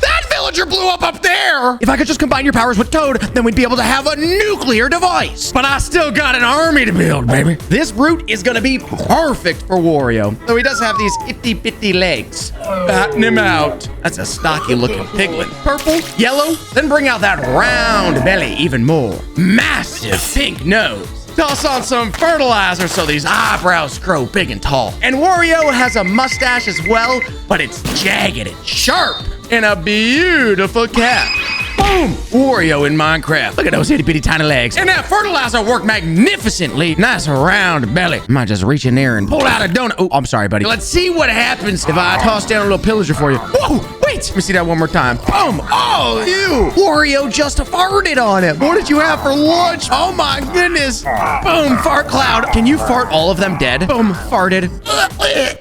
S1: That villager blew up there. If I could just combine your powers with Toad, then we'd be able to have a nuclear device. But I still got an army to build, baby. This brute is gonna be perfect for Wario. Though he does have these itty-bitty legs. Batten him out. That's a stocky-looking piglet. Purple, yellow, then bring out that round belly even more. Massive pink nose. Toss on some fertilizer so these eyebrows grow big and tall. And Wario has a mustache as well, but it's jagged and sharp. And a beautiful cap. Boom! Wario in Minecraft. Look at those itty bitty tiny legs. And that fertilizer worked magnificently. Nice round belly. I might just reach in there and pull out a donut. Oh, I'm sorry, buddy. Let's see what happens if I toss down a little pillager for you. Whoa! Wait! Let me see that one more time. Boom! Oh, ew! Wario just farted on him. What did you have for lunch? Oh my goodness! Boom! Fart cloud. Can you fart all of them dead? Boom! Farted.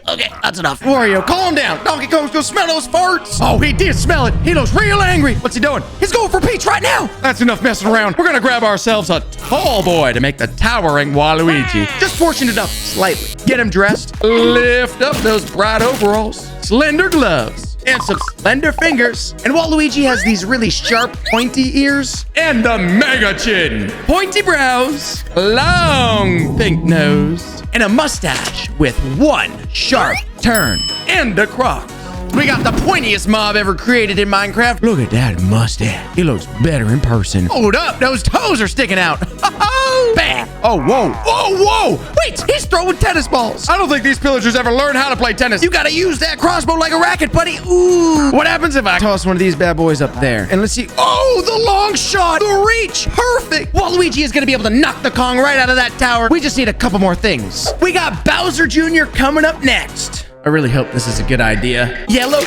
S1: Okay, that's enough. Wario, calm down. Donkey Kong's gonna smell those farts. Oh, he did smell it. He looks real angry. What's he doing? He's going for Peach right now. That's enough messing around. We're gonna grab ourselves a tall boy to make the towering Waluigi. Just portion it up slightly. Get him dressed. Lift up those bright overalls. Slender gloves. And some slender fingers. And Waluigi has these really sharp, pointy ears. And the mega chin. Pointy brows. Long pink nose. And a mustache with one sharp turn. And a croc. We got the pointiest mob ever created in Minecraft. Look at that mustache. He looks better in person. Hold up, those toes are sticking out. Bam. Oh, whoa. Oh, whoa. Wait, he's throwing tennis balls. I don't think these pillagers ever learned how to play tennis. You gotta use that crossbow like a racket, buddy. Ooh. What happens if I toss one of these bad boys up there? And let's see. Oh, the long shot. The reach. Perfect. Waluigi is gonna be able to knock the Kong right out of that tower. We just need a couple more things. We got Bowser Jr. coming up next. I really hope this is a good idea. Yellow,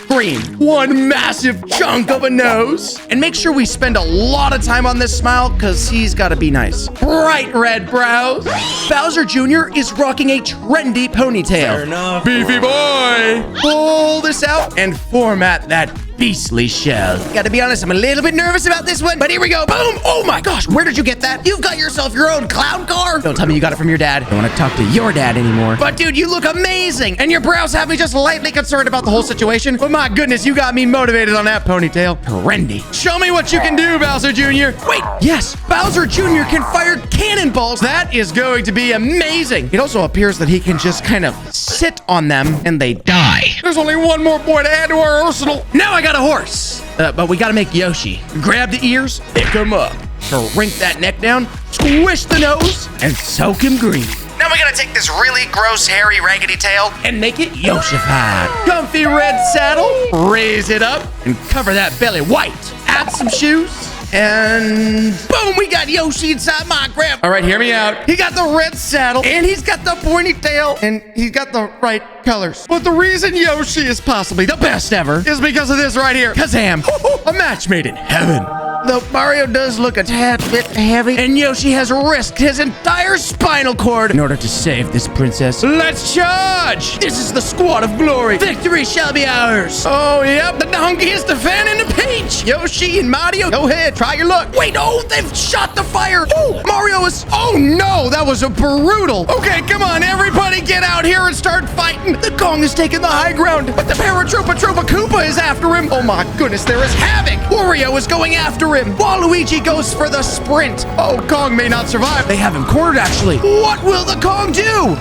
S1: green. One massive chunk of a nose. And make sure we spend a lot of time on this smile because he's got to be nice. Bright red brows. Bowser Jr. is rocking a trendy ponytail. Fair enough. Beefy boy. Pull this out and format that beastly shell. Gotta be honest, I'm a little bit nervous about this one, but here we go. Boom! Oh my gosh, where did you get that? You've got yourself your own clown car? Don't tell me you got it from your dad. I don't want to talk to your dad anymore. But dude, you look amazing, and your brows have me just lightly concerned about the whole situation. But my goodness, you got me motivated on that ponytail. Trendy. Show me what you can do, Bowser Jr. Wait, yes, Bowser Jr. can fire cannonballs. That is going to be amazing. It also appears that he can just kind of sit on them and they die. There's only one more boy to add to our arsenal. Now I got a horse. But we gotta make Yoshi. Grab the ears, pick him up. Shrink that neck down, squish the nose, and soak him green. Now we gotta take this really gross, hairy, raggedy tail and make it Yoshified. Comfy red saddle, raise it up, and cover that belly white. Add some shoes, and boom, we got Yoshi inside Minecraft. All right, hear me out. He got the red saddle, and he's got the pointy tail, and he's got the right colors. But the reason Yoshi is possibly the best ever is because of this right here. Kazam, a match made in heaven. Though Mario does look a tad bit heavy, and Yoshi has risked his entire spinal cord in order to save this princess. Let's charge! This is the squad of glory. Victory shall be ours. Oh, yep, the donkey is defending the Peach. Yoshi and Mario, go ahead, try your luck. Wait, oh, they've shot the fire. Ooh, Mario is, oh no, that was a brutal. Okay, come on, everybody get out here and start fighting. The Kong is taking the high ground, but the Paratroopa Koopa is after him. Oh my goodness, there is havoc. Wario is going after him. Waluigi goes for the sprint. Oh, Kong may not survive. They have him cornered, actually. What will the Kong do?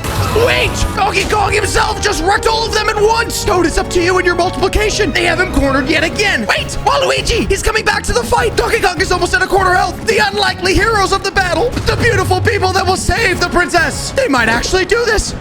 S1: Wait, Donkey Kong himself just wrecked all of them at once. Toad, it's up to you and your multiplication. They have him cornered yet again. Wait, Waluigi, he's coming back to the fight. Donkey Kong is almost at a quarter health. The unlikely heroes of the battle. The beautiful people that will save the princess. They might actually do this.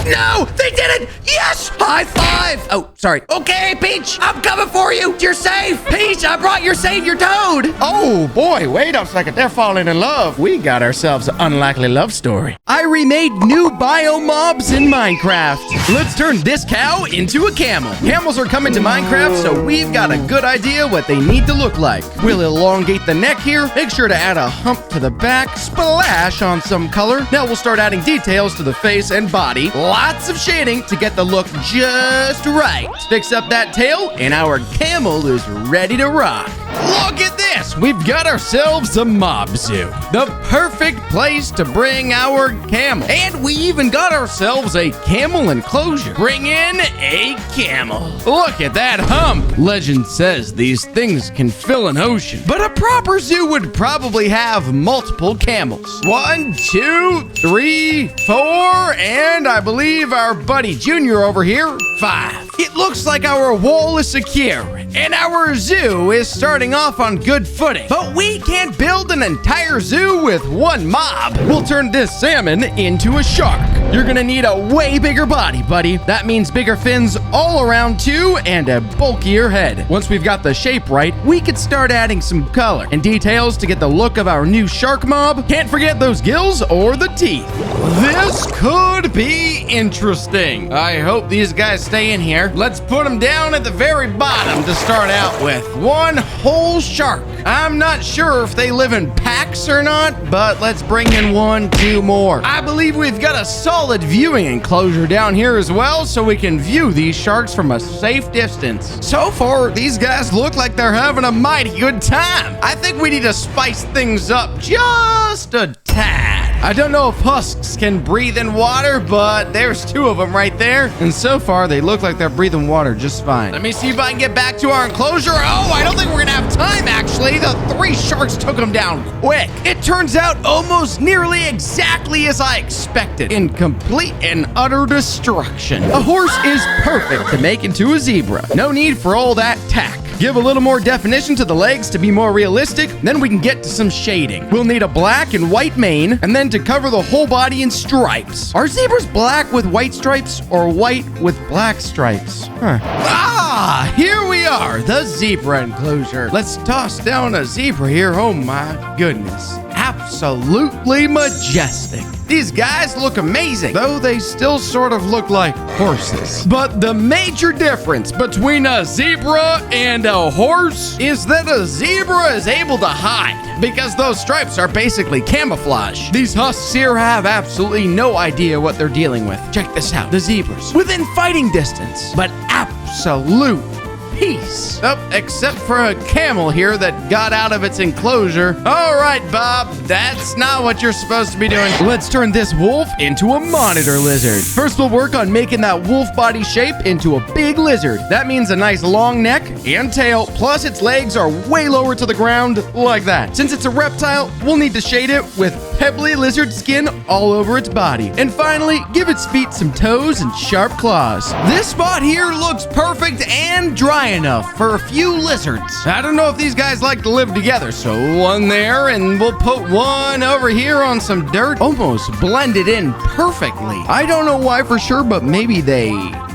S1: No, they did it! Yes! High five! Oh, sorry. Okay, Peach, I'm coming for you. You're safe. Peach, I brought your savior toad. Oh, boy, wait a second. They're falling in love. We got ourselves an unlikely love story. I remade new bio mobs in Minecraft. Let's turn this cow into a camel. Camels are coming to Minecraft, so we've got a good idea what they need to look like. We'll elongate the neck here, make sure to add a hump to the back, splash on some color. Now we'll start adding details to the face and body. Lots of shading to get the look just right. Fix up that tail, and our camel is ready to rock. Look at this! We've got ourselves a mob zoo. The perfect place to bring our camel. And we even got ourselves a camel enclosure. Bring in a camel. Look at that hump. Legend says these things can fill an ocean. But a proper zoo would probably have multiple camels. 1, 2, 3, 4, and I believe our buddy Junior over here, 5. It looks like our wall is secure, and our zoo is starting off on good footing. But we can't build an entire zoo with one mob. We'll turn this salmon into a shark. You're gonna need a way bigger body, buddy. That means bigger fins all around too, and a bulkier head. Once we've got the shape right, we could start adding some color and details to get the look of our new shark mob. Can't forget those gills or the teeth. This could be interesting. I hope these guys stay in here. Let's put them down at the very bottom to start out with. One whole shark. I'm not sure if they live in packs or not, but let's bring in 1, 2 more. I believe we've got a solid viewing enclosure down here as well, so we can view these sharks from a safe distance. So far, these guys look like they're having a mighty good time. I think we need to spice things up just a tad. I don't know if husks can breathe in water, but there's 2 of them right there. And so far, they look like they're breathing water just fine. Let me see if I can get back to our enclosure. Oh, I don't think we're gonna have time, actually. The 3 sharks took them down quick. It turns out almost nearly exactly as I expected, in complete and utter destruction. A horse is perfect to make into a zebra. No need for all that tack. Give a little more definition to the legs to be more realistic, then we can get to some shading. We'll need a black and white mane, and then to cover the whole body in stripes. Are zebras black with white stripes or white with black stripes? Ah, here we are, the zebra enclosure. Let's toss down a zebra here. Oh my goodness. Absolutely majestic. These guys look amazing, though they still sort of look like horses. But the major difference between a zebra and a horse is that a zebra is able to hide, because those stripes are basically camouflage. These husks here have absolutely no idea what they're dealing with. Check this out. The zebras, within fighting distance, but absolute peace. Oh, except for a camel here that got out of its enclosure. All right, Bob, that's not what you're supposed to be doing. Let's turn this wolf into a monitor lizard. First, we'll work on making that wolf body shape into a big lizard. That means a nice long neck and tail, plus its legs are way lower to the ground, like that. Since it's a reptile, we'll need to shade it with pebbly lizard skin all over its body. And finally, give its feet some toes and sharp claws. This spot here looks perfect and dry enough for a few lizards. I don't know if these guys like to live together, so 1 there, and we'll put 1 over here on some dirt. Almost blended in perfectly. I don't know why for sure, but maybe they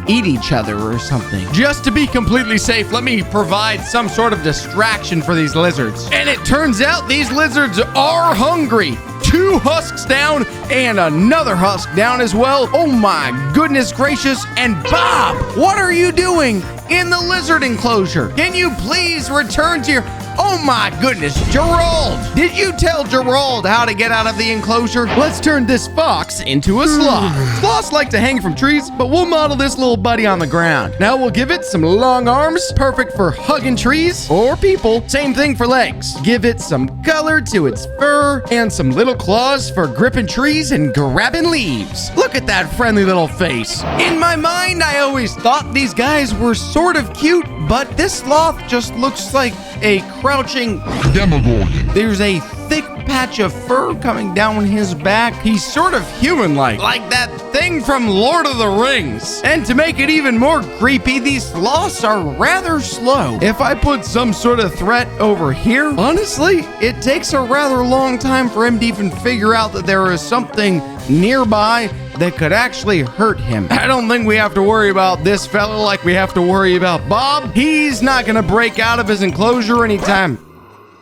S1: eat each other or something. Just to be completely safe, let me provide some sort of distraction for these lizards. And it turns out these lizards are hungry. 2 husks down and another husk down as well. Oh my goodness gracious. And Bob, what are you doing in the lizard enclosure? Can you please return to your... Oh my goodness, Gerald! Did you tell Gerald how to get out of the enclosure? Let's turn this fox into a sloth. Sloths like to hang from trees, but we'll model this little buddy on the ground. Now we'll give it some long arms, perfect for hugging trees or people. Same thing for legs. Give it some color to its fur and some little claws for gripping trees and grabbing leaves. Look at that friendly little face. In my mind, I always thought these guys were sort of cute, but this sloth just looks like a crouching Demogorgon. There's a thick patch of fur coming down his back. He's sort of human-like that thing from Lord of the Rings. And to make it even more creepy, these sloths are rather slow. If I put some sort of threat over here, honestly, it takes a rather long time for him to even figure out that there is something nearby that could actually hurt him. I don't think we have to worry about this fella like we have to worry about Bob. He's not gonna break out of his enclosure anytime.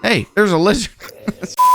S1: Hey, there's a lizard.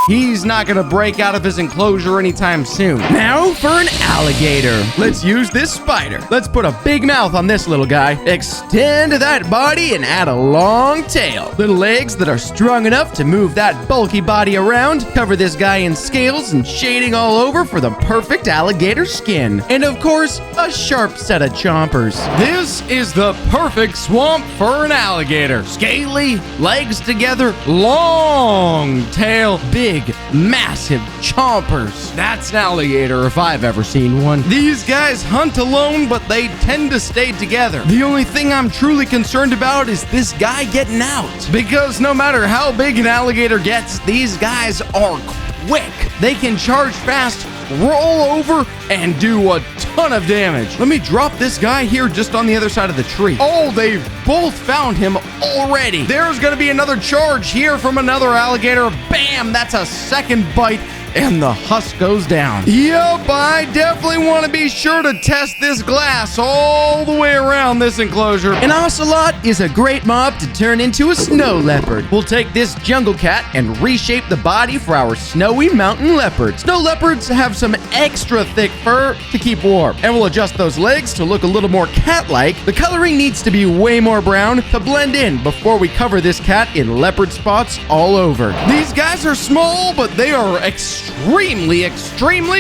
S1: He's not gonna break out of his enclosure anytime soon. Now for an alligator. Let's use this spider. Let's put a big mouth on this little guy. Extend that body and add a long tail. Little legs that are strong enough to move that bulky body around. Cover this guy in scales and shading all over for the perfect alligator skin. And of course, a sharp set of chompers. This is the perfect swamp for an alligator. Scaly, legs together, long tail, big, massive chompers. That's an alligator if I've ever seen one. These guys hunt alone, but they tend to stay together. The only thing I'm truly concerned about is this guy getting out. Because no matter how big an alligator gets, these guys are quick. They can charge fast, roll over, and do a ton of damage. Let me drop this guy here just on the other side of the tree. Oh, they've both found him already. There's gonna be another charge here from another alligator. Bam, that's a second bite. And the husk goes down. Yup, I definitely want to be sure to test this glass all the way around this enclosure. An ocelot is a great mob to turn into a snow leopard. We'll take this jungle cat and reshape the body for our snowy mountain leopard. Snow leopards have some extra thick fur to keep warm. And we'll adjust those legs to look a little more cat-like. The coloring needs to be way more brown to blend in before we cover this cat in leopard spots all over. These guys are small, but they are extremely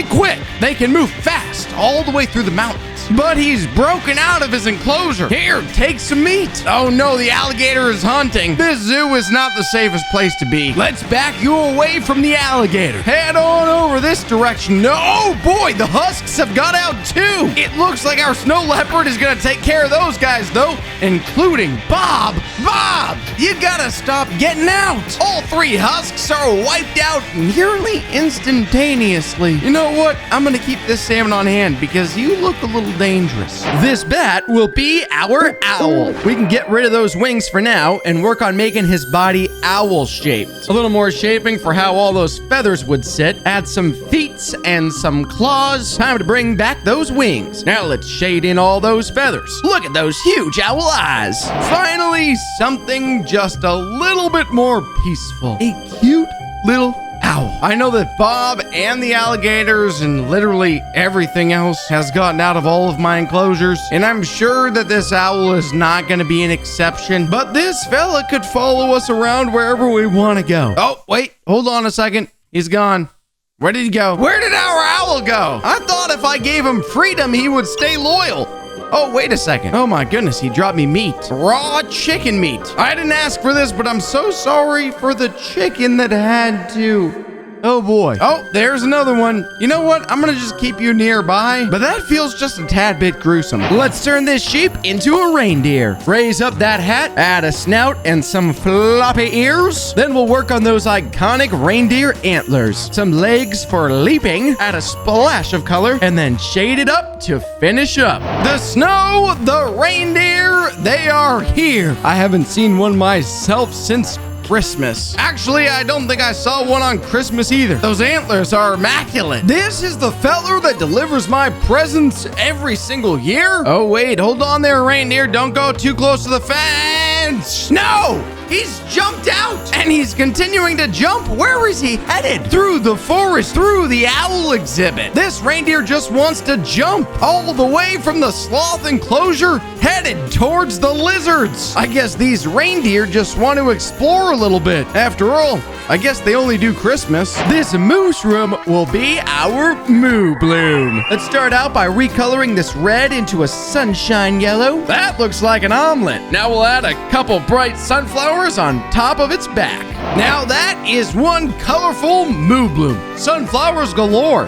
S1: quick. They can move fast all the way through the mountains. But he's broken out of his enclosure. Here, take some meat. Oh no, the alligator is hunting. This zoo is not the safest place to be. Let's back you away from the alligator. Head on over this direction. No, oh boy, the husks have got out too. It looks like our snow leopard is gonna take care of those guys though, including Bob. Bob, you gotta stop getting out. All three husks are wiped out nearly instantaneously. You know what? I'm gonna keep this salmon on hand because you look a little dangerous. This bat will be our owl. We can get rid of those wings for now and work on making his body owl-shaped. A little more shaping for how all those feathers would sit. Add some feet and some claws. Time to bring back those wings. Now let's shade in all those feathers. Look at those huge owl eyes. Finally, something just a little bit more peaceful. A cute little owl. I know that Bob and the alligators and literally everything else has gotten out of all of my enclosures, and I'm sure that this owl is not going to be an exception, but this fella could follow us around wherever we want to go. Oh, wait, hold on a second. He's gone. Where did he go? Where did our owl go? I thought if I gave him freedom, he would stay loyal. Oh, wait a second. Oh my goodness, he dropped me meat. Raw chicken meat. I didn't ask for this, but I'm so sorry for the chicken that had to. Oh boy. Oh, there's another one. You know what? I'm gonna just keep you nearby, but that feels just a tad bit gruesome. Let's turn this sheep into a reindeer. Raise up that hat, add a snout and some floppy ears. Then we'll work on those iconic reindeer antlers. Some legs for leaping, add a splash of color, and then shade it up to finish up. The snow, the reindeer, they are here. I haven't seen one myself since Christmas. Actually, I don't think I saw one on Christmas either. Those antlers are immaculate. This is the feller that delivers my presents every single year? Oh, wait, hold on there, reindeer. Don't go too close to the fence. No! He's jumped out, and he's continuing to jump. Where is he headed? Through the forest, through the owl exhibit. This reindeer just wants to jump all the way from the sloth enclosure, headed towards the lizards. I guess these reindeer just want to explore a little bit. After all, I guess they only do Christmas. This moose room will be our moo bloom. Let's start out by recoloring this red into a sunshine yellow. That looks like an omelet. Now we'll add a couple bright sunflowers on top of its back. Now that is one colorful moo bloom. Sunflowers galore.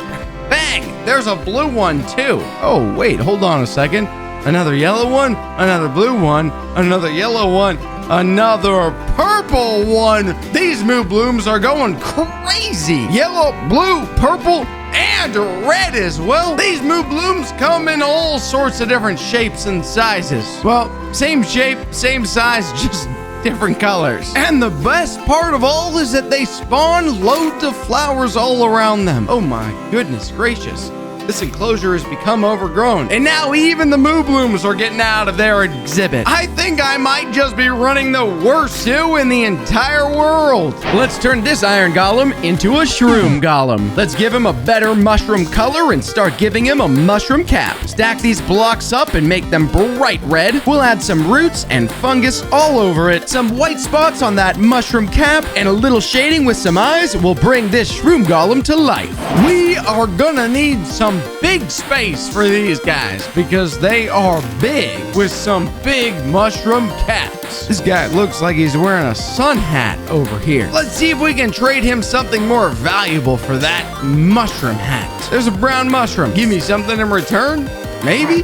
S1: Bang! There's a blue one too. Oh, wait, hold on a second. Another yellow one, another blue one, another yellow one, another purple one. These moo blooms are going crazy. Yellow, blue, purple, and red as well. These moo blooms come in all sorts of different shapes and sizes. Well, same shape, same size, just different colors. And the best part of all is that they spawn loads of flowers all around them. Oh my goodness gracious. This enclosure has become overgrown, and now even the moo blooms are getting out of their exhibit. I think I might just be running the worst zoo in the entire world. Let's turn this iron golem into a shroom golem. Let's give him a better mushroom color and start giving him a mushroom cap. Stack these blocks up and make them bright red. We'll add some roots and fungus all over it. Some white spots on that mushroom cap and a little shading with some eyes will bring this shroom golem to life. We are gonna need some big space for these guys because they are big with some big mushroom caps. This guy looks like he's wearing a sun hat over here. Let's see if we can trade him something more valuable for that mushroom hat. There's a brown mushroom. Give me something in return? Maybe?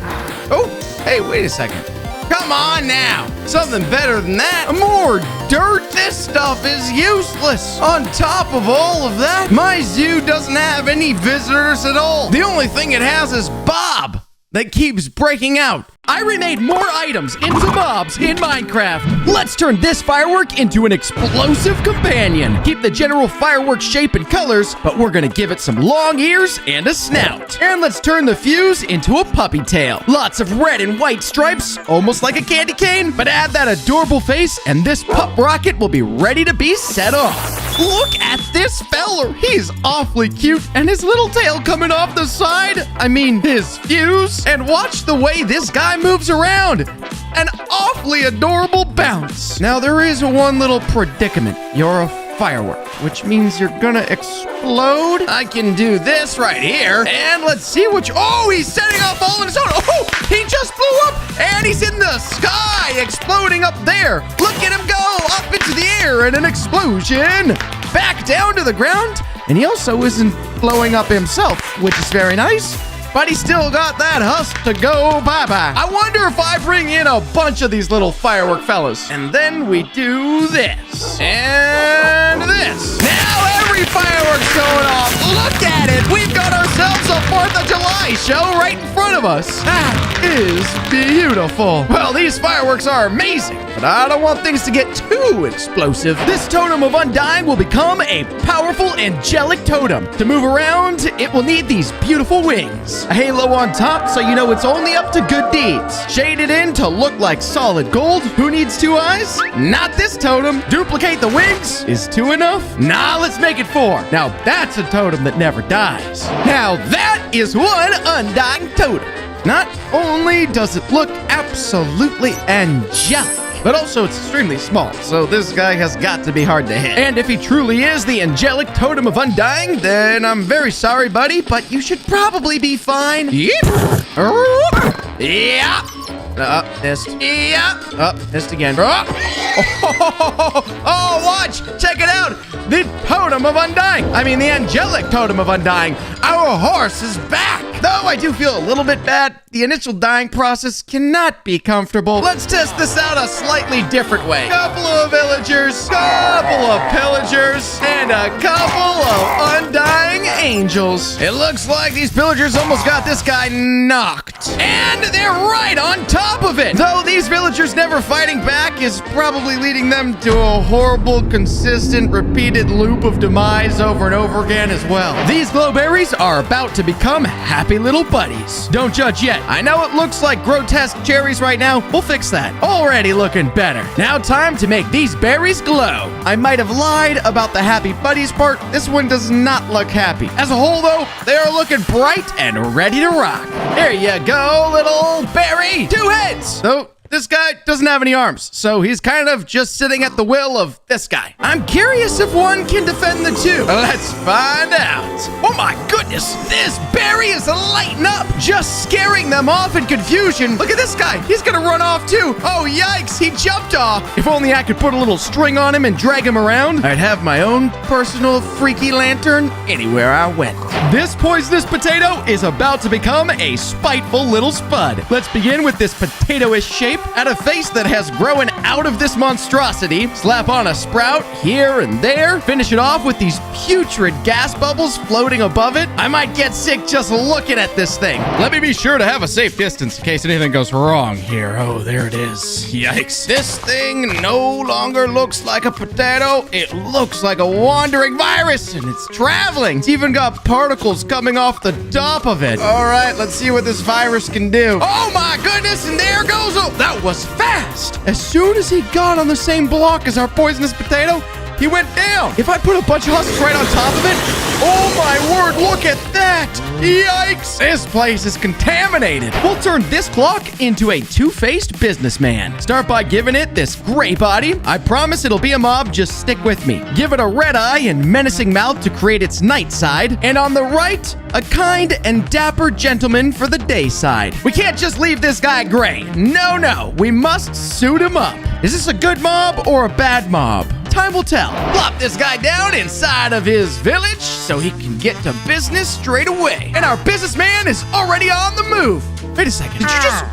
S1: Oh, hey, wait a second. Come on now. Something better than that. More dirt. This stuff is useless. On top of all of that, my zoo doesn't have any visitors at all. The only thing it has is Bob that keeps breaking out. I remade more items into mobs in Minecraft. Let's turn this firework into an explosive companion. Keep the general firework shape and colors, but we're gonna give it some long ears and a snout. And let's turn the fuse into a puppy tail. Lots of red and white stripes, almost like a candy cane, but add that adorable face and this pup rocket will be ready to be set off. Look at this feller. He's awfully cute and his little tail coming off the side. I mean, his fuse. And watch the way this guy moves around. An awfully adorable bounce. Now, there is one little predicament. You're a firework, which means you're gonna explode. I can do this right here. And let's see which... Oh, he's setting off all on his own. Oh, he just blew up. And he's in the sky, exploding up there. Look at him go up into the air in an explosion. Back down to the ground. And he also isn't blowing up himself, which is very nice. But he's still got that husk to go bye-bye. I wonder if I bring in a bunch of these little firework fellas. And then we do this. And this. Now every firework's going off. Look at it. We've got ourselves a 4th of July show right in front of us. That is beautiful. Well, these fireworks are amazing, but I don't want things to get too explosive. This totem of undying will become a powerful angelic totem. To move around, it will need these beautiful wings. A halo on top so you know it's only up to good deeds. Shaded in to look like solid gold. Who needs 2 eyes? Not this totem. Duplicate the wings. Is 2 enough? Nah, let's make it 4. Now that's a totem that never dies. Now that is one undying totem. Not only does it look absolutely angelic, but also it's extremely small, so this guy has got to be hard to hit. And if he truly is the angelic totem of undying, then I'm very sorry, buddy, but you should probably be fine. Yep. Yeah. Missed. Yeah. Missed again. Oh, watch. Check it out. The totem of undying. I mean, the angelic totem of undying. Our horse is back. Though I do feel a little bit bad, the initial dying process cannot be comfortable. Let's test this out a slightly different way. Couple of villagers, couple of pillagers, and a couple of undying angels. It looks like these pillagers almost got this guy knocked. And they're right on top of it. Though these villagers never fighting back is probably leading them to a horrible, consistent, repeated loop of demise over and over again as well. These glowberries are about to become happy little buddies. Don't judge yet. I know it looks like grotesque cherries right now. We'll fix that. Already looking better. Now time to make these berries glow. I might have lied about the happy buddies part. This one does not look happy. As a whole though, they are looking bright and ready to rock. There you go, little berry. 2 heads. So this guy doesn't have any arms, so he's kind of just sitting at the will of this guy. I'm curious if one can defend the 2. Let's find out. Oh my goodness, this berry is lighting up, just scaring them off in confusion. Look at this guy, he's gonna run off too. Oh yikes, he jumped off. If only I could put a little string on him and drag him around, I'd have my own personal freaky lantern anywhere I went. This poisonous potato is about to become a spiteful little spud. Let's begin with this potato-ish shape. at a face that has grown out of this monstrosity, slap on a sprout here and there, finish it off with these putrid gas bubbles floating above it. I might get sick just looking at this thing. Let me be sure to have a safe distance in case anything goes wrong here. Oh, there it is. Yikes. This thing no longer looks like a potato. It looks like a wandering virus, and it's traveling. It's even got particles coming off the top of it. All right, let's see what this virus can do. Oh my goodness, and there goes. Oh, that was fast. As soon as he got on the same block as our poisonous potato, he went down. If I put a bunch of husks right on top of it, oh my word, look at that. Yikes. This place is contaminated. We'll turn this block into a two-faced businessman. Start by giving it this gray body. I promise it'll be a mob, just stick with me. Give it a red eye and menacing mouth to create its night side. And on the right, a kind and dapper gentleman for the day side. We can't just leave this guy gray. No, we must suit him up. Is this a good mob or a bad mob? Time will tell. Plop this guy down inside of his village so he can get to business straight away. And our businessman is already on the move. Wait a second. Did you just...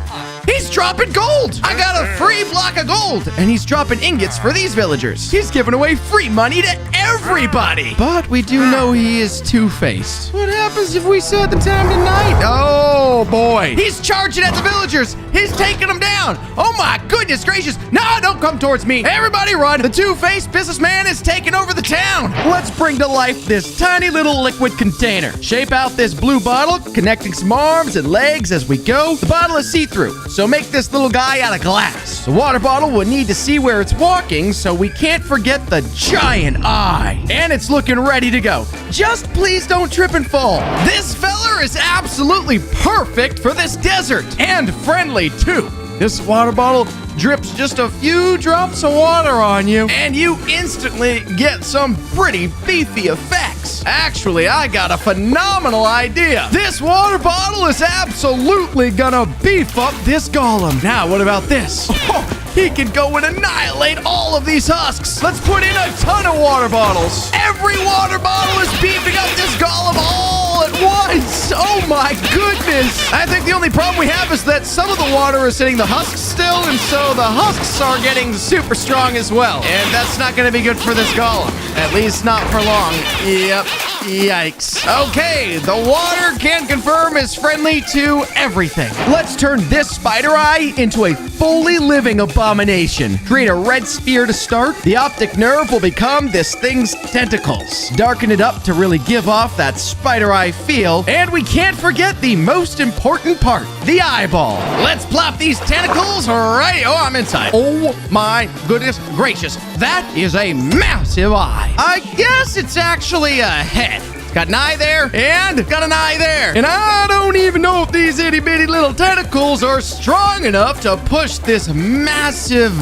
S1: He's dropping gold! I got a free block of gold! And he's dropping ingots for these villagers. He's giving away free money to everybody! But we do know he is two-faced. What happens if we set the time to night? Oh, boy. He's charging at the villagers! He's taking them down! Oh, my goodness gracious! No, don't come towards me! Everybody run! The two-faced businessman is taking over the town! Let's bring to life this tiny little liquid container. Shape out this blue bottle, connecting some arms and legs as we go. The bottle is see-through, so make this little guy out of glass. The water bottle will need to see where it's walking, so we can't forget the giant eye. And it's looking ready to go. Just please don't trip and fall. This feller is absolutely perfect for this desert, and friendly too. This water bottle drips just a few drops of water on you, and you instantly get some pretty beefy effects. Actually, I got a phenomenal idea. This water bottle is absolutely gonna beef up this golem. Now, what about this? Oh, he can go and annihilate all of these husks. Let's put in a ton of water bottles. Every water bottle is beefing up this golem all at once. Oh my goodness. I think the only problem we have is that some of the water is hitting the husks still, and so the husks are getting super strong as well. And that's not going to be good for this golem. At least not for long. Yep. Yikes. Okay, the water can confirm is friendly to everything. Let's turn this spider eye into a fully living abomination. Create a red sphere to start. The optic nerve will become this thing's tentacles. Darken it up to really give off that spider eye feel. And we can't forget the most important part, the eyeball. Let's plop these tentacles right... Oh, I'm inside. Oh my goodness gracious. That is a massive eye. I guess it's actually a head. It's got an eye there, and got an eye there. And I don't even know if these itty-bitty little tentacles are strong enough to push this massive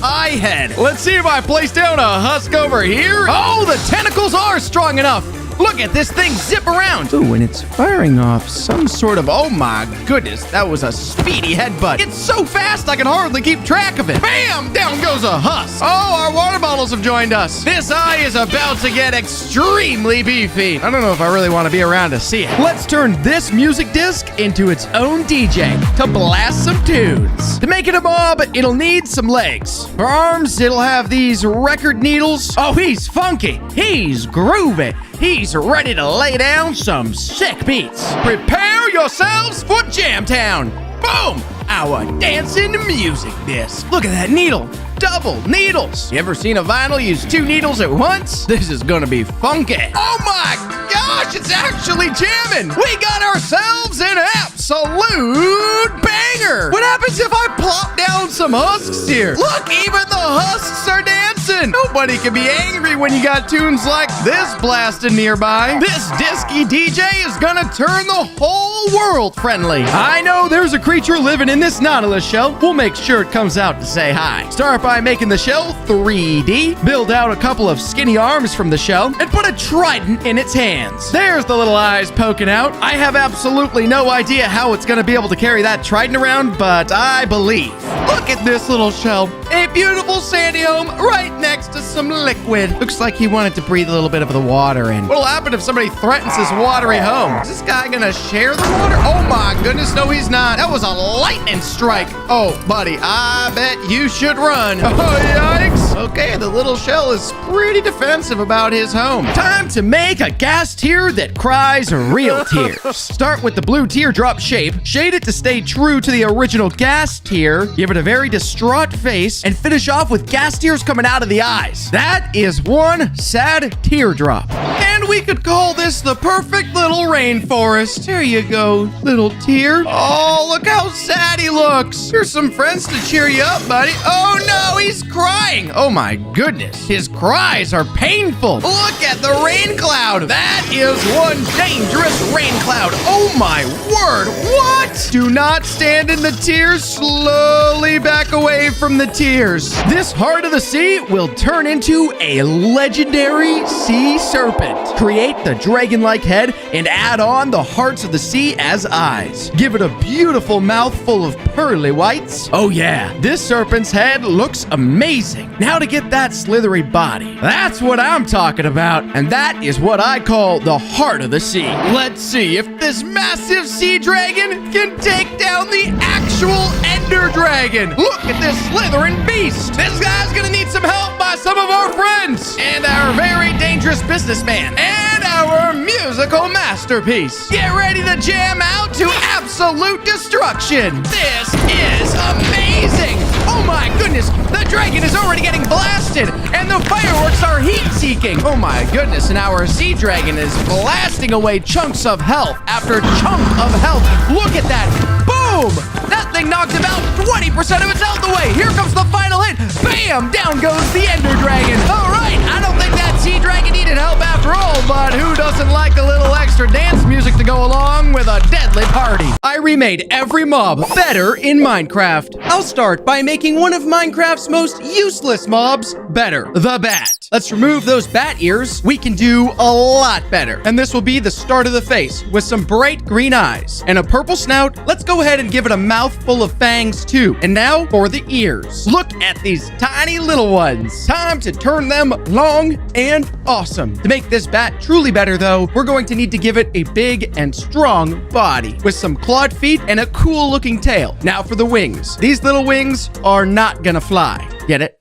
S1: eye head. Let's see if I place down a husk over here. Oh, the tentacles are strong enough. Look at this thing zip around. Ooh, and it's firing off some sort of... Oh my goodness, that was a speedy headbutt. It's so fast I can hardly keep track of it. Bam! Down goes a husk. Oh, our water bottles have joined us. This eye is about to get extremely beefy. I don't know if I really want to be around to see it. Let's turn this music disc into its own DJ to blast some tunes. To make it a mob, it'll need some legs. For arms, it'll have these record needles. Oh, he's funky. He's groovy. He's ready to lay down some sick beats. Prepare yourselves for Jam Town. Boom! Our dancing music disc. Look at that needle. Double needles. You ever seen a vinyl use two needles at once? This is gonna be funky. Oh my gosh, it's actually jamming. We got ourselves an absolute banger. What happens if I plop down some husks here? Look, even the husks are dancing. Nobody can be angry when you got tunes like this blasting nearby. This disky DJ is gonna turn the whole world friendly. I know there's a creature living in this Nautilus shell. We'll make sure it comes out to say hi. Start by making the shell 3D, build out a couple of skinny arms from the shell, and put a trident in its hands. There's the little eyes poking out. I have absolutely no idea how it's going to be able to carry that trident around, but I believe. Look at this little shell. A beautiful sandy home right next to some liquid. Looks like he wanted to breathe a little bit of the water in. What'll happen if somebody threatens this watery home? Is this guy gonna share the water? Oh my goodness, no he's not. That was a lightning strike. Oh, buddy, I bet you should run. Oh, yikes. Okay, the little shell is pretty defensive about his home. Time to make a gas tear that cries real tears. Start with the blue teardrop shape, shade it to stay true to the original gas tear, give it a very distraught face, and finish off with gas tears coming out of the eyes. That is one sad teardrop. And we could call this the perfect little rainforest. Here you go, little tear. Oh, look how sad he looks. Here's some friends to cheer you up, buddy. Oh no, he's crying. Oh my goodness, his cries are painful. Look at the rain cloud. That is one dangerous rain cloud. Oh my word, what? Do not stand in the tears. Slowly back away from the tears. This heart of the sea will turn into a legendary sea serpent. Create the dragon-like head and add on the hearts of the sea as eyes. Give it a beautiful mouth full of pearly whites. Oh yeah, this serpent's head looks amazing. Now to get that slithery body. That's what I'm talking about, and that is what I call the heart of the sea. Let's see if this massive sea dragon can take down the actual Ender Dragon. Look at this slithering beast. This guy's gonna need some help by some of our friends and our very dangerous businessman and our musical masterpiece. Get ready to jam out to absolute destruction. This is amazing. Oh my goodness, the dragon is already getting blasted and the fireworks are heat-seeking. Oh my goodness, and our sea dragon is blasting away chunks of health after chunk of health. Look at that. Boom! That thing knocked about 20% of its health away. Here comes the final hit. Bam! Down goes the Ender Dragon. All right, I don't think that sea dragon needed help after all, but who doesn't like a little extra dance music to go along with a deadly party? I remade every mob better in Minecraft. I'll start by making one of Minecraft's most useless mobs better, the bat. Let's remove those bat ears. We can do a lot better. And this will be the start of the face with some bright green eyes and a purple snout. Let's go ahead and give it a mouth full of fangs too. And now for the ears. Look at these tiny little ones. Time to turn them long and awesome. To make this bat truly better though, we're going to need to give it a big and strong body with some clawed feet and a cool looking tail. Now for the wings. These little wings are not gonna fly. Get it?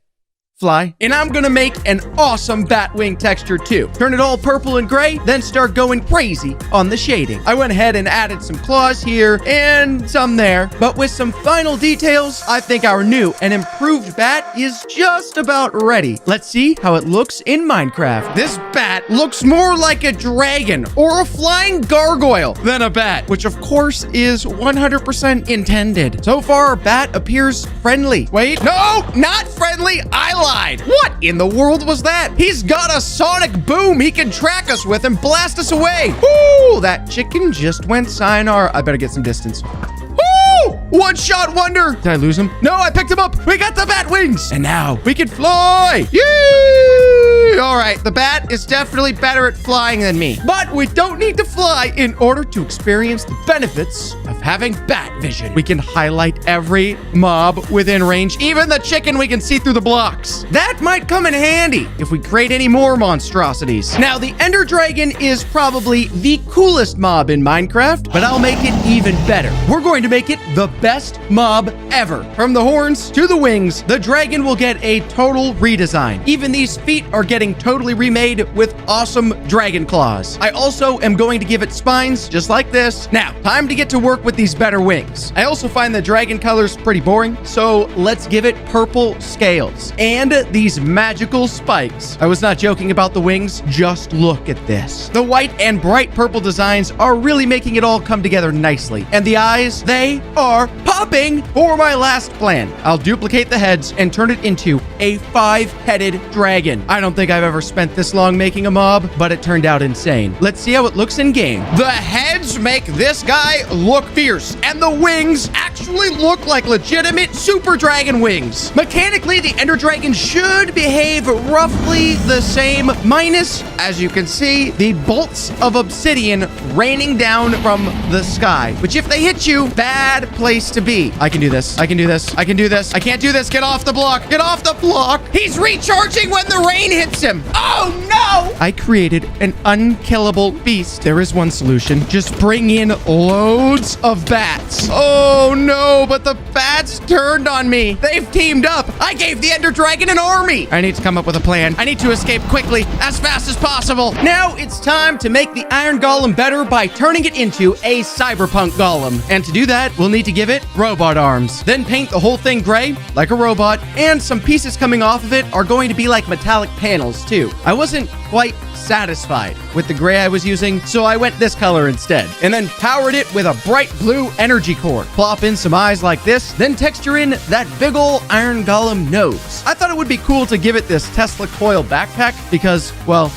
S1: Fly. And I'm gonna make an awesome bat wing texture too. Turn it all purple and gray, then start going crazy on the shading. I went ahead and added some claws here and some there, but with some final details, I think our new and improved bat is just about ready. Let's see how it looks in Minecraft. This bat looks more like a dragon or a flying gargoyle than a bat, which of course is 100% intended. So far, our bat appears friendly. Wait, no, not friendly. I lied. What in the world was that? He's got a sonic boom he can track us with and blast us away. Ooh, that chicken just went sayonara. I better get some distance. Ooh, one-shot wonder. Did I lose him? No, I picked him up. We got the bat wings. And now we can fly. Yay! All right, the bat is definitely better at flying than me. But we don't need to fly in order to experience the benefits of having bat vision. We can highlight every mob within range, even the chicken we can see through the blocks. That might come in handy if we create any more monstrosities. Now, the Ender Dragon is probably the coolest mob in Minecraft, but I'll make it even better. We're going to make it the best mob ever. From the horns to the wings, the dragon will get a total redesign. Even these feet are getting totally remade with awesome dragon claws. I also am going to give it spines just like this. Now, time to get to work with these better wings. I also find the dragon colors pretty boring, so let's give it purple scales and these magical spikes. I was not joking about the wings, just look at this. The white and bright purple designs are really making it all come together nicely. And the eyes, they are popping. For my last plan, I'll duplicate the heads and turn it into a 5-headed dragon. I don't think I've ever spent this long making a mob, but it turned out insane. Let's see how it looks in game. The heads make this guy look fierce, and the wings actually look like legitimate super dragon wings. Mechanically, the Ender Dragon should behave roughly the same, minus, as you can see, the bolts of obsidian raining down from the sky, which if they hit you, bad place to be. I can do this. I can do this. I can do this. I can't do this. Get off the block. Get off the block. He's recharging when the rain hits him. Oh, no. I created an unkillable beast. There is one solution. Just bring in loads of bats. Oh, no, but the bats turned on me. They've teamed up. I gave the Ender Dragon an army. I need to come up with a plan. I need to escape quickly, as fast as possible. Now it's time to make the Iron Golem better by turning it into a cyberpunk golem. And to do that, we'll need to give it robot arms. Then paint the whole thing gray, like a robot, and some pieces coming off of it are going to be like metallic panels, too. I wasn't quite satisfied with the gray I was using, so I went this color instead, and then powered it with a bright blue energy core. Plop in some eyes like this, then texture in that big ol' Iron Golem nose. I thought it would be cool to give it this Tesla coil backpack because, well,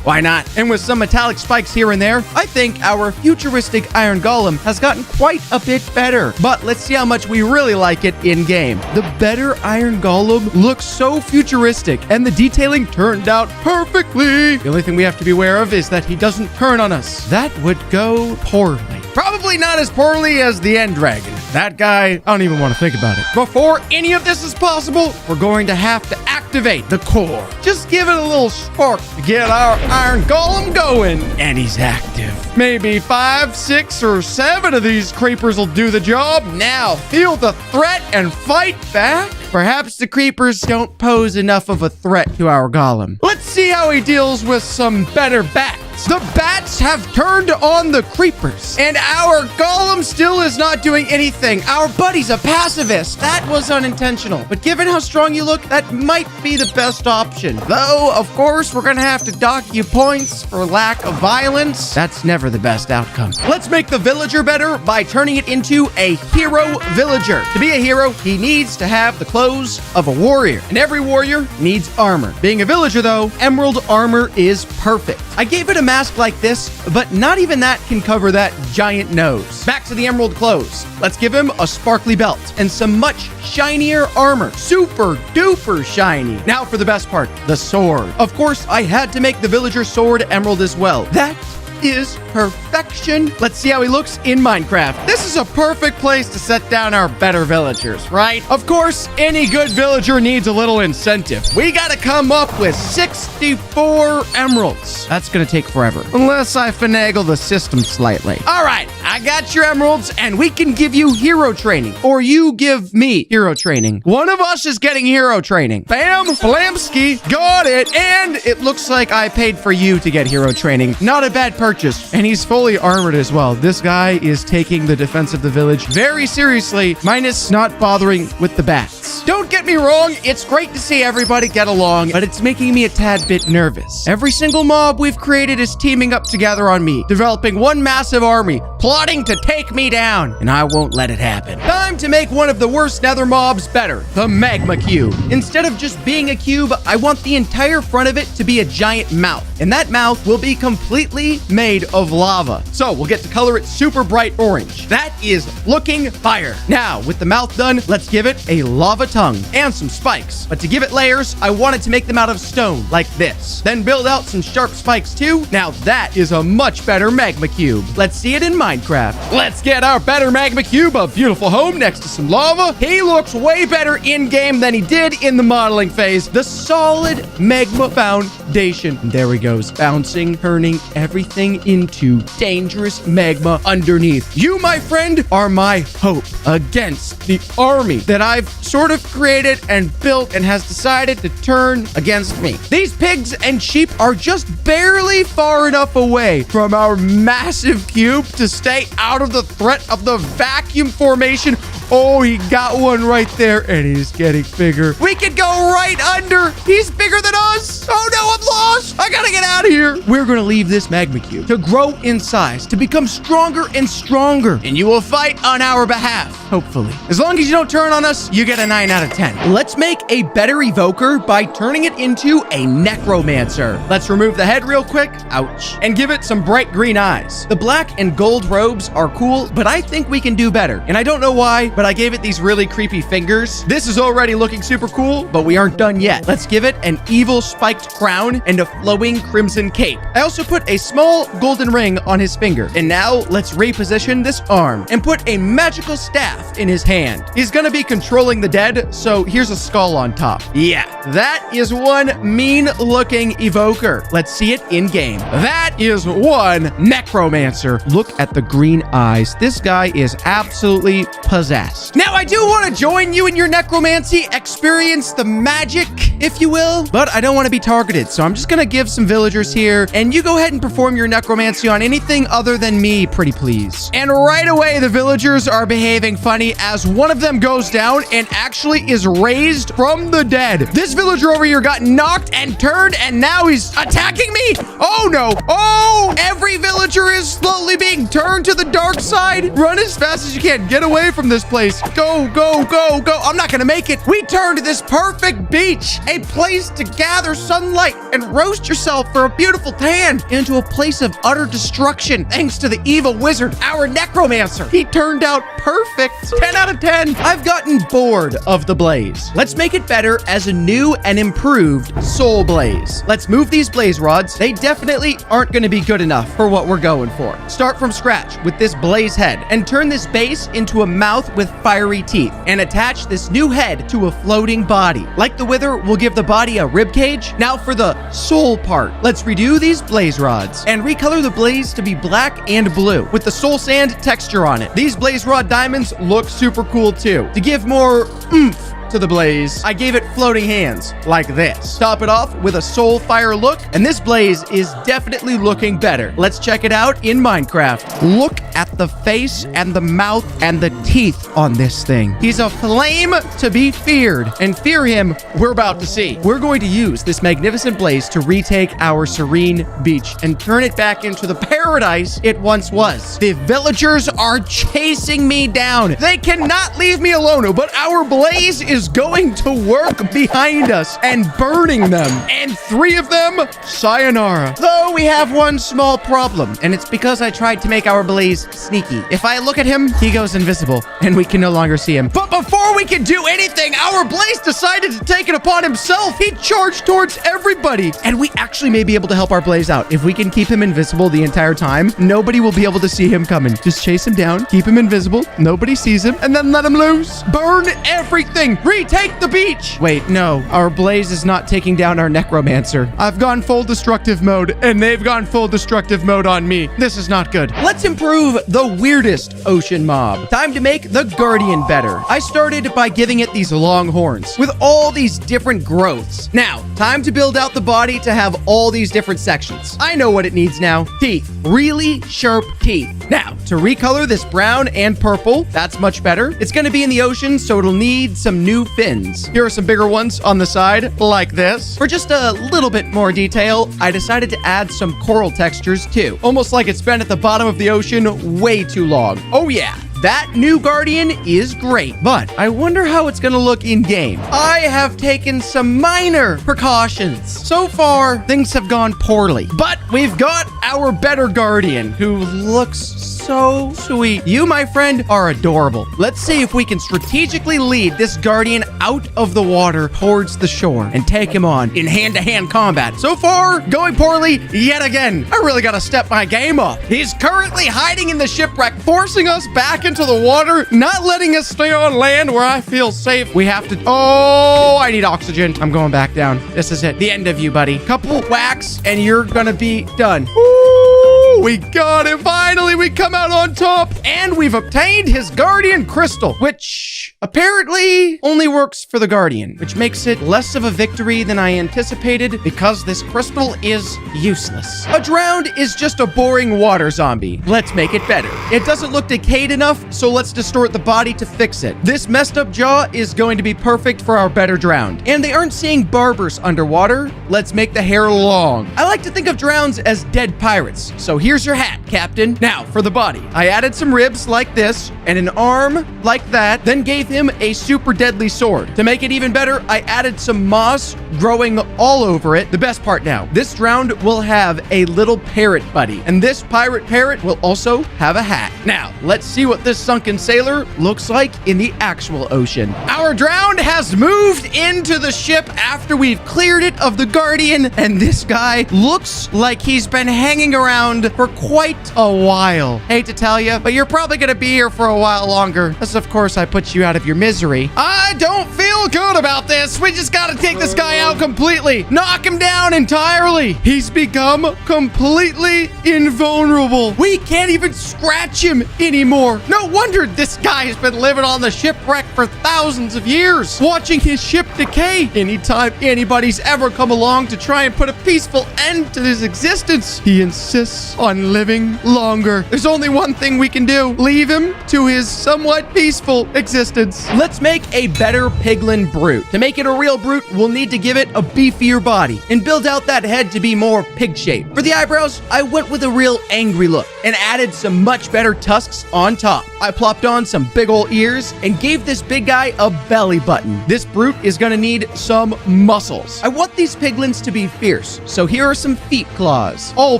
S1: why not? And with some metallic spikes here and there, I think our futuristic Iron Golem has gotten quite a bit better. But let's see how much we really like it in-game. The better Iron Golem looks so futuristic, and the detailing turned out perfectly. The only thing we have to be aware of is that he doesn't turn on us. That would go poorly. Probably not as poorly as the End Dragon. That guy, I don't even want to think about it. Before any of this is possible, we're going to have to activate the core. Just give it a little spark to get our Iron Golem going. And he's active. Maybe 5, 6, or 7 of these creepers will do the job. Now, feel the threat and fight back. Perhaps the creepers don't pose enough of a threat to our golem. Let's see how he deals with some better bats. The bats have turned on the creepers, and our golem still is not doing anything. Our buddy's a pacifist. That was unintentional. But given how strong you look, that might be the best option. Though, of course, we're gonna have to dock you points for lack of violence. That's never the best outcome. Let's make the villager better by turning it into a hero villager. To be a hero, he needs to have the clothes of a warrior, and every warrior needs armor. Being a villager, though, emerald armor is perfect. I gave it a mask like this, but not even that can cover that giant nose. Back to the emerald clothes. Let's give him a sparkly belt and some much shinier armor. Super duper shiny. Now for the best part, the sword. Of course, I had to make the villager sword emerald as well. That is perfection. Let's see how he looks in Minecraft. This is a perfect place to set down our better villagers, right? Of course, any good villager needs a little incentive. We gotta come up with 64 emeralds. That's gonna take forever, unless I finagle the system slightly. All right, I got your emeralds, and we can give you hero training, or you give me hero training. One of us is getting hero training. Bam, Blamski, got it. And it looks like I paid for you to get hero training. Not a bad purchase. And he's fully armored as well. This guy is taking the defense of the village very seriously, minus not bothering with the bats. Don't get me wrong, it's great to see everybody get along, but it's making me a tad bit nervous. Every single mob we've created is teaming up together on me, developing one massive army, plotting to take me down, and I won't let it happen. Time to make one of the worst nether mobs better, the magma cube. Instead of just being a cube, I want the entire front of it to be a giant mouth, and that mouth will be completely made of lava. So we'll get to color it super bright orange. That is looking fire. Now, with the mouth done, let's give it a lava tongue and some spikes. But to give it layers, I wanted to make them out of stone, like this. Then build out some sharp spikes too. Now that is a much better magma cube. Let's see it in Minecraft. Let's get our better magma cube a beautiful home next to some lava. He looks way better in-game than he did in the modeling phase. The solid magma foundation. And there he goes, bouncing, turning everything into dangerous magma underneath. You, my friend, are my hope against the army that I've sort of created and built and has decided to turn against me. These pigs and sheep are just barely far enough away from our massive cube to stay out of the threat of the vacuum formation. Oh, he got one right there, and he's getting bigger. We could go fell right under. He's bigger than us. Oh no, I'm lost. I gotta get out of here. We're gonna leave this magma cube to grow in size, to become stronger and stronger. And you will fight on our behalf, hopefully. As long as you don't turn on us, you get a 9 out of 10. Let's make a better evoker by turning it into a necromancer. Let's remove the head real quick. Ouch. And give it some bright green eyes. The black and gold robes are cool, but I think we can do better. And I don't know why, but I gave it these really creepy fingers. This is already looking super cool, but we aren't done yet. Let's give it an evil spiked crown and a flowing crimson cape. I also put a small golden ring on his finger. And now let's reposition this arm and put a magical staff in his hand. He's gonna be controlling the dead, so here's a skull on top. Yeah, that is one mean looking evoker. Let's see it in game. That is one necromancer. Look at the green eyes. This guy is absolutely possessed. Now, I do want to join you in your necromancy, experience the magic, if you will, but I don't want to be targeted, so I'm just gonna give some villagers here, and you go ahead and perform your necromancy on anything other than me, pretty please. And right away, the villagers are behaving funny as one of them goes down and actually is raised from the dead. This villager over here got knocked and turned, and now he's attacking me. Oh no. Oh, every villager is slowly being turned to the dark side. Run as fast as you can. Get away from this place. Go, go, go, go. I'm not gonna make it. We turned this perfect beach, a place to gather sunlight and roast yourself for a beautiful tan, into a place of utter destruction thanks to the evil wizard, our necromancer. He turned out perfect. 10 out of 10. I've gotten bored of the blaze. Let's make it better as a new and improved soul blaze. Let's move these blaze rods. They definitely aren't going to be good enough for what we're going for. Start from scratch with this blaze head and turn this base into a mouth with fiery teeth and attach this new head to a floating body. Like the wither, we'll give the body a rib cage. Now for the soul part, let's redo these blaze rods and recolor the blaze to be black and blue with the soul sand texture on it. These blaze rod diamonds look super cool too. To give more oomph to the blaze, I gave it floating hands like this. Top it off with a soul fire look, and this blaze is definitely looking better. Let's check it out in Minecraft. Look at the face and the mouth and the teeth on this thing. He's a flame to be feared, and fear him we're about to see. We're going to use this magnificent blaze to retake our serene beach and turn it back into the paradise it once was. The villagers are chasing me down. They cannot leave me alone, but our blaze is going to work behind us and burning them. And 3 of them, sayonara. Though we have one small problem, and it's because I tried to make our blaze sneaky. If I look at him, he goes invisible, and we can no longer see him. But before we can do anything, our blaze decided to take it upon himself. He charged towards everybody, and we actually may be able to help our blaze out. If we can keep him invisible the entire time, nobody will be able to see him coming. Just chase him down, keep him invisible, nobody sees him, and then let him loose. Burn everything. Retake the beach. Wait, no. Our blaze is not taking down our necromancer. I've gone full destructive mode, and they've gone full destructive mode on me. This is not good. Let's improve the weirdest ocean mob. Time to make the guardian better. I started by giving it these long horns with all these different growths. Now, time to build out the body to have all these different sections. I know what it needs now. Teeth. Really sharp teeth. Now, to recolor this brown and purple, that's much better. It's going to be in the ocean, so it'll need some new fins. Here are some bigger ones on the side, like this. For just a little bit more detail, I decided to add some coral textures too. Almost like it's been at the bottom of the ocean way too long. Oh yeah. That new guardian is great, but I wonder how it's gonna look in game. I have taken some minor precautions. So far, things have gone poorly, but we've got our better guardian who looks so sweet. You, my friend, are adorable. Let's see if we can strategically lead this guardian out of the water towards the shore and take him on in hand-to-hand combat. So far, going poorly yet again. I really gotta step my game up. He's currently hiding in the shipwreck, forcing us back into the water, not letting us stay on land where I feel safe. We have to... Oh, I need oxygen. I'm going back down. This is it. The end of you, buddy. Couple whacks, and you're gonna be done. Ooh, we got him. Finally, we come out on top, and we've obtained his guardian crystal, which apparently only works for the Guardian, which makes it less of a victory than I anticipated because this crystal is useless. A drowned is just a boring water zombie. Let's make it better. It doesn't look decayed enough, so let's distort the body to fix it. This messed up jaw is going to be perfect for our better drowned. And they aren't seeing barbers underwater. Let's make the hair long. I like to think of drowns as dead pirates. So here's your hat, Captain. Now for the body. I added some ribs like this and an arm like that, then gave him a super deadly sword. To make it even better, I added some moss growing all over it. The best part now, this drowned will have a little parrot buddy, and this pirate parrot will also have a hat. Now, let's see what this sunken sailor looks like in the actual ocean. Our drowned has moved into the ship after we've cleared it of the Guardian, and this guy looks like he's been hanging around for quite a while. Hate to tell you, but you're probably gonna be here for a while longer. Unless, of course, I put you out of your misery. I don't feel good about this. We just gotta take this guy out completely. Knock him down entirely. He's become completely invulnerable. We can't even scratch him anymore. No wonder this guy has been living on the shipwreck for thousands of years, watching his ship decay. Anytime anybody's ever come along to try and put a peaceful end to his existence, he insists on living longer. There's only one thing we can do: leave him to his somewhat peaceful existence. Let's make a better piglin brute. To make it a real brute, we'll need to give it a beefier body and build out that head to be more pig-shaped. For the eyebrows, I went with a real angry look and added some much better tusks on top. I plopped on some big ol' ears and gave this big guy a belly button. This brute is gonna need some muscles. I want these piglins to be fierce, so here are some feet claws. All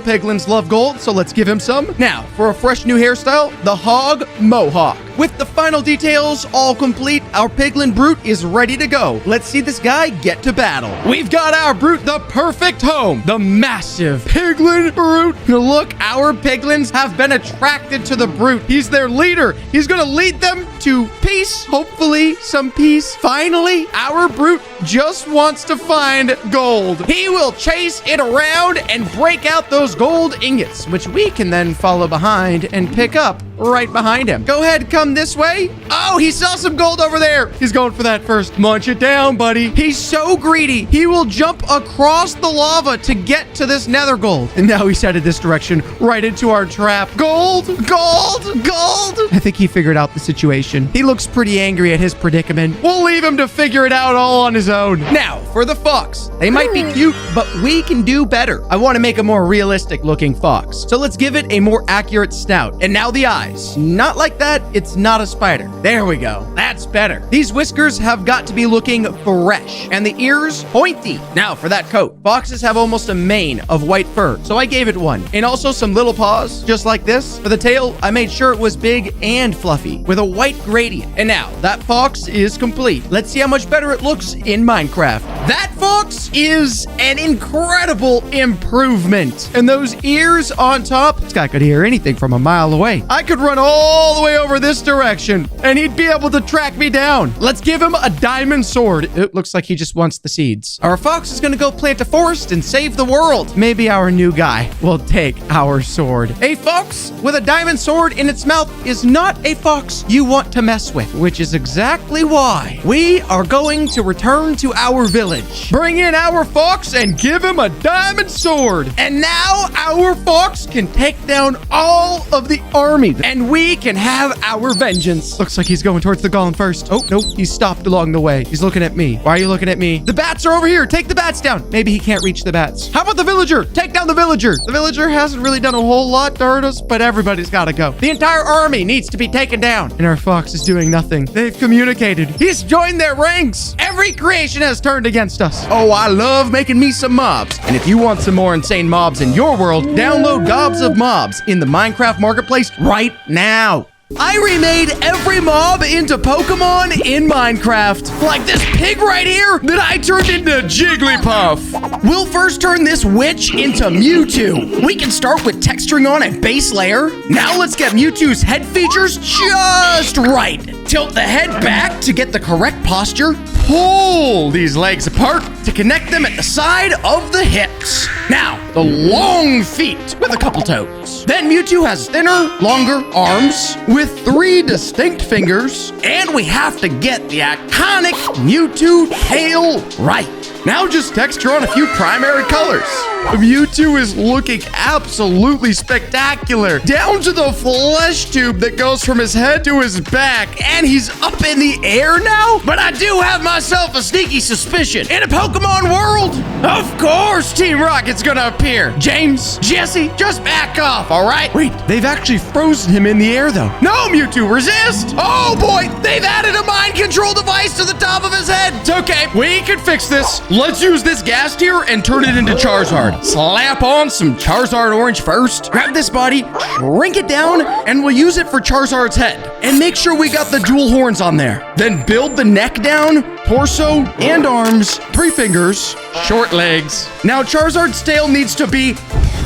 S1: piglins love gold, so let's give him some. Now, for a fresh new hairstyle, the hog mohawk. With the final details all complete, our piglin brute is ready to go. Let's see this guy get to battle. We've got our brute the perfect home, the massive piglin brute. Look, our piglins have been attracted to the brute. He's their leader. He's gonna lead them to peace, hopefully some peace. Finally, our brute just wants to find gold. He will chase it around and break out those gold ingots, which we can then follow behind and pick up right behind him. Go ahead, come this way. Oh, he saw some gold over there. He's going for that first. Munch it down, buddy. He's so greedy. He will jump across the lava to get to this nether gold. And now he's headed this direction, right into our trap. Gold, gold, gold. I think he figured out the situation. He looks pretty angry at his predicament. We'll leave him to figure it out all on his own. Now, for the fox. They might be cute, but we can do better. I want to make a more realistic looking fox. So let's give it a more accurate snout. And now the eyes. Not like that. It's not a spider. There we go. That's better. These whiskers have got to be looking fresh. And the ears, pointy. Now for that coat. Foxes have almost a mane of white fur, so I gave it one. And also some little paws, just like this. For the tail, I made sure it was big and fluffy, with a white gradient. And now, that fox is complete. Let's see how much better it looks in Minecraft. That fox is an incredible improvement. And those ears on top, this guy could hear anything from a mile away. I could run all the way over this direction, and he'd be able to track me down. Let's give him a diamond sword. It looks like he just wants the seeds. Our fox is gonna go plant a forest and save the world. Maybe our new guy will take our sword. A fox with a diamond sword in its mouth is not a fox you want to mess with, which is exactly why we are going to return to our village. Bring in our fox and give him a diamond sword. And now our fox can take down all of the army, and we can have our vengeance. Looks like he's going towards the golem first. Oh, no, he stopped along the way. He's looking at me. Why are you looking at me? The bats are over here. Take the bats down. Maybe he can't reach the bats. How about the villager? Take down the villager. The villager hasn't really done a whole lot to hurt us, but everybody's got to go. The entire army needs to be taken down. And our fox is doing nothing. They've communicated. He's joined their ranks. Every creation has turned against us. Oh, I love making me some mobs. And if you want some more insane mobs in your world, download Gobs of Mobs in the Minecraft Marketplace right now. I remade every mob into Pokemon in Minecraft. Like this pig right here that I turned into Jigglypuff. We'll first turn this witch into Mewtwo. We can start with texturing on a base layer. Now let's get Mewtwo's head features just right. Tilt the head back to get the correct posture. Pull these legs apart to connect them at the side of the hips. Now, the long feet with a couple toes. Then Mewtwo has thinner, longer arms with 3 distinct fingers. And we have to get the iconic Mewtwo tail right. Now just texture on a few primary colors. Mewtwo is looking absolutely spectacular, down to the flesh tube that goes from his head to his back, and he's up in the air now? But I do have myself a sneaky suspicion. In a Pokemon world, of course Team Rocket's gonna appear. James, Jesse, just back off, all right? Wait, they've actually frozen him in the air though. No, Mewtwo, resist! Oh boy, they've added a mind control device to the top of his head. It's okay, we can fix this. Let's use this gas tier and turn it into Charizard. Slap on some Charizard Orange first. Grab this body, shrink it down, and we'll use it for Charizard's head. And make sure we got the dual horns on there. Then build the neck down, torso, and arms, 3 fingers, short legs. Now Charizard's tail needs to be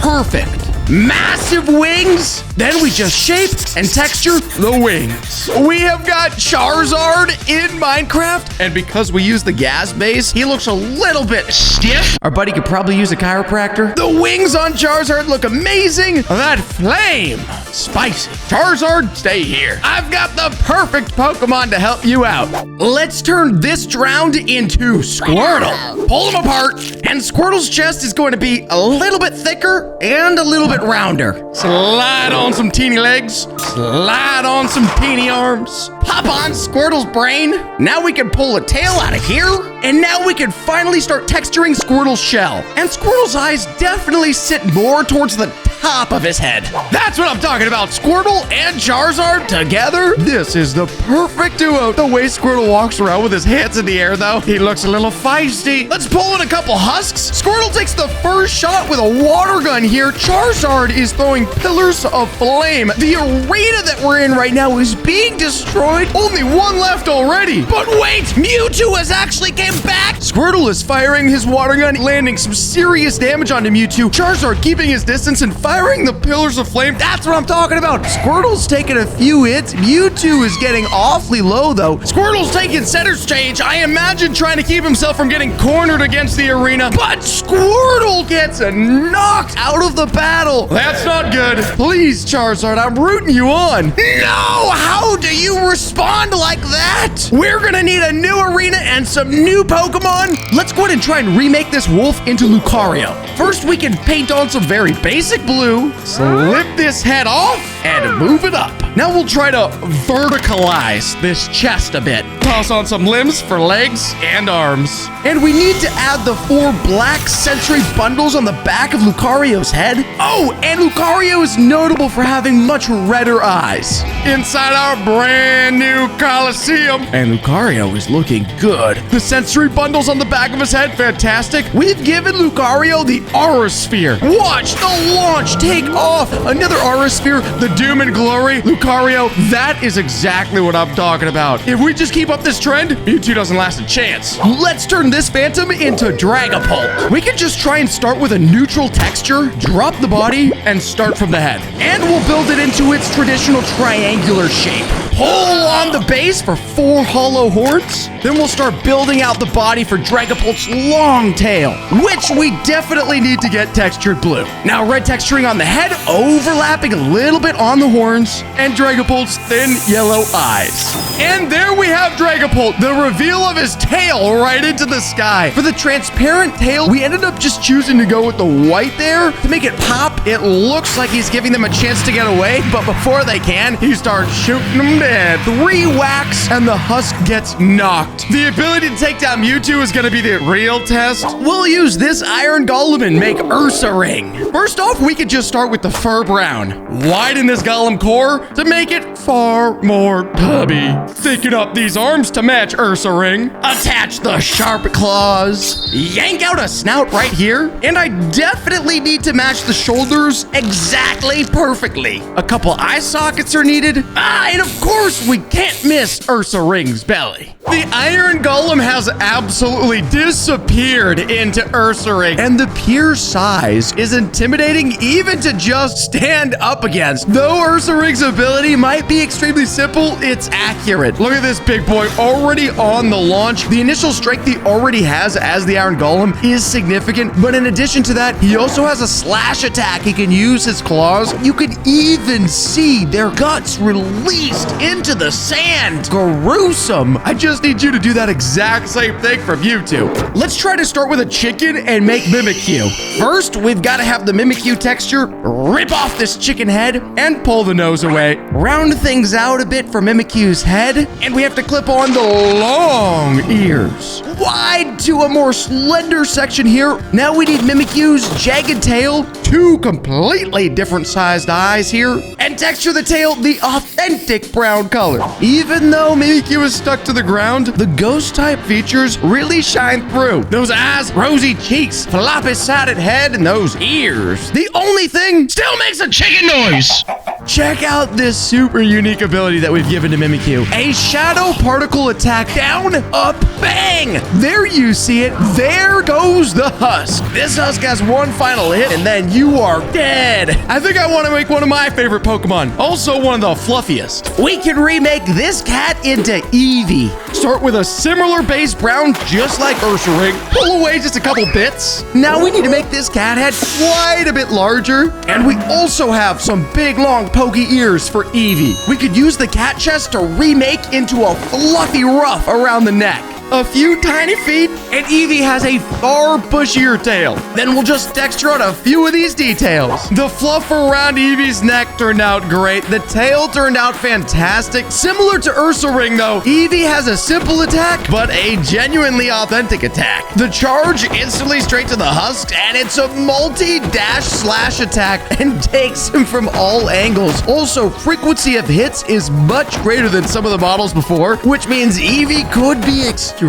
S1: perfect. Massive wings. Then we just shape and texture the wings. We have got Charizard in Minecraft, and because we use the gas base, he looks a little bit stiff. Our buddy could probably use a chiropractor. The wings on Charizard look amazing. That flame, spicy. Charizard, stay here. I've got the perfect Pokemon to help you out. Let's turn this Drowned into Squirtle. Pull them apart, and Squirtle's chest is going to be a little bit thicker and a little bit rounder. Slide on some teeny legs. Slide on some teeny arms. Pop on Squirtle's brain. Now we can pull a tail out of here. And now we can finally start texturing Squirtle's shell. And Squirtle's eyes definitely sit more towards the top of his head. That's what I'm talking about. Squirtle and Charizard together. This is the perfect duo. The way Squirtle walks around with his hands in the air, though, he looks a little feisty. Let's pull in a couple husks. Squirtle takes the first shot with a water gun here. Charizard is throwing pillars of flame. The arena that we're in right now is being destroyed. Only one left already. But wait, Mewtwo has actually came back. Squirtle is firing his water gun, landing some serious damage onto Mewtwo. Charizard keeping his distance and firing the pillars of flame. That's what I'm talking about. Squirtle's taking a few hits. Mewtwo is getting awfully low, though. Squirtle's taking center stage. I imagine trying to keep himself from getting cornered against the arena. But Squirtle gets knocked out of the battle. That's not good. Please, Charizard, I'm rooting you on. No! How do you respond like that? We're gonna need a new arena and some new Pokemon. Let's go ahead and try and remake this wolf into Lucario. First, we can paint on some very basic blue, slip this head off, and move it up. Now we'll try to verticalize this chest a bit. Toss on some limbs for legs and arms. And we need to add the 4 black sensory bundles on the back of Lucario's head. Oh, and Lucario is notable for having much redder eyes. Inside our brand new Coliseum. And Lucario is looking good. The sensory bundles on the back of his head, fantastic. We've given Lucario the Aura Sphere. Watch the launch take off. Another Aura Sphere, the Doom and Glory. Lucario, that is exactly what I'm talking about. If we just keep up this trend, Mewtwo doesn't last a chance. Let's turn this Phantom into Dragapult. We can just try and start with a neutral texture, drop the body, and start from the head. And we'll build it into its traditional triangular shape. Pull on the base for 4 hollow horns. Then we'll start building out the body for Dragapult's long tail, which we definitely need to get textured blue. Now red texturing on the head, overlapping a little bit on the horns, and Dragapult's thin yellow eyes. And there we have Dragapult, the reveal of his tail right into the sky. For the transparent tail, we ended up just choosing to go with the white there to make it pop. It looks like he's giving them a chance to get away, but before they can, he starts shooting them dead. 3 whacks and the husk gets knocked. The ability to take down Mewtwo is going to be the real test. We'll use this Iron Golem and make Ursa Ring. First off, we could just start with the fur brown. Widen this Golem core to make it far more tubby. Thicken up these arms to match Ursa Ring. Attach the sharp claws. Yank out a snout right here. And I definitely need to match the shoulders exactly perfectly. A couple eye sockets are needed. And of course, course, we can't miss Ursa Ring's belly. The Iron Golem has absolutely disappeared into Ursa Ring, and the pure size is intimidating even to just stand up against. Though Ursa Ring's ability might be extremely simple, it's accurate. Look at this big boy already on the launch. The initial strength he already has as the Iron Golem is significant, but in addition to that, he also has a slash attack. He can use his claws. You can even see their guts released into the sand. Gruesome. I just need you to do that exact same thing from you two. Let's try to start with a chicken and make Mimikyu. First, we've got to have the Mimikyu texture rip off this chicken head and pull the nose away. Round things out a bit for Mimikyu's head, and we have to clip on the long ears. Wide to a more slender section here. Now we need Mimikyu's jagged tail, two completely different sized eyes here, and texture the tail the authentic brown color. Even though Mimikyu is stuck to the ground, the ghost type features really shine through. Those eyes, rosy cheeks, floppy-sided head, and those ears. The only thing still makes a chicken noise. Check out this super unique ability that we've given to Mimikyu. A shadow particle attack down, up, bang! There you see it. There goes the husk. This husk has one final hit, and then you are dead. I think I want to make one of my favorite Pokemon. Also one of the fluffiest. We can remake this cat into Eevee. Start with a similar base brown, just like Ursa Ring. Pull away just a couple bits. Now we need to make this cat head quite a bit larger. And we also have some big, long, pokey ears for Eevee. We could use the cat chest to remake into a fluffy ruff around the neck. A few tiny feet, and Eevee has a far bushier tail. Then we'll just texture on a few of these details. The fluff around Eevee's neck turned out great. The tail turned out fantastic. Similar to Ursa Ring, though, Eevee has a simple attack, but a genuinely authentic attack. The charge instantly straight to the husks, and it's a multi-dash slash attack and takes him from all angles. Also, frequency of hits is much greater than some of the models before, which means Eevee could be extremely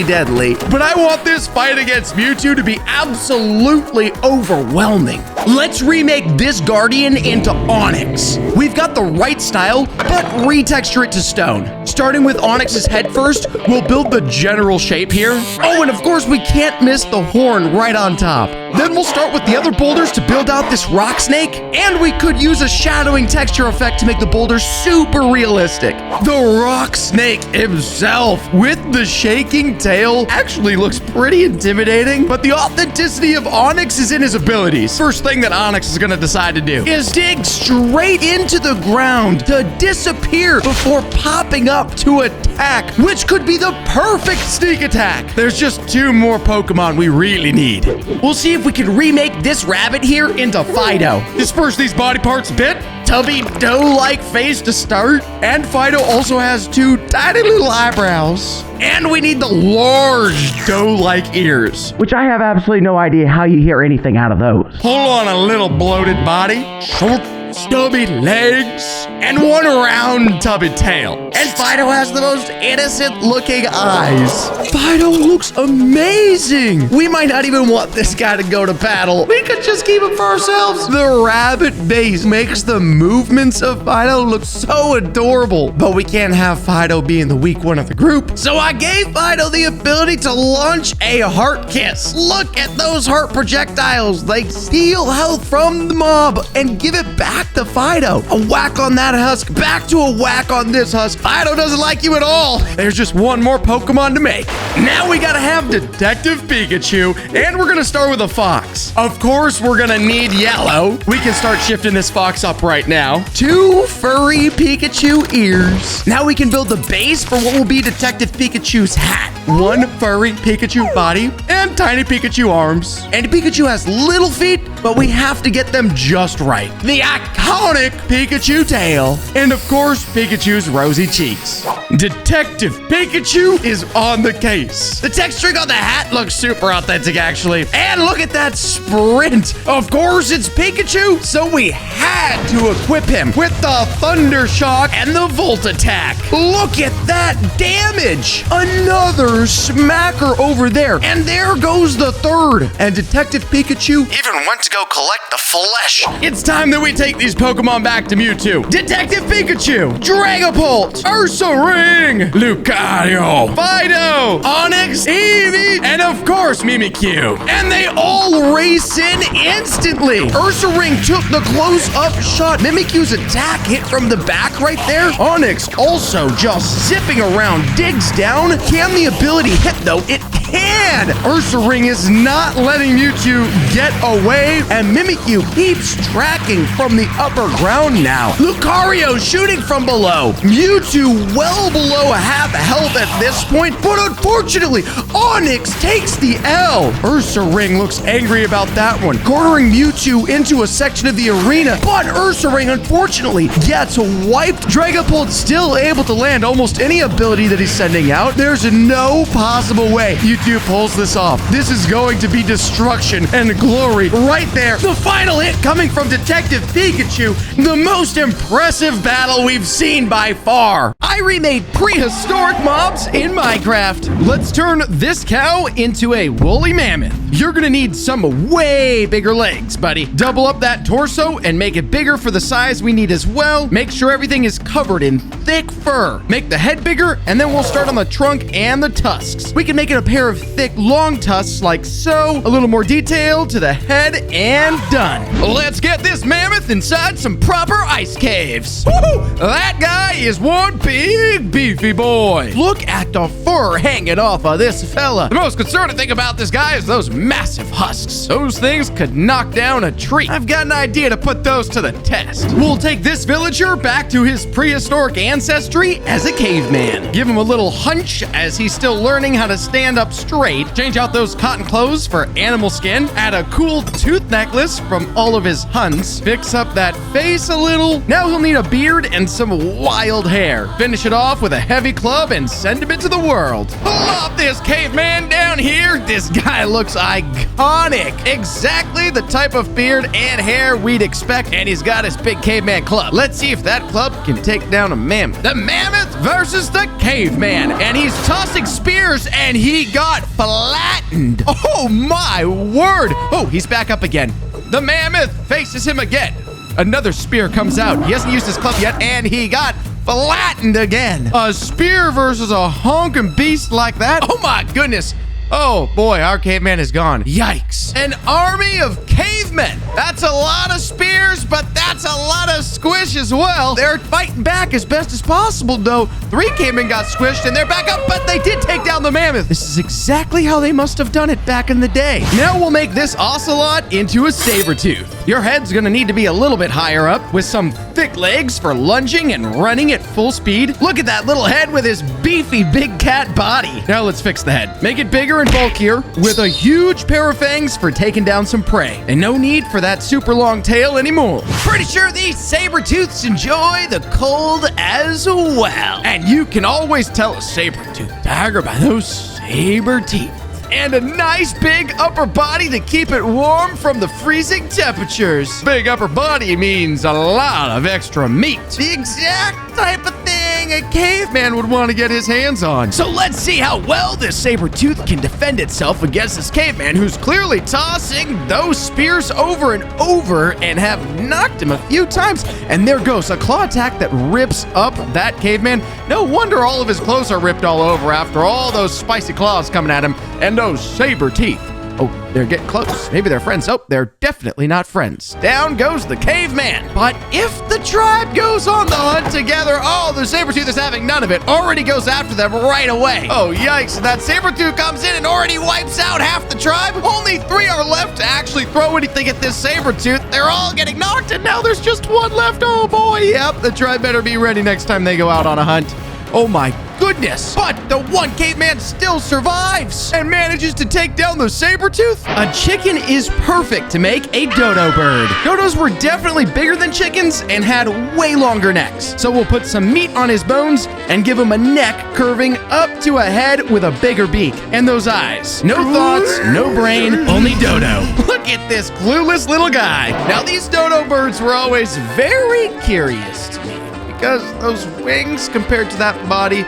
S1: deadly. But I want this fight against Mewtwo to be absolutely overwhelming. Let's remake this Guardian into Onyx. We've got the right style, but retexture it to stone. Starting with Onyx's head first, we'll build the general shape here. Oh, and of course we can't miss the horn right on top. Then we'll start with the other boulders to build out this rock snake, and we could use a shadowing texture effect to make the boulders super realistic. The rock snake himself with the shaking tail actually looks pretty intimidating, but the authenticity of Onyx is in his abilities. First thing that Onyx is gonna decide to do is dig straight into the ground to disappear before popping up to attack, which could be the perfect sneak attack. There's just two more Pokemon we really need. We'll see if we can remake this rabbit here into Fido. Disperse these body parts a bit. Tubby doe-like face to start. And Fido also has two tiny little eyebrows. And we need the large doe-like ears, which I have absolutely no idea how you hear anything out of those. Hold on, a little bloated body, short, stubby legs, and one round tubby tail. And Fido has the most innocent looking eyes. Fido looks amazing. We might not even want this guy to go to battle. We could just keep him for ourselves. The rabbit base makes the movements of Fido look so adorable. But we can't have Fido being the weak one of the group. So I gave Fido the ability to launch a heart kiss. Look at those heart projectiles. They steal health from the mob and give it back to Fido. A whack on that husk, back to a whack on this husk. Fido doesn't like you at all. There's just one more Pokemon to make. Now we gotta have Detective Pikachu, and we're gonna start with a fox. Of course, we're gonna need yellow. We can start shifting this fox up right now. Two furry Pikachu ears. Now we can build the base for what will be Detective Pikachu's hat. One furry Pikachu body and tiny Pikachu arms. And Pikachu has little feet, but we have to get them just right. The iconic Pikachu tail. And of course, Pikachu's rosy cheeks. Detective Pikachu is on the case. The texturing on the hat looks super authentic, actually. And look at that sprint. Of course, it's Pikachu, so we had to equip him with the Thunder Shock and the Volt Attack. Look at that damage. Another smacker over there. And there goes the third. And Detective Pikachu even went to go collect the flesh. It's time that we take the these Pokemon back to Mewtwo. Detective Pikachu, Dragapult, Ursaring, Lucario, Fido, Onix, Eevee, and of course Mimikyu. And they all race in instantly. Ursaring took the close-up shot. Mimikyu's attack hit from the back right there. Onix also just zipping around, digs down. Can the ability hit though? It can! Ursaring is not letting Mewtwo get away, and Mimikyu keeps tracking from the upper ground now. Lucario shooting from below. Mewtwo well below half health at this point, but unfortunately, Onix takes the L. Ursaring looks angry about that one, cornering Mewtwo into a section of the arena, but Ursaring unfortunately gets wiped. Dragapult still able to land almost any ability that he's sending out. There's no possible way Mewtwo pulls this off. This is going to be destruction and glory right there. The final hit coming from Detective Pikachu, the most impressive battle we've seen by far. I remade prehistoric mobs in Minecraft. Let's turn this cow into a woolly mammoth. You're gonna need some way bigger legs, buddy. Double up that torso and make it bigger for the size we need as well. Make sure everything is covered in thick fur. Make the head bigger, and then we'll start on the trunk and the tusks. We can make it a pair of thick, long tusks like so. A little more detail to the head, and done. Let's get this mammoth inside some proper ice caves. Woohoo! That guy is one big beefy boy. Look at the fur hanging off of this fella. The most concerning thing about this guy is those massive husks. Those things could knock down a tree. I've got an idea to put those to the test. We'll take this villager back to his prehistoric ancestry as a caveman. Give him a little hunch as he's still learning how to stand up straight. Change out those cotton clothes for animal skin. Add a cool tooth necklace from all of his hunts. Fix up that face a little. Now he'll need a beard and some wild hair. Finish it off with a heavy club and send him into the world. Pull up this caveman down here. This guy looks iconic. Exactly the type of beard and hair we'd expect, and he's got his big caveman club. Let's see if that club can take down a mammoth. The mammoth versus the caveman, and he's tossing spears, and he got flattened. Oh my word. Oh, he's back up again. The mammoth faces him again. Another spear comes out. He hasn't used his club yet, and he got flattened again. A spear versus a honking beast like that? Oh my goodness. Oh boy, our caveman is gone. Yikes. An army of cavemen. That's a lot of spears, but that's a lot of squish as well. They're fighting back as best as possible, though. 3 cavemen got squished and they're back up, but they did take down the mammoth. This is exactly how they must have done it back in the day. Now we'll make this ocelot into a saber-tooth. Your head's gonna need to be a little bit higher up with some thick legs for lunging and running at full speed. Look at that little head with his beefy big cat body. Now let's fix the head. Make it bigger and bulkier with a huge pair of fangs for taking down some prey. And no need for that super long tail anymore. Pretty sure these saber-tooths enjoy the cold as well. And you can always tell a saber-tooth tiger by those saber teeth. And a nice big upper body to keep it warm from the freezing temperatures. Big upper body means a lot of extra meat. The exact type of thing a caveman would want to get his hands on. So let's see how well this saber-tooth can defend itself against this caveman who's clearly tossing those spears over and over and have knocked him a few times. And there goes a claw attack that rips up that caveman. No wonder all of his clothes are ripped all over after all those spicy claws coming at him. And those saber teeth. Oh, they're getting close. Maybe they're friends. Oh, they're definitely not friends. Down goes the caveman. But if the tribe goes on the hunt together, oh, the saber-tooth is having none of it. Already goes after them right away. Oh, yikes. That saber-tooth comes in and already wipes out half the tribe. Only 3 are left to actually throw anything at this saber-tooth. They're all getting knocked, and now there's just 1 left. Oh, boy. Yep, the tribe better be ready next time they go out on a hunt. Oh, my goodness. But the one caveman still survives and manages to take down the saber-tooth. A chicken is perfect to make a dodo bird. Dodos were definitely bigger than chickens and had way longer necks. So we'll put some meat on his bones and give him a neck curving up to a head with a bigger beak. And those eyes. No thoughts, no brain, only dodo. Look at this clueless little guy. Now these dodo birds were always very curious to me, because those wings compared to that body,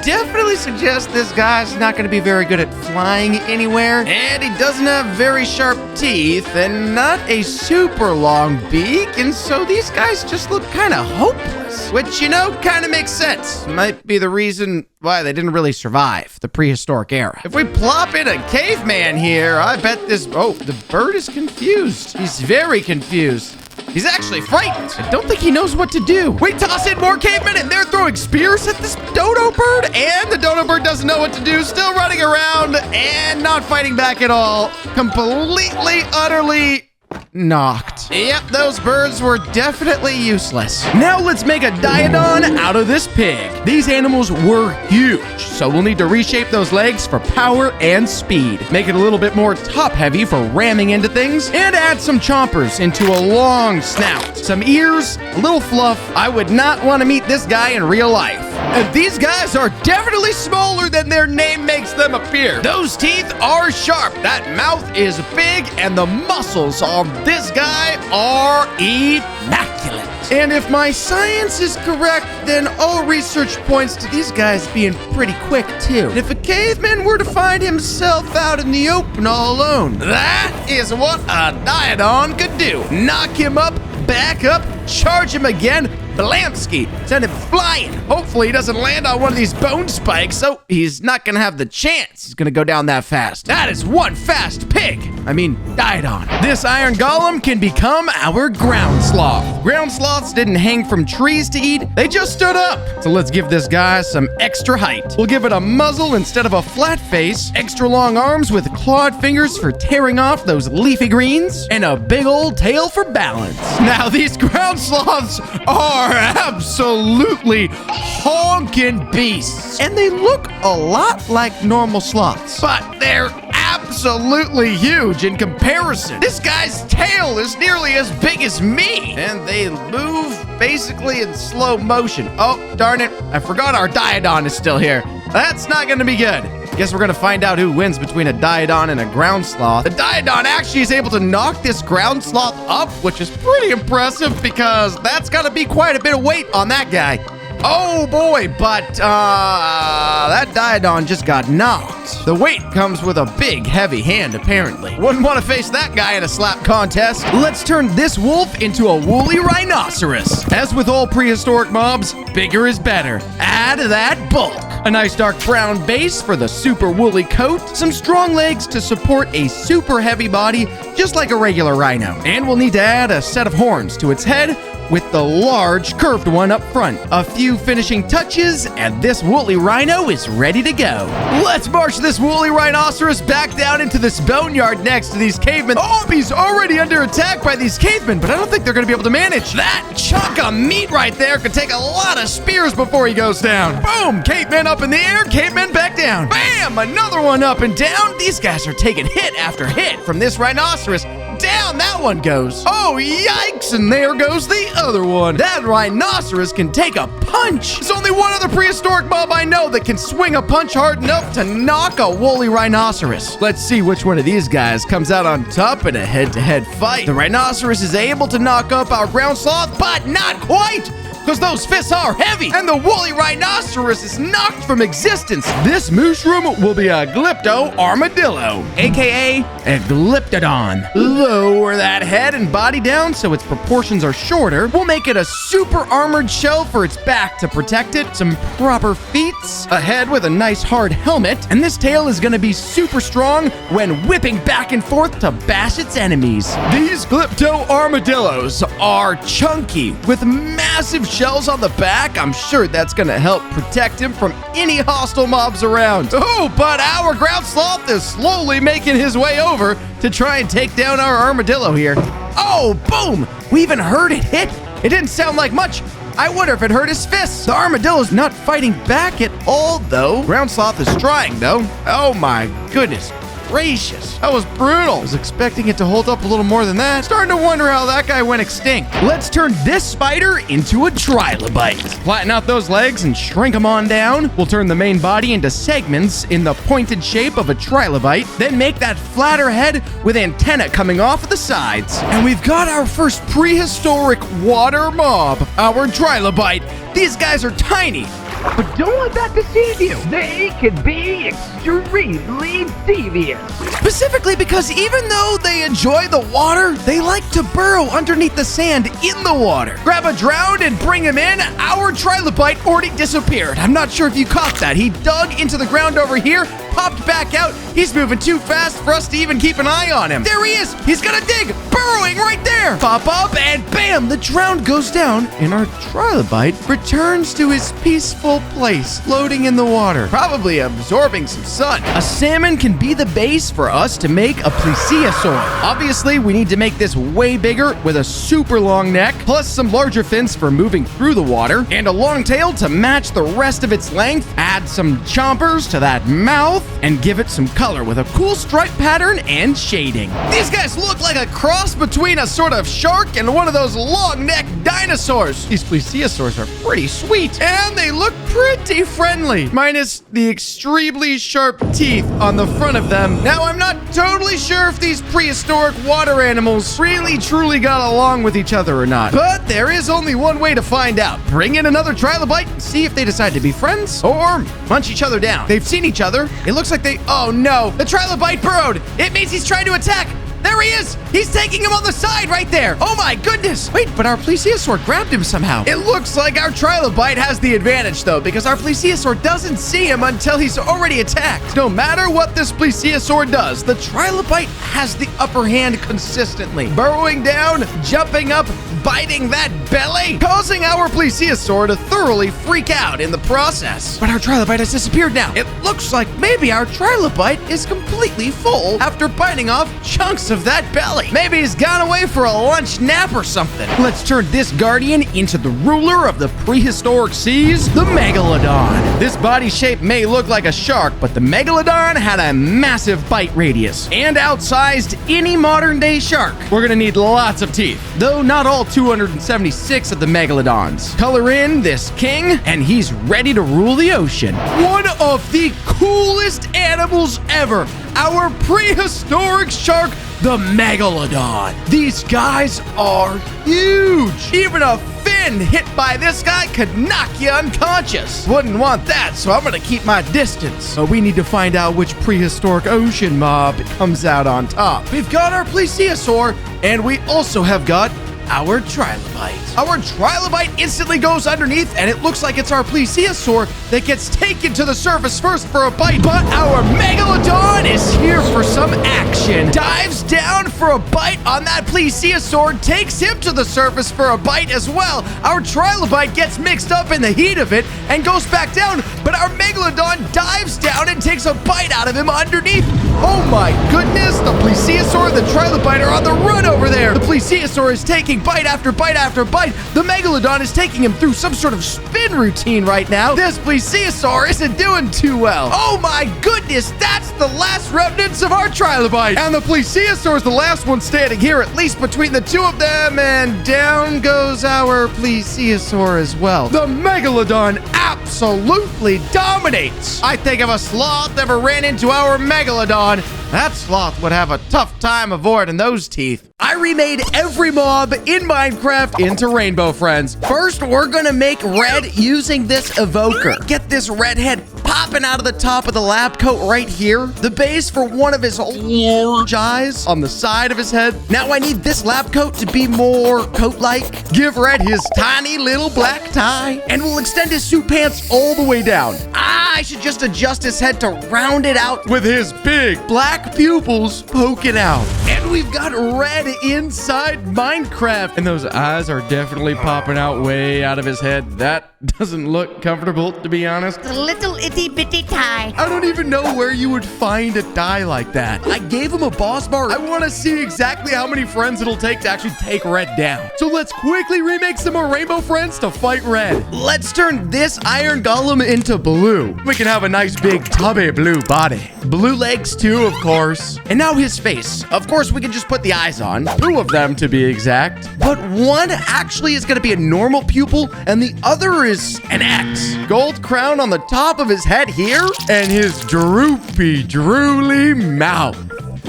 S1: definitely suggests this guy's not going to be very good at flying anywhere. And he doesn't have very sharp teeth and not a super long beak. And so these guys just look kind of hopeless, which, you know, kind of makes sense. Might be the reason why they didn't really survive the prehistoric era. If we plop in a caveman here, I bet this... Oh, the bird is confused. He's very confused. He's actually frightened. I don't think he knows what to do. We toss in more cavemen and they're throwing spears at this dodo bird, and the dodo bird doesn't know what to do, still running around and not fighting back at all. Completely, utterly knocked. Yep, those birds were definitely useless. Now let's make a diodon out of this pig. These animals were huge, so we'll need to reshape those legs for power and speed. Make it a little bit more top heavy for ramming into things, and add some chompers into a long snout. Some ears, a little fluff. I would not want to meet this guy in real life. And these guys are definitely smaller than their name makes them appear. Those teeth are sharp, that mouth is big, and the muscles on this guy are immaculate. And if my science is correct, then all research points to these guys being pretty quick too. And if a caveman were to find himself out in the open all alone, that is what a diodon could do. Knock him up, back up, charge him again, Blamsky, send him flying. Hopefully he doesn't land on one of these bone spikes, so he's not gonna have the chance. He's gonna go down that fast. That is one fast pig. I mean, diodon. This iron golem can become our ground sloth. Ground sloths didn't hang from trees to eat, they just stood up. So let's give this guy some extra height. We'll give it a muzzle instead of a flat face, extra long arms with clawed fingers for tearing off those leafy greens, and a big old tail for balance. Now these ground sloths are absolutely honking beasts, and they look a lot like normal sloths, but they're absolutely huge in comparison. This guy's tail is nearly as big as me, and they move basically in slow motion. Oh, darn it, I forgot our diodon is still here. That's not gonna be good. Guess we're gonna find out who wins between a diodon and a ground sloth. The diodon actually is able to knock this ground sloth up, which is pretty impressive because that's gotta be quite a bit of weight on that guy. Oh boy, but that diodon just got knocked. The weight comes with a big, heavy hand, apparently. Wouldn't want to face that guy in a slap contest. Let's turn this wolf into a woolly rhinoceros. As with all prehistoric mobs, bigger is better. Add that bulk. A nice dark brown base for the super woolly coat, some strong legs to support a super heavy body, just like a regular rhino. And we'll need to add a set of horns to its head, with the large curved one up front. A few finishing touches, and this woolly rhino is ready to go. Let's march this woolly rhinoceros back down into this boneyard next to these cavemen. Oh, he's already under attack by these cavemen, but I don't think they're gonna be able to manage. That chunk of meat right there could take a lot of spears before he goes down. Boom, caveman up in the air, caveman back down. Bam, another one up and down. These guys are taking hit after hit from this rhinoceros. Down that one goes. Oh, yikes, and there goes the other one. That rhinoceros can take a punch. There's only one other prehistoric mob I know that can swing a punch hard enough to knock a woolly rhinoceros. Let's see which one of these guys comes out on top in a head-to-head fight. The rhinoceros is able to knock up our ground sloth, but not quite, because those fists are heavy, and the woolly rhinoceros is knocked from existence. This mushroom will be a glypto armadillo, aka a glyptodon. Lower that head and body down so its proportions are shorter. We'll make it a super armored shell for its back to protect it, some proper feet, a head with a nice hard helmet, and this tail is gonna be super strong when whipping back and forth to bash its enemies. These glypto armadillos are chunky with massive shells on the back. I'm sure that's gonna help protect him from any hostile mobs around. Oh, but our ground sloth is slowly making his way over to try and take down our armadillo here. Oh, boom! We even heard it hit. It didn't sound like much. I wonder if it hurt his fists. The armadillo's not fighting back at all, though. Ground sloth is trying, though. Oh my goodness gracious. That was brutal. I was expecting it to hold up a little more than that. Starting to wonder how that guy went extinct. Let's turn this spider into a trilobite. Flatten out those legs and shrink them on down. We'll turn the main body into segments in the pointed shape of a trilobite, then make that flatter head with antenna coming off of the sides. And we've got our first prehistoric water mob, our trilobite. These guys are tiny,
S3: But don't let that deceive you. They can be extremely devious.
S1: Specifically because even though they enjoy the water, they like to burrow underneath the sand in the water. Grab a drowned and bring him in. Our trilobite already disappeared. I'm not sure if you caught that. He dug into the ground over here, popped back out. He's moving too fast for us to even keep an eye on him. There he is. He's gonna dig, burrowing right there. Pop up and bam, the drowned goes down and our trilobite returns to his peaceful place, floating in the water, probably absorbing some sun. A salmon can be the base for us to make a plesiosaur. Obviously, we need to make this way bigger with a super long neck, plus some larger fins for moving through the water, and a long tail to match the rest of its length. Add some chompers to that mouth and give it some color with a cool stripe pattern and shading. These guys look like a cross between a sort of shark and one of those long-necked dinosaurs. These plesiosaurs are pretty sweet, and they look pretty friendly, minus the extremely sharp teeth on the front of them. Now, I'm not totally sure if these prehistoric water animals really truly got along with each other or not, but there is only one way to find out. Bring in another trilobite and see if they decide to be friends or munch each other down. They've seen each other. It looks like they... Oh no, the trilobite burrowed. It means he's trying to attack. There he is! He's taking him on the side right there! Oh my goodness! Wait, but our plesiosaur grabbed him somehow. It looks like our trilobite has the advantage though, because our plesiosaur doesn't see him until he's already attacked. No matter what this plesiosaur does, the trilobite has the upper hand consistently. Burrowing down, jumping up, biting that belly, causing our plesiosaur to thoroughly freak out in the process. But our trilobite has disappeared now. It looks like maybe our trilobite is completely full after biting off chunks of that belly. Maybe he's gone away for a lunch nap or something. Let's turn this guardian into the ruler of the prehistoric seas, the megalodon. This body shape may look like a shark, but the megalodon had a massive bite radius and outsized any modern day shark. We're gonna need lots of teeth, though not all 276 of the megalodons. Color in this king, and he's ready to rule the ocean. One of the coolest animals ever, our prehistoric shark, the megalodon. These guys are huge. Even a fin hit by this guy could knock you unconscious. Wouldn't want that, so I'm gonna keep my distance. But we need to find out which prehistoric ocean mob comes out on top. We've got our plesiosaur, and we also have got our trilobite. Our trilobite instantly goes underneath, and it looks like it's our plesiosaur that gets taken to the surface first for a bite. But our megalodon is here for some action. Dives down for a bite on that plesiosaur, takes him to the surface for a bite as well. Our trilobite gets mixed up in the heat of it and goes back down, but our megalodon dives down and takes a bite out of him underneath. Oh my goodness, the plesiosaur and the trilobite are on the run over there. The plesiosaur is taking bite after bite after bite. The megalodon is taking him through some sort of spin routine right now. This plesiosaur isn't doing too well. Oh my goodness, that's the last remnants of our trilobite. And the plesiosaur is the last one standing here, at least between the two of them, and down goes our plesiosaur as well. The megalodon absolutely dominates. I think if a sloth ever ran into our megalodon, that sloth would have a tough time avoiding those teeth. I remade every mob in Minecraft into rainbow friends. First, we're gonna make red using this evoker. Get this redhead popping out of the top of the lab coat right here. The base for one of his large eyes on the side of his head. Now I need this lab coat to be more coat-like. Give Red his tiny little black tie, and we'll extend his suit pants all the way down. I should just adjust his head to round it out with his big black pupils poking out. And we've got Red inside Minecraft, and those eyes are definitely popping out way out of his head. That doesn't look comfortable, to be honest.
S2: The little itty bitty tie.
S1: I don't even know where you would find a die like that. I gave him a boss bar. I want to see exactly how many friends it'll take to actually take Red down. So let's quickly remake some more rainbow friends to fight Red. Let's turn this iron golem into blue. We can have a nice big tubby blue body. Blue legs too, of course. And now his face. Of course, we can just put the eyes on. 2 of them to be exact. But one actually is going to be a normal pupil, and the other is an X. Gold crown on the top of his head here, and his droopy, drooly mouth.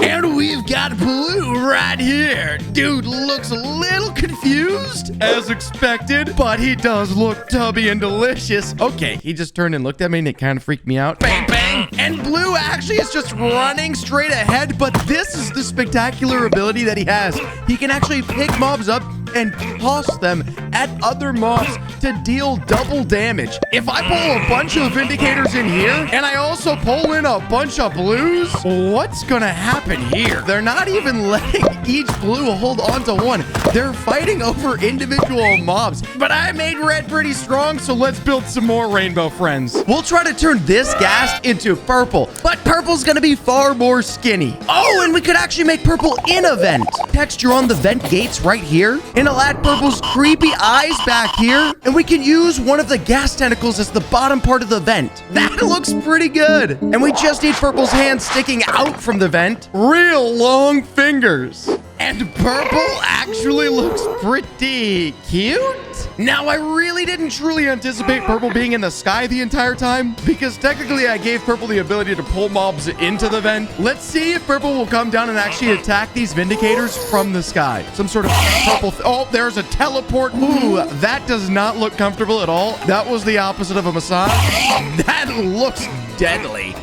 S1: And we've got blue right here. Dude looks a little confused, as expected, but he does look tubby and delicious. Okay, he just turned and looked at me and it kind of freaked me out. Bang, bang. And blue actually is just running straight ahead, but this is the spectacular ability that he has. He can actually pick mobs up and toss them at other mobs to deal double damage. If I pull a bunch of Vindicators in here, and I also pull in a bunch of blues, what's gonna happen here? They're not even letting each blue hold on to one. They're fighting over individual mobs. But I made red pretty strong, so let's build some more rainbow friends. We'll try to turn this ghast into purple, but purple's gonna be far more skinny. Oh, and we could actually make purple in a vent. Texture on the vent gates right here, and I'll add purple's creepy eyes back here, and we can use one of the gas tentacles as the bottom part of the vent. That looks pretty good. And we just need purple's hands sticking out from the vent. Real long fingers. And purple actually looks pretty cute. Now, I really didn't truly anticipate purple being in the sky the entire time, because technically I gave purple the ability to pull mobs into the vent. Let's see if purple will come down and actually attack these Vindicators from the sky. Some sort of purple... oh, there's a teleport. Ooh, that does not look comfortable at all. That was the opposite of a massage. That looks deadly.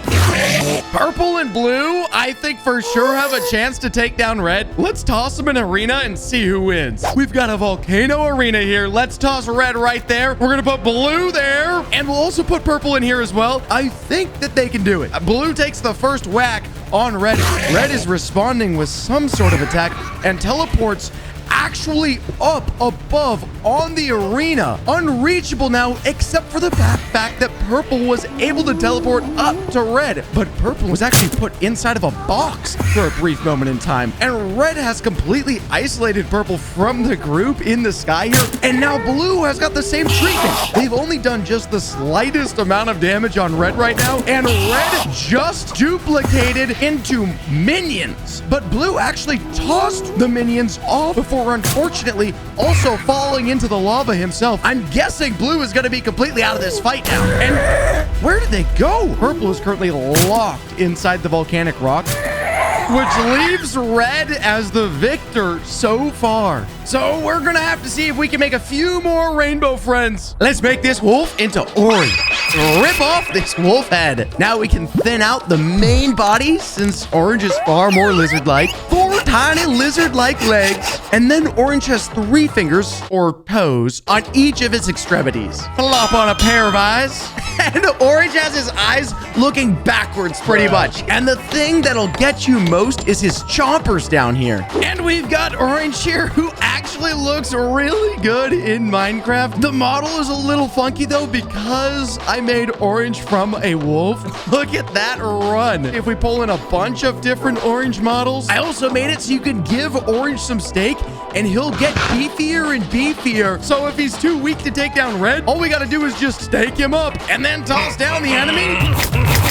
S1: Purple and blue, I think for sure have a chance to take down red. Let's toss them in arena and see who wins. We've got a volcano arena here. Let's toss red right there. We're gonna put blue there, and we'll also put purple in here as well. I think that they can do it. Blue takes the first whack on red. Red is responding with some sort of attack and teleports actually up above on the arena. Unreachable now, except for the fact that purple was able to teleport up to red. But purple was actually put inside of a box for a brief moment in time. And red has completely isolated purple from the group in the sky here. And now blue has got the same treatment. They've only done just the slightest amount of damage on red right now. And red just duplicated into minions. But blue actually tossed the minions off before unfortunately also falling into the lava himself. I'm guessing blue is going to be completely out of this fight now. And where did they go? Purple is currently locked inside the volcanic rock, which leaves red as the victor so far. So we're gonna have to see if we can make a few more rainbow friends. Let's make this wolf into orange. Rip off this wolf head. Now we can thin out the main body, since orange is far more lizard-like. 4 tiny lizard-like legs. And then orange has 3 fingers, or toes, on each of its extremities. Flop on a pair of eyes. And orange has his eyes looking backwards pretty much. And the thing that'll get you most is his chompers down here. And we've got orange here, who actually looks really good in Minecraft. The model is a little funky though, because I made orange from a wolf. Look at that run. If we pull in a bunch of different orange models, I also made it so you can give orange some steak and he'll get beefier and beefier. So if he's too weak to take down red, all we gotta do is just stake him up and then toss down the enemy.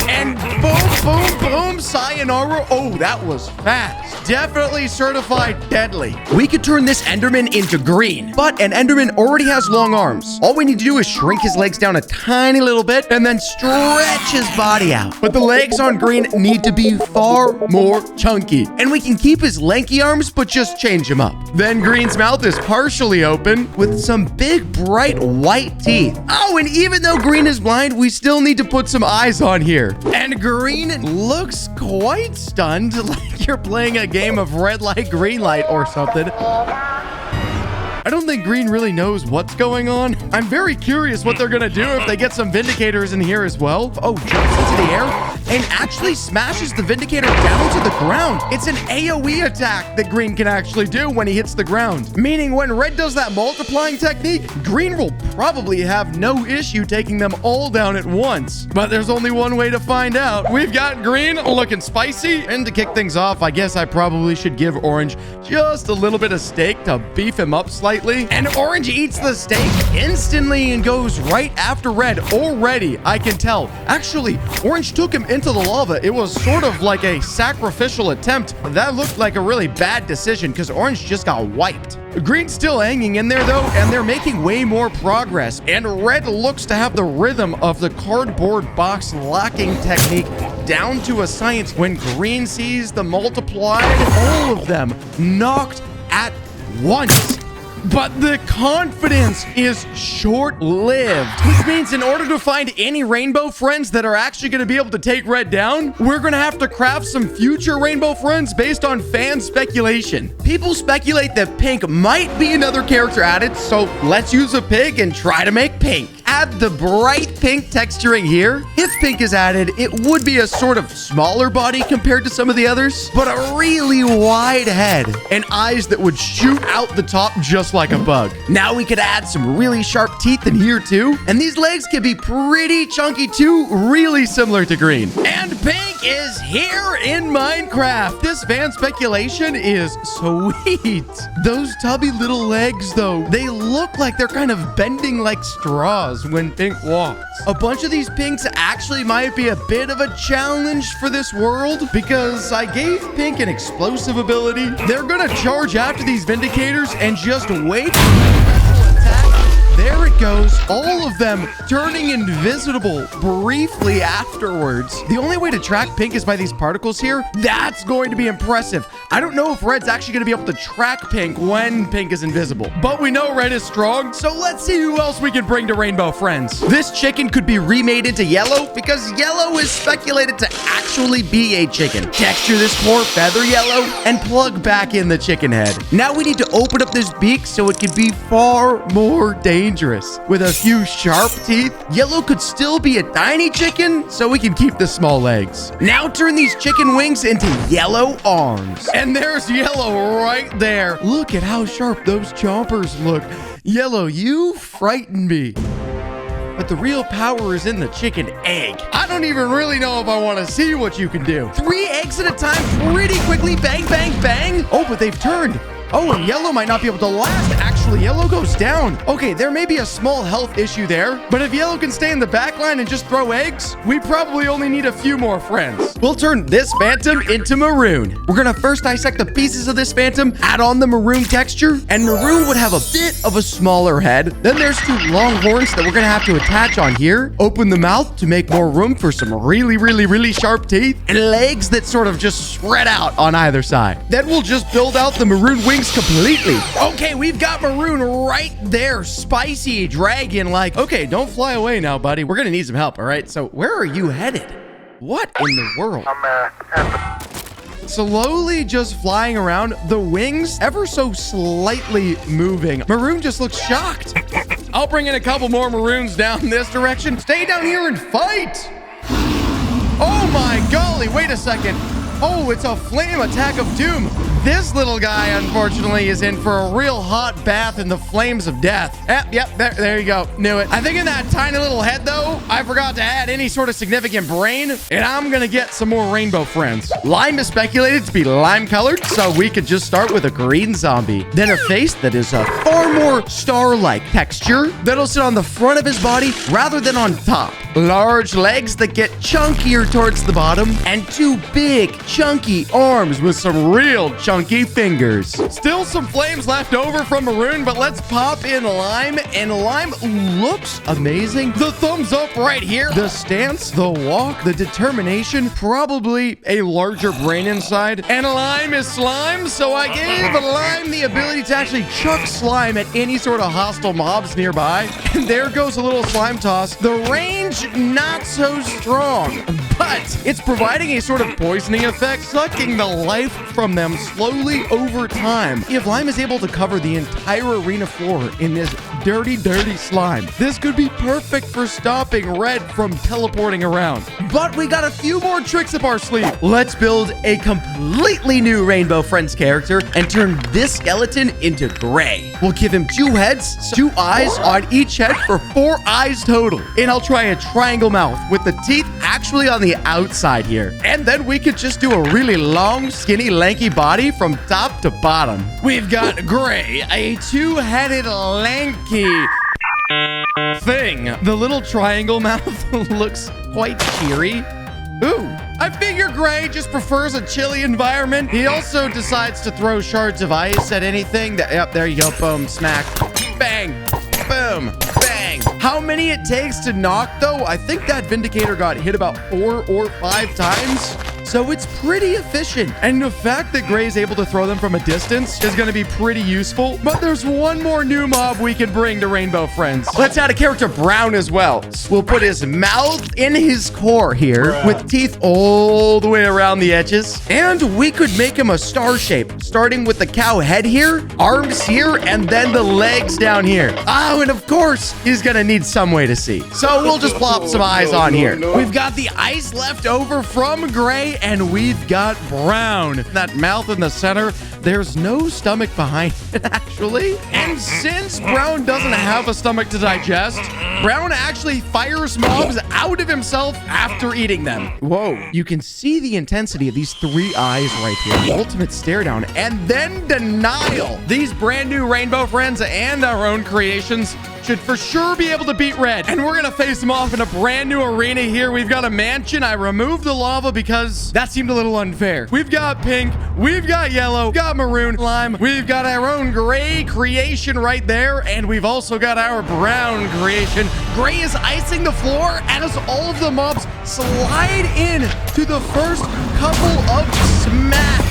S1: And boom, boom, boom, sayonara. Oh, that was fast. Definitely certified deadly. We could turn this Enderman into green, but an Enderman already has long arms. All we need to do is shrink his legs down a tiny little bit and then stretch his body out. But the legs on green need to be far more chunky. And we can keep his lanky arms, but just change him up. Then green's mouth is partially open with some big, bright white teeth. Oh, and even though green is blind, we still need to put some eyes on here. And green looks quite stunned, like you're playing a game of red light, green light or something. I don't think green really knows what's going on. I'm very curious what they're gonna do if they get some Vindicators in here as well. Oh, jumps into the air and actually smashes the Vindicator down to the ground. It's an AoE attack that green can actually do when he hits the ground. Meaning when red does that multiplying technique, green will probably have no issue taking them all down at once. But there's only one way to find out. We've got green looking spicy. And to kick things off, I guess I probably should give orange just a little bit of steak to beef him up slightly. And orange eats the steak instantly and goes right after red already. I can tell. Actually, orange took him into the lava, it was sort of like a sacrificial attempt. That looked like a really bad decision because orange just got wiped. Green's still hanging in there though, and they're making way more progress. And red looks to have the rhythm of the cardboard box locking technique down to a science. When green sees the multiplied, all of them knocked at once. But the confidence is short-lived, which means in order to find any rainbow friends that are actually going to be able to take red down, we're going to have to craft some future rainbow friends based on fan speculation. People speculate that pink might be another character added, so let's use a pig and try to make pink. Add the bright pink texturing here. If pink is added, it would be a sort of smaller body compared to some of the others, but a really wide head and eyes that would shoot out the top just like a bug. Now we could add some really sharp teeth in here too, and these legs can be pretty chunky too, really similar to green. And pink is here in Minecraft. This fan speculation is sweet. Those tubby little legs though, they look like they're kind of bending like straws when pink walks. A bunch of these pinks actually might be a bit of a challenge for this world because I gave pink an explosive ability. They're gonna charge after these vindicators and just wait for a special attack. There it goes, all of them turning invisible briefly afterwards. The only way to track pink is by these particles here. That's going to be impressive. I don't know if red's actually going to be able to track pink when pink is invisible, but we know red is strong, so let's see who else we can bring to rainbow friends. This chicken could be remade into yellow because yellow is speculated to actually be a chicken. Texture this core feather yellow and plug back in the chicken head. Now we need to open up this beak so it can be far more dangerous. With a few sharp teeth, yellow could still be a tiny chicken, so we can keep the small legs. Now turn these chicken wings into yellow arms. And there's yellow right there. Look at how sharp those chompers look. Yellow, you frighten me. But the real power is in the chicken egg. I don't even really know if I want to see what you can do. 3 eggs at a time pretty quickly. Bang, bang, bang. Oh, but they've turned. Oh, and yellow might not be able to last. Actually, yellow goes down. Okay, there may be a small health issue there, but if yellow can stay in the back line and just throw eggs, we probably only need a few more friends. We'll turn this phantom into maroon. We're gonna first dissect the pieces of this phantom, add on the maroon texture, and maroon would have a bit of a smaller head. Then there's 2 long horns that we're gonna have to attach on here. Open the mouth to make more room for some really sharp teeth, and legs that sort of just spread out on either side. Then we'll just build out the maroon wings completely. Okay, we've got maroon right there. Spicy dragon like. Okay, don't fly away now, buddy. We're gonna need some help, all right? So where are you headed? What in the world? Slowly just flying around, the wings ever so slightly moving. Maroon just looks shocked. I'll bring in a couple more maroons down this direction. Stay down here and fight. Oh my golly, wait a second. Oh, it's a flame attack of doom. This little guy, unfortunately, is in for a real hot bath in the flames of death. Yep, there you go. Knew it. I think in that tiny little head, though, I forgot to add any sort of significant brain, and I'm gonna get some more rainbow friends. Lime is speculated to be lime-colored, so we could just start with a green zombie. Then a face that is a far more star-like texture that'll sit on the front of his body rather than on top. Large legs that get chunkier towards the bottom, and 2 big, chunky arms with some real chunky fingers. Still some flames left over from maroon, but let's pop in lime, and lime looks amazing. The thumbs up right here, the stance, the walk, the determination, probably a larger brain inside. And lime is slime, so I gave lime the ability to actually chuck slime at any sort of hostile mobs nearby. And there goes a little slime toss. The range, not so strong, but it's providing a sort of poisoning effect, sucking the life from them slowly over time. If lime is able to cover the entire arena floor in this dirty slime, this could be perfect for stopping red from teleporting around. But we got a few more tricks up our sleeve. Let's build a completely new Rainbow Friends character and turn this skeleton into gray. We'll give him 2 heads, 2 eyes on each head for 4 eyes total. And I'll try a triangle mouth with the teeth actually on the outside here. And then we could just do a really long, skinny, lanky body from top to bottom. We've got gray, a 2-headed, lanky thing. The little triangle mouth looks quite cheery. Ooh, I figure Gray just prefers a chilly environment. He also decides to throw shards of ice at anything. Yep, there you go. Boom, smack, bang, boom, bang. How many it takes to knock, though? I think that Vindicator got hit about 4 or 5 times. So it's pretty efficient. And the fact that Gray is able to throw them from a distance is going to be pretty useful. But there's one more new mob we can bring to Rainbow Friends. Let's add a character Brown as well. We'll put his mouth in his core here with teeth all the way around the edges. And we could make him a star shape, starting with the cow head here, arms here, and then the legs down here. Oh, and of course, he's going to need some way to see. So we'll just plop some eyes on here. We've got the ice left over from Gray, and we've got Brown. That mouth in the center, there's no stomach behind it, actually. And since Brown doesn't have a stomach to digest, Brown actually fires mobs out of himself after eating them. Whoa. You can see the intensity of these 3 eyes right here. Ultimate stare down, and then denial. These brand new Rainbow Friends and our own creations should for sure be able to beat Red. And we're gonna face them off in a brand new arena here. We've got a mansion. I removed the lava because that seemed a little unfair. We've got pink, we've got yellow, we've got maroon, lime, we've got our own gray creation right there, and we've also got our brown creation. Gray is icing the floor as all of the mobs slide in to the first couple of smacks.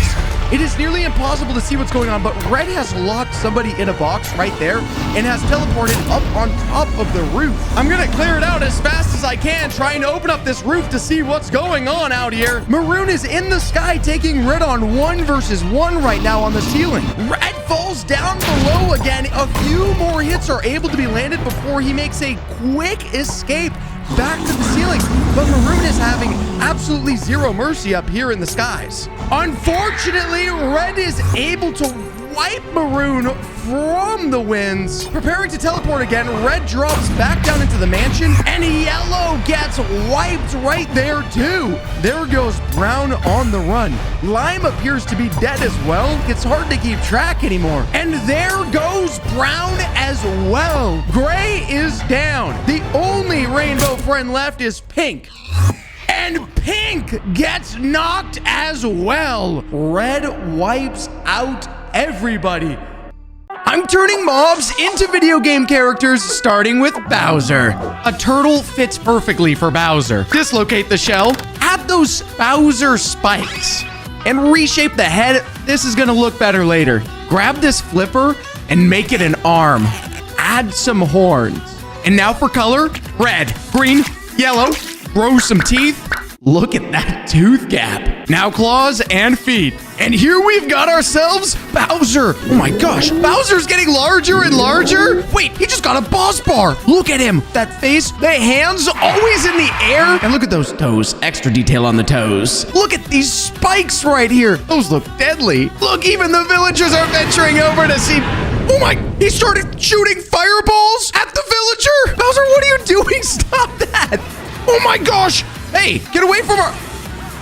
S1: It is nearly impossible to see what's going on, but Red has locked somebody in a box right there and has teleported up on top of the roof. I'm gonna clear it out as fast as I can, trying to open up this roof to see what's going on out here. Maroon is in the sky, taking Red on 1 versus 1 right now on the ceiling. Red falls down below again. A few more hits are able to be landed before he makes a quick escape back to the ceiling, but Maroon is having absolutely zero mercy up here in the skies. Unfortunately, Red is able to wipe Maroon from the winds. Preparing to teleport again, Red drops back down into the mansion, and Yellow gets wiped right there too. There goes Brown on the run. Lime appears to be dead as well. It's hard to keep track anymore. And there goes Brown as well. Gray is down. The only Rainbow Friend left is Pink. And Pink gets knocked as well. Red wipes out everybody. I'm turning mobs into video game characters, starting with Bowser. A turtle fits perfectly for Bowser. Dislocate the shell, add those Bowser spikes, and reshape the head. This is gonna look better later. Grab this flipper and make it an arm. Add some horns. And now for color, red, green, yellow, grow some teeth. Look at that tooth gap. Now claws and feet. And here we've got ourselves Bowser. Oh my gosh, Bowser's getting larger and larger. Wait, he just got a boss bar. Look at him. That face, the hands always in the air. And look at those toes. Extra detail on the toes. Look at these spikes right here. Those look deadly. Look, even the villagers are venturing over to see. Oh my, he started shooting fireballs at the villager. Bowser, what are you doing? Stop that. Oh my gosh. Hey, get away from her.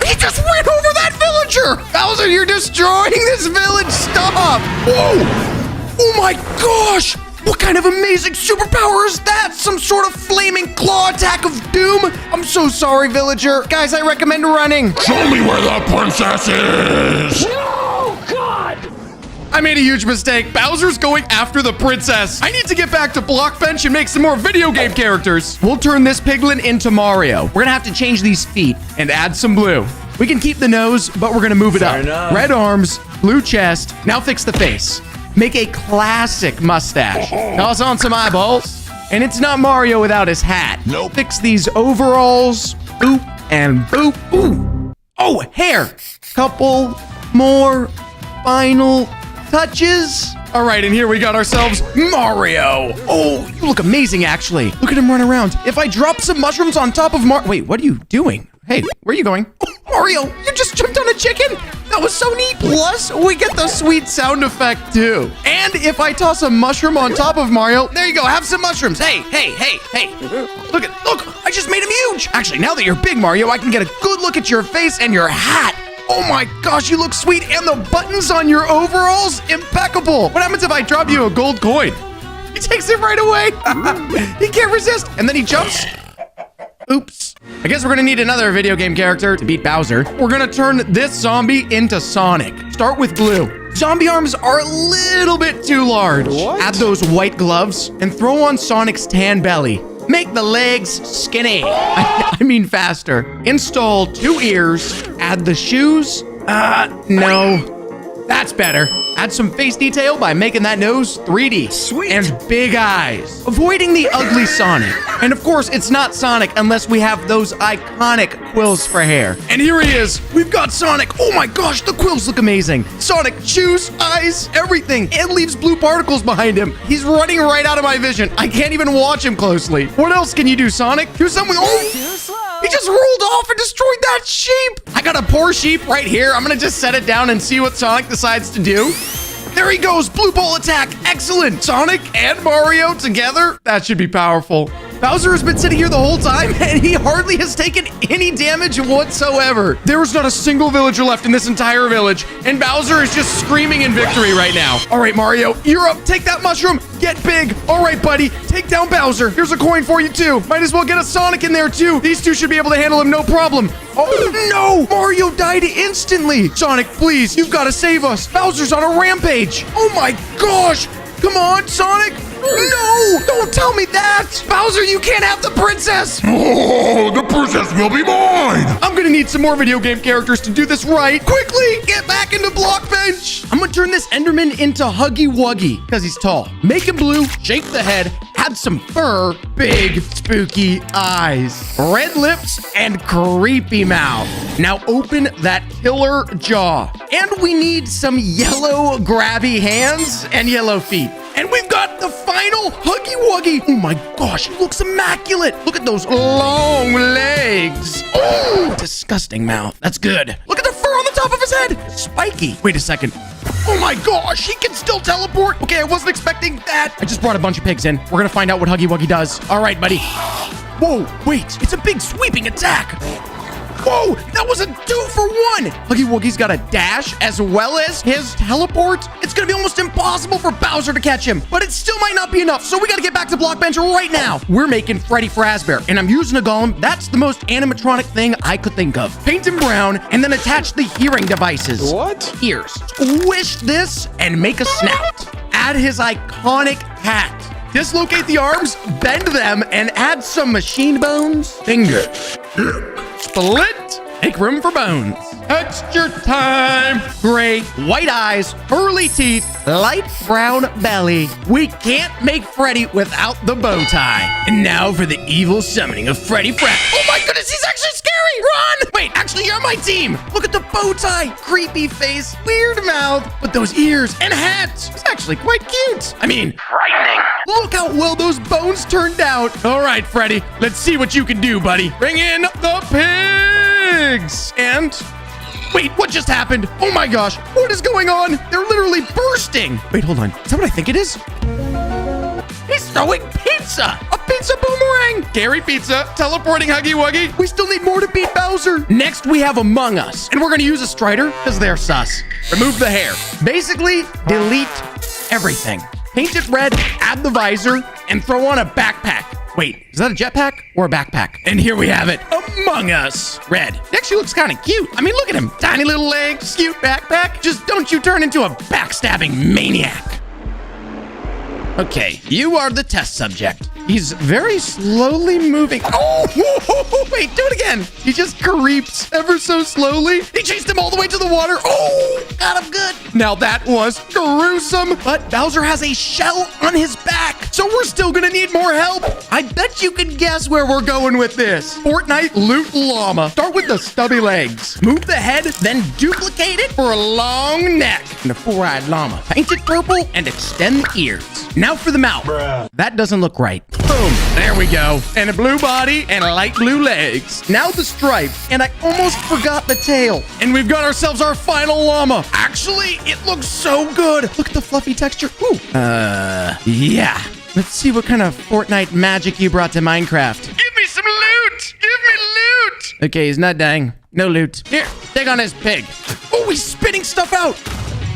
S1: He just ran over that villager. Bowser, you're destroying this village. Stop. Whoa. Oh my gosh. What kind of amazing superpower is that? Some sort of flaming claw attack of doom? I'm so sorry, villager. Guys, I recommend running.
S4: Show me where the princess is.
S3: No, God!
S1: I made a huge mistake. Bowser's going after the princess. I need to get back to Blockbench and make some more video game characters. We'll turn this piglin into Mario. We're gonna have to change these feet and add some blue. We can keep the nose, but we're gonna move it up. Red arms, blue chest. Now fix the face. Make a classic mustache. Toss on some eyeballs. And it's not Mario without his hat.
S4: Nope.
S1: Fix these overalls. Boop and boop. Ooh. Oh, hair. Couple more final touches. All right, and here we got ourselves Mario. Oh, you look amazing, actually. Look at him run around. If I drop some mushrooms on top of Wait, what are you doing? Hey, where are you going? Oh, Mario, you just jumped on a chicken. That was so neat. Plus, we get the sweet sound effect, too. And if I toss a mushroom on top of Mario, there you go. Have some mushrooms. Hey. Look, I just made him huge. Actually, now that you're big, Mario, I can get a good look at your face and your hat. Oh my gosh, you look sweet, and the buttons on your overalls, impeccable. What happens if I drop you a gold coin? He takes it right away. He can't resist, and then he jumps. Oops. I guess we're gonna need another video game character to beat Bowser. We're gonna turn this zombie into Sonic. Start with blue. Zombie arms are a little bit too large.
S5: What?
S1: Add those white gloves and throw on Sonic's tan belly. Make the legs skinny. I mean faster. Install 2 ears. Add the shoes. No. That's better. Add some face detail by making that nose 3D.
S5: Sweet.
S1: And big eyes. Avoiding the ugly Sonic. And of course, it's not Sonic unless we have those iconic quills for hair. And here he is. We've got Sonic. Oh my gosh, the quills look amazing. Sonic, shoes, eyes, everything. It leaves blue particles behind him. He's running right out of my vision. I can't even watch him closely. What else can you do, Sonic? Do something. Oh!
S2: Too slow.
S1: He just rolled off and destroyed that sheep. I got a poor sheep right here. I'm gonna just set it down and see what Sonic decides to do. There he goes, blue ball attack. Excellent. Sonic and Mario together. That should be powerful. Bowser has been sitting here the whole time and he hardly has taken any damage whatsoever. There's not a single villager left in this entire village and Bowser is just screaming in victory right now. All right, Mario, you're up. Take that mushroom. Get big. All right, buddy. Take down Bowser. Here's a coin for you too. Might as well get a Sonic in there too. These two should be able to handle him no problem. Oh no! Mario died instantly. Sonic, please, you've got to save us. Bowser's on a rampage. Oh my gosh! Come on, Sonic! No! Don't tell me that! Bowser, you can't have the princess!
S4: Oh, the princess will be mine!
S1: I'm gonna need some more video game characters to do this right. Quickly, get back into Blockbench! I'm gonna turn this Enderman into Huggy Wuggy, because he's tall. Make him blue, shape the head, add some fur, big, spooky eyes, red lips, and creepy mouth. Now open that killer jaw. And we need some yellow grabby hands and yellow feet. And we've got the final Huggy Wuggy. Oh my gosh, he looks immaculate. Look at those long legs. Oh, disgusting mouth. That's good. Look at the fur on the top of his head. Spiky. Wait a second. Oh my gosh, he can still teleport. Okay, I wasn't expecting that. I just brought a bunch of pigs in. We're gonna find out what Huggy Wuggy does. All right, buddy. Whoa, wait, it's a big sweeping attack. Whoa, that was a 2-for-1. Huggy Wuggy's got a dash as well as his teleport. It's gonna be almost impossible for Bowser to catch him, but it still might not be enough, so we gotta get back to Blockbench right now. We're making Freddy Fazbear, and I'm using a golem. That's the most animatronic thing I could think of. Paint him brown, and then attach the hearing devices.
S5: What?
S1: Ears. Squish this, and make a snout. Add his iconic hat. Dislocate the arms, bend them, and add some machine bones. Fingers. Split. Make room for bones. Texture time. Gray, white eyes, pearly teeth, light brown belly. We can't make Freddy without the bow tie. And now for the evil summoning of Freddy Frat. Oh my goodness, he's actually scary. Run! Wait, actually, you're on my team. Look at the bow tie. Creepy face, weird mouth, but those ears and hats. It's actually quite cute. I mean, frightening. Look how well those bones turned out. All right, Freddy, let's see what you can do, buddy. Bring in the pigs. And wait, what just happened? Oh my gosh, what is going on? They're literally bursting. Wait, hold on. Is that what I think it is? He's throwing pizza! A pizza boomerang! Gary Pizza, teleporting Huggy Wuggy. We still need more to beat Bowser. Next, we have Among Us. And we're gonna use a Strider, because they're sus. Remove the hair. Basically, delete everything. Paint it red, add the visor, and throw on a backpack. Wait, is that a jetpack or a backpack? And here we have it, Among Us. Red. It actually looks kind of cute. I mean, look at him. Tiny little legs, cute backpack. Just don't you turn into a backstabbing maniac. Okay, you are the test subject. He's very slowly moving. Oh, wait, do it again. He just creeps ever so slowly. He chased him all the way to the water. Oh, got him good. Now that was gruesome, but Bowser has a shell on his back, so we're still gonna need more help. I bet you can guess where we're going with this. Fortnite Loot Llama. Start with the stubby legs. Move the head, then duplicate it for a long neck. And a 4-eyed llama. Paint it purple and extend the ears. Now for the mouth. That doesn't look right. Boom. There we go. And a blue body and light blue legs. Now the stripe. And I almost forgot the tail. And we've got ourselves our final llama. Actually, it looks so good. Look at the fluffy texture. Ooh. Yeah. Let's see what kind of Fortnite magic you brought to Minecraft. Give me some loot. Give me loot. Okay, he's not dying. No loot. Here, take on his pig. Oh, he's spitting stuff out.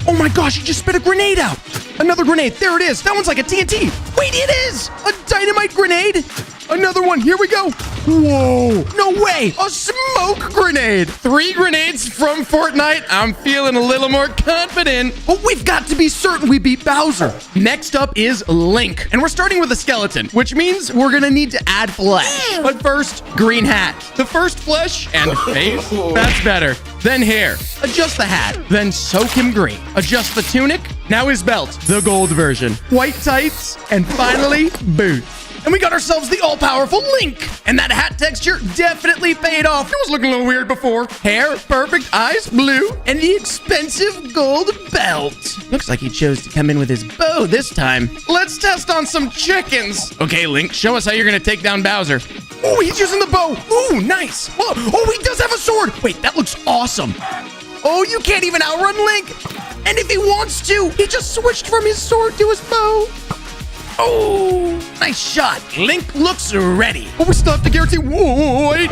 S1: Oh my gosh, he just spit a grenade out. Another grenade. There it is. That one's like a TNT. Wait, it is a dynamite grenade. Another one. Here we go. Whoa. No way. A smoke grenade. 3 grenades from Fortnite. I'm feeling a little more confident. But we've got to be certain we beat Bowser. Next up is Link. And we're starting with a skeleton, which means we're going to need to add flesh.
S2: Ew.
S1: But first, green hat. The first flesh and face. That's better. Then hair. Adjust the hat. Then soak him green. Adjust the tunic. Now his belt. The gold version. White tights. And finally, boots. And we got ourselves the all-powerful Link. And that hat texture definitely paid off. It was looking a little weird before. Hair, perfect, eyes, blue, and the expensive gold belt. Looks like he chose to come in with his bow this time. Let's test on some chickens. Okay, Link, show us how you're gonna take down Bowser. Oh, he's using the bow. Ooh, nice. Oh, he does have a sword. Wait, that looks awesome. Oh, you can't even outrun Link. And if he wants to, he just switched from his sword to his bow. Oh, nice shot. Link looks ready. Oh, we still have to guarantee. Whoa, wait.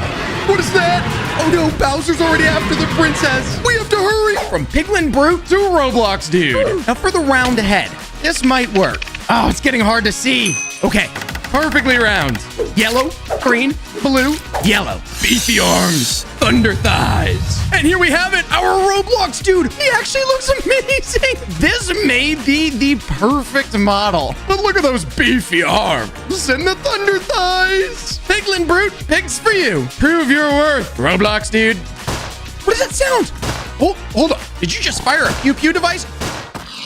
S1: What is that? Oh no, Bowser's already after the princess. We have to hurry. From Piglin Brute to Roblox Dude. Now for the round ahead. This might work. Oh, it's getting hard to see. Okay, perfectly round. Yellow, green, blue, yellow. Beefy arms, thunder thighs. And here we have it, our Roblox Dude. He actually looks amazing. This may be the perfect model. But look at those beefy arms and the thunder thighs. Piglin Brute, pigs for you. Prove your worth, Roblox Dude. What does that sound? Hold on. Did you just fire a pew-pew device?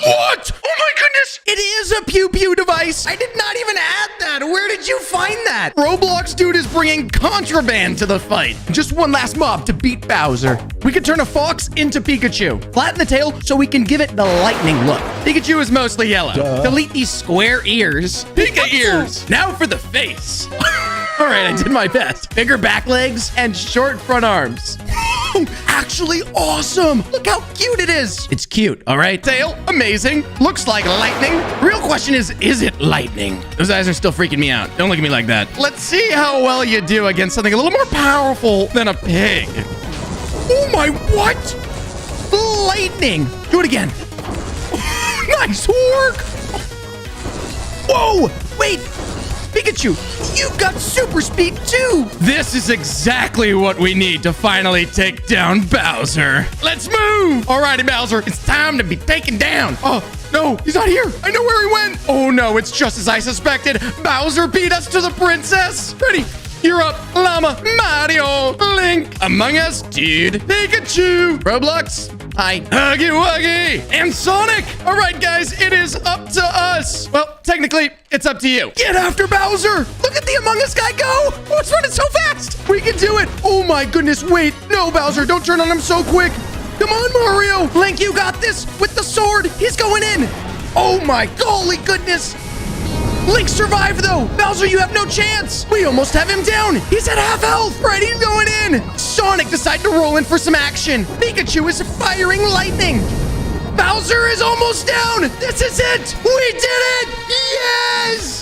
S1: What? Oh my goodness! It is a pew-pew device! I did not even add that! Where did you find that? Roblox Dude is bringing contraband to the fight. Just one last mob to beat Bowser. We can turn a fox into Pikachu. Flatten the tail so we can give it the lightning look. Pikachu is mostly yellow. Delete these square ears. Pika ears! Now for the face. All right, I did my best. Bigger back legs and short front arms. Actually awesome. Look how cute it is. It's cute, all right? Tail, amazing. Looks like lightning. Real question is it lightning? Those eyes are still freaking me out. Don't look at me like that. Let's see how well you do against something a little more powerful than a pig. Oh my, what? Lightning. Do it again. Nice work. Whoa, wait. Pikachu, you've got super speed too! This is exactly what we need to finally take down Bowser. Let's move! Alrighty, Bowser, it's time to be taken down. Oh, no, he's not here. I know where he went. Oh no, it's just as I suspected. Bowser beat us to the princess. Ready? You're up, Llama, Mario, Link, Among Us, Dude, Pikachu, Roblox, hi, Huggy Wuggy, and Sonic. All right, guys, it is up to us. Well, technically, it's up to you. Get after Bowser. Look at the Among Us guy go. Oh, it's running so fast. We can do it. Oh my goodness, wait. No, Bowser, don't turn on him so quick. Come on, Mario. Link, you got this with the sword. He's going in. Oh my golly goodness. Link survived, though. Bowser, you have no chance. We almost have him down. He's at half health. Right, he's going in. Sonic decided to roll in for some action. Pikachu is firing lightning. Bowser is almost down. This is it. We did it. Yes.